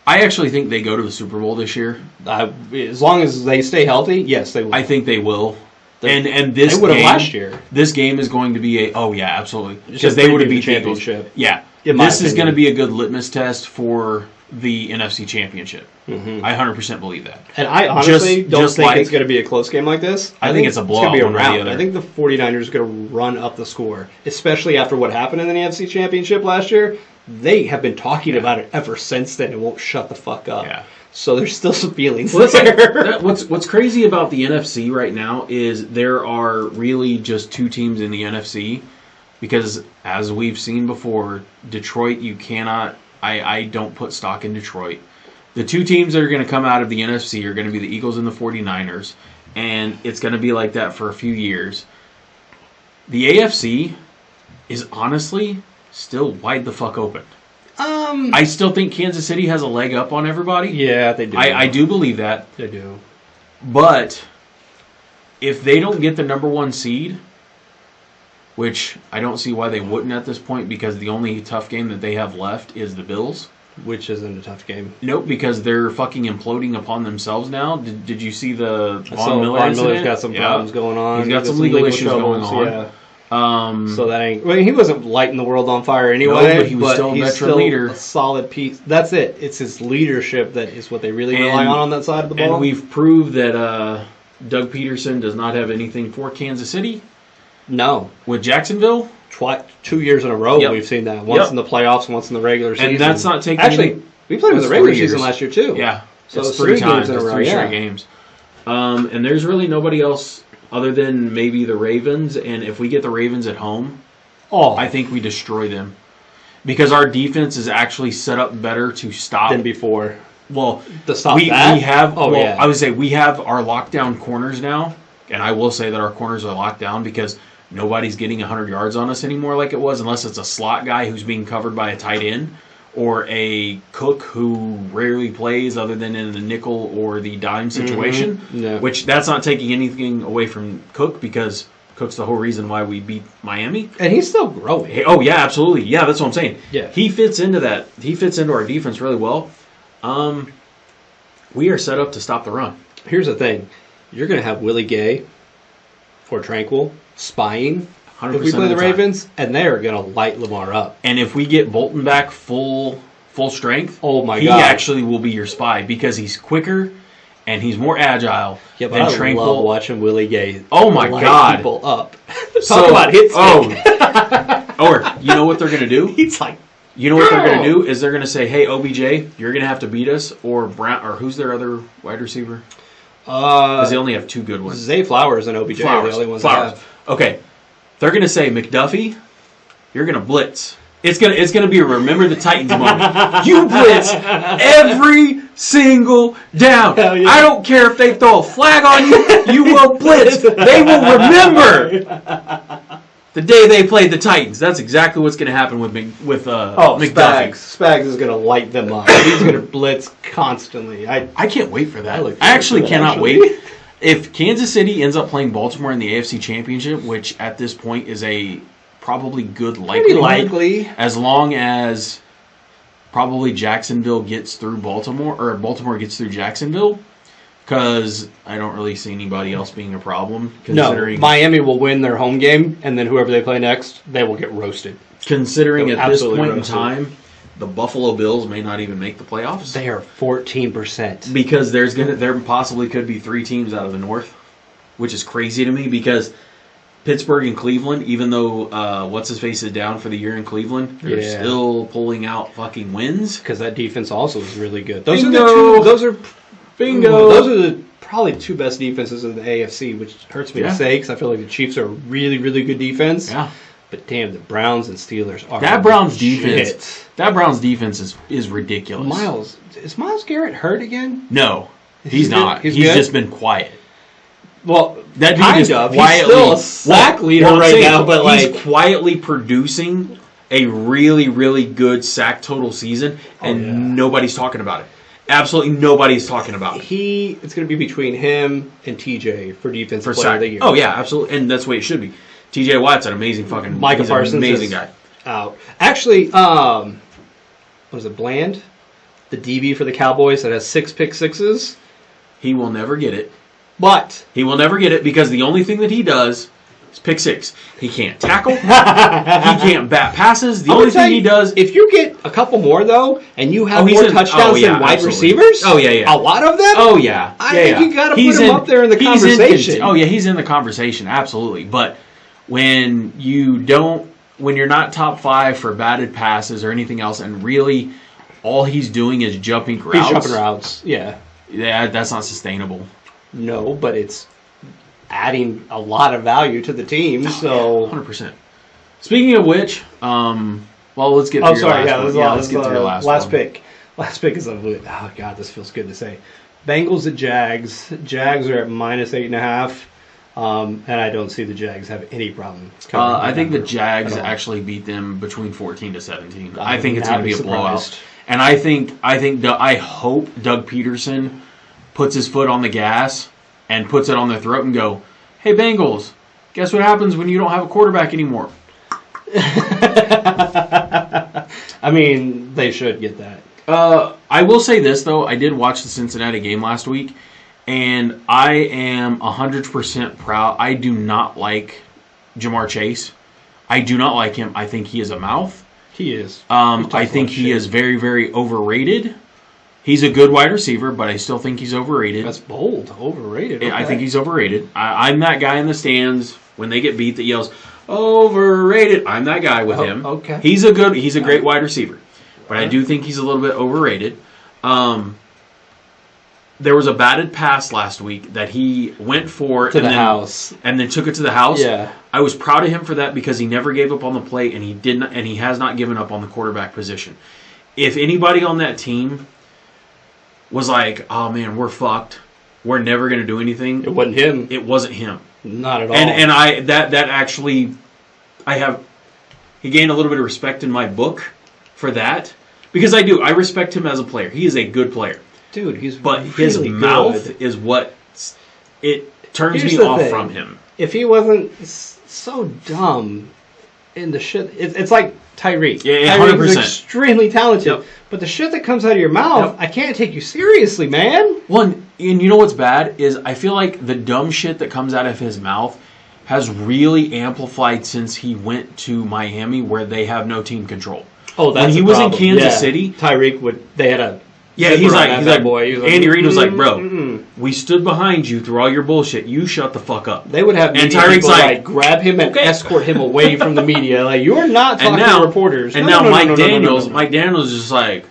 I actually think they go to the Super Bowl this year. As long as they stay healthy, yes, they will. I think they will. They- And this they would have game, last year. This game is going to be a absolutely, It's because just they would have preview beat the the Eagles. championship. Yeah, In my this is going to opinion. be a good litmus test for the NFC Championship. Mm-hmm. I 100% believe that. And I honestly don't just think like- it's going to be a close game like this. I think it's a blowout It's going to be one a way or the rout. other. I think the 49ers are going to run up the score, especially after what happened in the NFC Championship last year. They have been talking about it ever since then and won't shut the fuck up. Yeah. So there's still some feelings Well, there. what's crazy about the NFC right now is there are really just two teams in the NFC, because as we've seen before, Detroit, you cannot. I don't put stock in Detroit. The two teams that are going to come out of the NFC are going to be the Eagles and the 49ers, and it's going to be like that for a few years. The AFC is honestly still wide the fuck open. I still think Kansas City has a leg up on everybody. Yeah, they do. I do believe that. They do. But if they don't get the number one seed, which I don't see why they wouldn't at this point, because the only tough game that they have left is the Bills. Which isn't a tough game. Nope, because they're fucking imploding upon themselves now. Did you see the Von Miller Von incident? Miller's got some problems going on. He's got some legal issues going on. Yeah. Um, So that ain't. Well, he wasn't lighting the world on fire anyway. No, but he was still a he's veteran still leader. A solid piece. That's it. It's his leadership that is what they really rely on that side of the ball. and we've proved that Doug Peterson does not have anything for Kansas City. No. With Jacksonville, 2 years in a row Yep. we've seen that. Once Yep. in the playoffs, and once in the regular season. and that's not taking. Actually, we played in the that's regular 3 years. season last year too. Yeah, So it's it's 3 three games times. in a It's row, 3 yeah. straight games. And there's really nobody else other than maybe the Ravens. And if we get the Ravens at home, Oh, I think we destroy them. because our defense is actually set up better to stop than before. Well, to stop we have. Oh, well, yeah. I would say we have our lockdown corners now, and I will say that our corners are locked down because nobody's getting 100 yards on us anymore like it was, unless it's a slot guy who's being covered by a tight end or a Cook who rarely plays other than in the nickel or the dime situation. Yeah. Which that's not taking anything away from Cook because Cook's the whole reason why we beat Miami. And he's still growing. Hey, oh, yeah, absolutely. Yeah, that's what I'm saying. Yeah. He fits into that. He fits into our defense really well. We are set up to stop the run. Here's the thing. You're going to have Willie Gay or Tranquil spying 100% if we play of the time. Ravens, and they are going to light Lamar up. And if we get Bolton back full strength, Oh, my he God. actually will be your spy because he's quicker and he's more agile Yeah, but than I Tranquil. love watching Willie Gay Oh, my light God. people up. So- Talk about hit stick. Or, you know what they're going to do? He's like, You know what they're going to do is they're going to say, "Hey, OBJ, you're going to have to beat us," or Brown, or who's their other wide receiver? Because they only have two good ones. Zay Flowers and OBJ are the only ones I have. Okay, they're going to say, "McDuffie, you're going to blitz." It's gonna be a remember the Titans moment. You blitz every single down. Hell yeah. I don't care if they throw a flag on you. You will blitz. They will remember the day they played the Titans. That's exactly what's going to happen with McDuffie. Spags is going to light them up. He's going to blitz constantly. I can't wait for that. I look I actually forward to that, cannot actually. wait. If Kansas City ends up playing Baltimore in the AFC Championship, which at this point is a probably good Pretty likelihood, likely. as long as probably Jacksonville gets through Baltimore, or Baltimore gets through Jacksonville, because I don't really see anybody else being a problem. No, Considering, Miami will win their home game, and then whoever they play next, they will get roasted. considering They're at this absolutely point in roasted. time, the Buffalo Bills may not even make the playoffs. They are 14%. Because there possibly could be three teams out of the North, which is crazy to me because Pittsburgh and Cleveland, even though what's his face is down for the year in Cleveland, they're Yeah. still pulling out fucking wins. Because that defense also is really good. Those Bingo. are the two. Those are Bingo. Those are probably two best defenses in the AFC, which hurts me Yeah. to say because I feel like the Chiefs are a really, really good defense. Yeah, But damn, the Browns and Steelers are that Browns legit. defense is ridiculous. Is Myles Garrett hurt again? No, Is he's he not. good? He's He's good? just been quiet. Well, That dude kind is of. quietly, He's still a sack leader I'm right saying, now, but he's like quietly producing a really, really good sack total season, and yeah. nobody's talking about it. Absolutely nobody's talking about it. it's going to be between him and TJ for defensive For player of sack. the year. Oh yeah, absolutely, and that's the way it should be. TJ Watt's an amazing fucking Micah he's an Parsons amazing is guy. out. Actually, what was it, Bland? The DB for the Cowboys that has 6 pick sixes. He will never get it. But He will never get it because the only thing that he does is pick six. He can't tackle. He can't bat passes. The I'm only gonna tell thing he you, does. if you get a couple more though, and you have Oh, he's more in- touchdowns oh, yeah, than wide absolutely. receivers, Oh, yeah. a lot of them. Oh yeah, I yeah, think yeah. you got to put He's him up there in the he's conversation. Oh yeah, he's in the conversation, absolutely. But when you're not top 5 for batted passes or anything else, and really all he's doing is jumping routes. He's jumping routes. Yeah. Yeah, that's not sustainable. No, but it's adding a lot of value to the team. So 100%. Speaking of which, let's get. I'm through your sorry. last Yeah, one. this is Let's get through your last one. pick. Last pick is oh god, this feels good to say. Bengals at Jags. Jags are at -8.5. And I don't see the Jags have any problem. I think the number Jags at all. actually beat them between 14 to 17. I I think would it's not going to be be a blowout. surprised. And I hope Doug Peterson puts his foot on the gas and puts it on their throat and go, "Hey Bengals, guess what happens when you don't have a quarterback anymore?" I mean, they should get that. I will say this though, I did watch the Cincinnati game last week, and I am 100% proud. I do not like Jamar Chase. I do not like him. I think he is a mouth. He is. I think he is very, very overrated. He's a good wide receiver, but I still think he's overrated. That's bold. Overrated. I Okay. think he's overrated. I'm that guy in the stands when they get beat that yells, "Overrated." I'm that guy with him. Okay. He's a great wide receiver. But I do think he's a little bit overrated. there was a batted pass last week that he went for to the house and then took it to the house. Yeah. I was proud of him for that because he never gave up on the plate and he has not given up on the quarterback position. If anybody on that team was like, "Oh man, we're fucked. We're never going to do anything." It wasn't him. It wasn't him. Not at all. And I that actually he gained a little bit of respect in my book for that because I respect him as a player. He is a good player. Dude, he's but really his mouth good. is what it turns Here's me the off thing. from him. If he wasn't so dumb in the shit, it's like Tyreek. Yeah, Tyreek's 100%. extremely talented, Yep. but the shit that comes out of your mouth, I can't take you seriously, man. Well, and you know what's bad is I feel like the dumb shit that comes out of his mouth has really amplified since he went to Miami, where they have no team control. Oh, that's when he the was problem. in Kansas City. Tyreek they had a Yeah, zipper he's on like that boy. He was Andy Reid was like, bro, we stood behind you through all your bullshit. You shut the fuck up. They would have And media Tyreek's people, like, grab him and okay. escort him away from the media. Like, you're not talking to reporters. And No, now no, no, Mike no, no, no, Daniels, no, no. Mike Daniels is just like,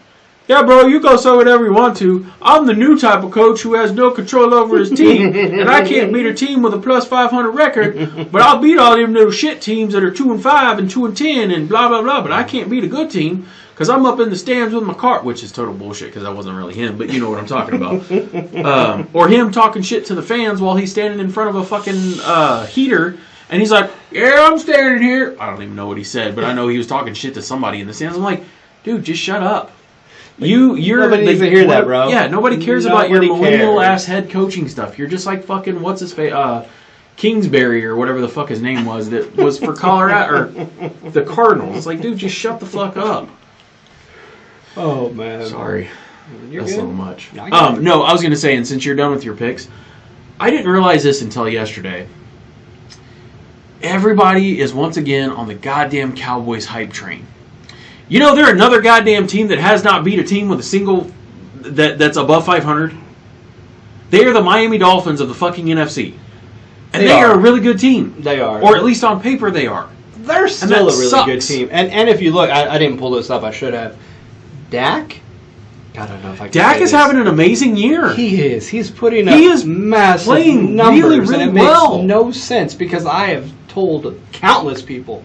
yeah, bro, you go say whatever you want to. I'm the new type of coach who has no control over his team, and I can't beat a team with a plus 500 record, but I'll beat all them little shit teams that are 2-5 and 2-10 and blah blah blah. But I can't beat a good team because I'm up in the stands with my cart, which is total bullshit because that wasn't really him, but you know what I'm talking about. Or him talking shit to the fans while he's standing in front of a fucking heater. And he's like, yeah, I'm standing here. I don't even know what he said, but I know he was talking shit to somebody in the stands. I'm like, dude, just shut up. You're nobody needs to hear that, bro. Yeah, nobody cares about your Nobody millennial cares. ass head coaching stuff. You're just like fucking what's his face, Kingsbury or whatever the fuck his name was that was for Colorado or the Cardinals. It's like, dude, just shut the fuck up. Oh, man. Sorry, You're that's good. so much. No, No, I was gonna say, and since you're done with your picks, I didn't realize this until yesterday. Everybody is once again on the goddamn Cowboys hype train. You know, they're another goddamn team that has not beat a team with a single that's above 500. They are the Miami Dolphins of the fucking NFC. And they are a really good team. They are. Or at least on paper they are. They're still that a really sucks. good team. And if you look, I didn't pull this up. I should have. Dak? God, I don't know if I can Dak say is this. having an amazing year. He is. He's putting He up is massive playing numbers, really, really and it makes well. no sense because I have told countless people,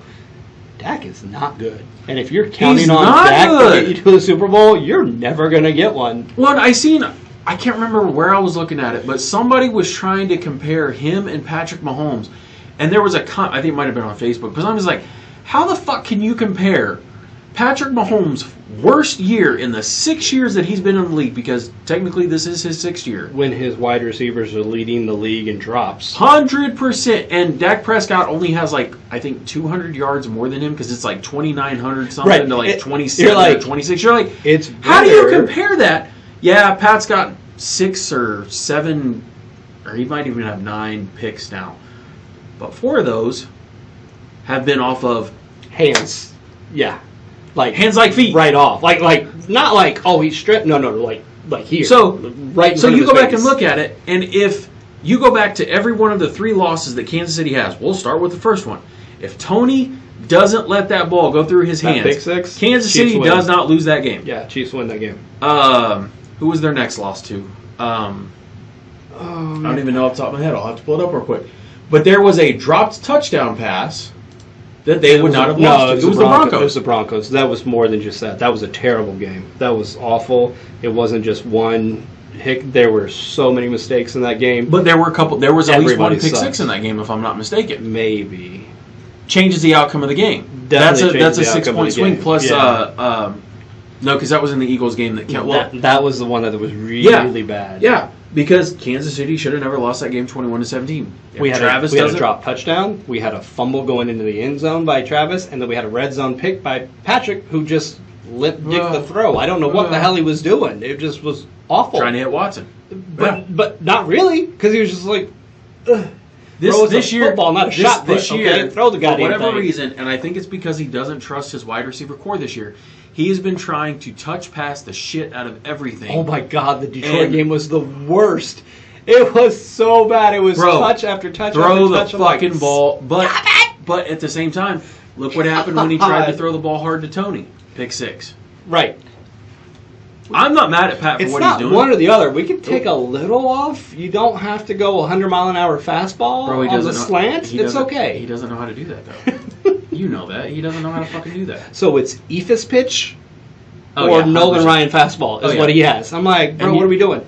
Dak is not good. And if you're counting on not Dak good. to get you to the Super Bowl, you're never going to get one. Well, I can't remember where I was looking at it, but somebody was trying to compare him and Patrick Mahomes. And there was I think it might have been on Facebook, because I was like, how the fuck can you compare Patrick Mahomes' worst year in the 6 years that he's been in the league, because technically this is his 6th year. When his wide receivers are leading the league in drops. 100%. And Dak Prescott only has I think 200 yards more than him, because it's 2,900 something to 27 or 26. You're like, it's how do you better. compare that? Yeah, Pat's got 6 or 7, or he might even have 9 picks now. But 4 of those have been off of Hands. Yeah. hands like feet. Right off. Not oh, he's stripped. No, like here. So, right in so front you of go his back and face. look at it, and if you go back to every one of the 3 losses that Kansas City has, we'll start with the first one. If Tony doesn't let that ball go through his That hands, pick six, Kansas Chiefs City win. does not lose that game. Yeah, Chiefs win that game. Who was their next loss to? I don't even know off the top of my head. I'll have to pull it up real quick. But there was a dropped touchdown pass that they would not have lost to. It was the Broncos. It was the Broncos. That was more than just that. That was a terrible game. That was awful. It wasn't just one hick. There were so many mistakes in that game. But there were a couple. There was at least one Everybody pick sucks. 6 in that game, if I'm not mistaken. Maybe. Changes the outcome of the game. Definitely That's a changes the outcome of 6-point the swing. game. Plus, Yeah. no, because that was in the Eagles game that kept. Well, That was the one that was really bad. yeah, because Kansas City should have never lost that game 21-17. We had Travis a does it. drop touchdown. We had a fumble going into the end zone by Travis, and then we had a red zone pick by Patrick, who just lip-dicked the throw. I don't know what the hell he was doing. It just was awful. Trying to hit Watson. But not really, because he was just like, ugh. This year, football, not a shot put, this year, okay? Throw the goddamn for whatever thing. reason, and I think it's because he doesn't trust his wide receiver core this year. He has been trying to touch past the shit out of everything. Oh my God, the Detroit game was the worst. It was so bad. It was touch after touch throw after touch. the fucking ball, but at the same time, look what happened when he tried to throw the ball hard to Tony. Pick 6. Right. I'm not mad at Pat for It's what he's not doing. one or the other. We can take a little off. You don't have to go 100-mile-an-hour fastball Bro, he on the doesn't know- slant. he It's doesn't- okay. He doesn't know how to do that, though. You know that. He doesn't know how to fucking do that. So it's Ephus pitch Oh, or yeah, Nolan 100%. Ryan fastball is Oh, yeah. what he has. I'm like, bro, And what are we doing?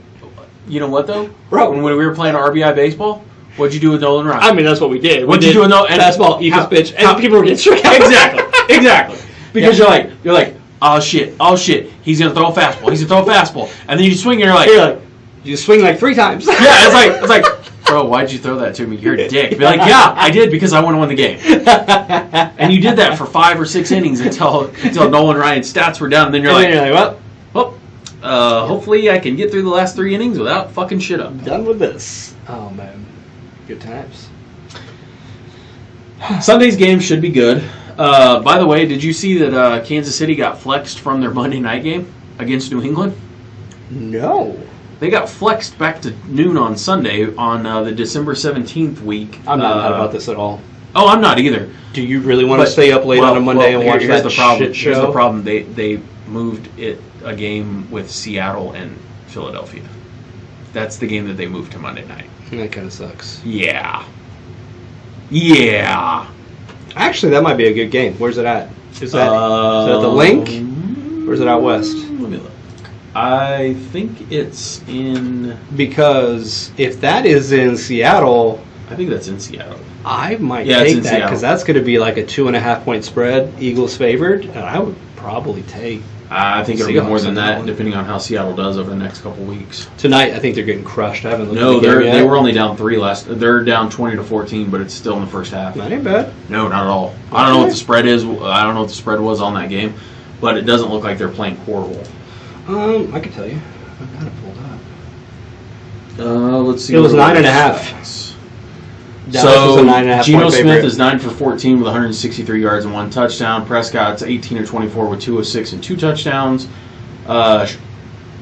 You know what, though? Bro. When we were playing RBI baseball, what'd you do with Nolan Ryan? I mean, that's what we did. What'd we you did do with Nolan? fastball, Ephus pitch, and people were getting struck out. Exactly. Because you're like, oh shit, he's gonna throw a fastball, and then you swing and you're like, You swing like 3 times. yeah, it's like, bro, why'd you throw that to me? You're a dick. Be like, yeah, I did because I want to win the game. And you did that for 5 or 6 innings until Nolan Ryan's stats were down, and then you're like, well, hopefully I can get through the last 3 innings without fucking shit up. Done with this. Oh man, good times. Sunday's game should be good. By the way, did you see that Kansas City got flexed from their Monday night game against New England? No. They got flexed back to noon on Sunday on the December 17th week. I'm not mad about this at all. Oh, I'm not either. Do you really want to stay up late on a Monday and watch that shit show? Here's the problem. They moved a game with Seattle and Philadelphia. That's the game that they moved to Monday night. That kind of sucks. Yeah. Actually, that might be a good game. Where's it at? Is that the Link? Or is it out west? Let me look. I think it's in... Because if that is in Seattle, I think that's in Seattle. I might Yeah, it's take in that Seattle. because that's going to be like a 2.5-point spread. Eagles favored, and I would probably take I think it'll be more Seahawks than in that that, one. depending on how Seattle does over the next couple weeks. tonight. I think they're getting crushed. I haven't looked No, at the game they yet. were only down 3 last. They're down 20-14, but it's still in the first half. That ain't bad. No, not at all. I don't know what the spread is. I don't know what the spread was on that game, but it doesn't look like they're playing horrible. I can tell you. I've got it pulled up. Let's see. It was what 9.5. Dallas So was a 9.5 Geno point Smith favorite. is 9 for 14 with 163 yards and 1 touchdown. Prescott's 18 or 24 with 206 and 2 touchdowns.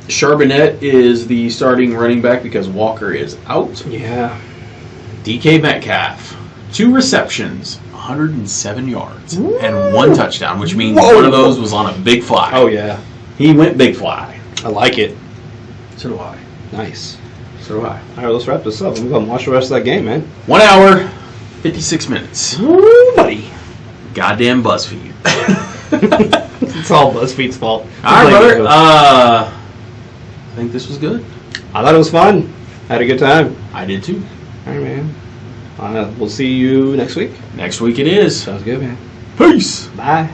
Charbonnet is the starting running back because Walker is out. Yeah. DK Metcalf, 2 receptions, 107 yards, and 1 touchdown, which means one of those was on a big fly. Oh, yeah. He went big fly. I like it. So do I. Nice. So do I. All right, let's wrap this up. I'm going to watch the rest of that game, man. 1 hour, 56 minutes. Woo, buddy. Goddamn BuzzFeed. It's all BuzzFeed's fault. All right, brother. I think this was good. I thought it was fun. Had a good time. I did too. All right, man. We'll see you next week. Next week it is. Sounds good, man. Peace. Bye.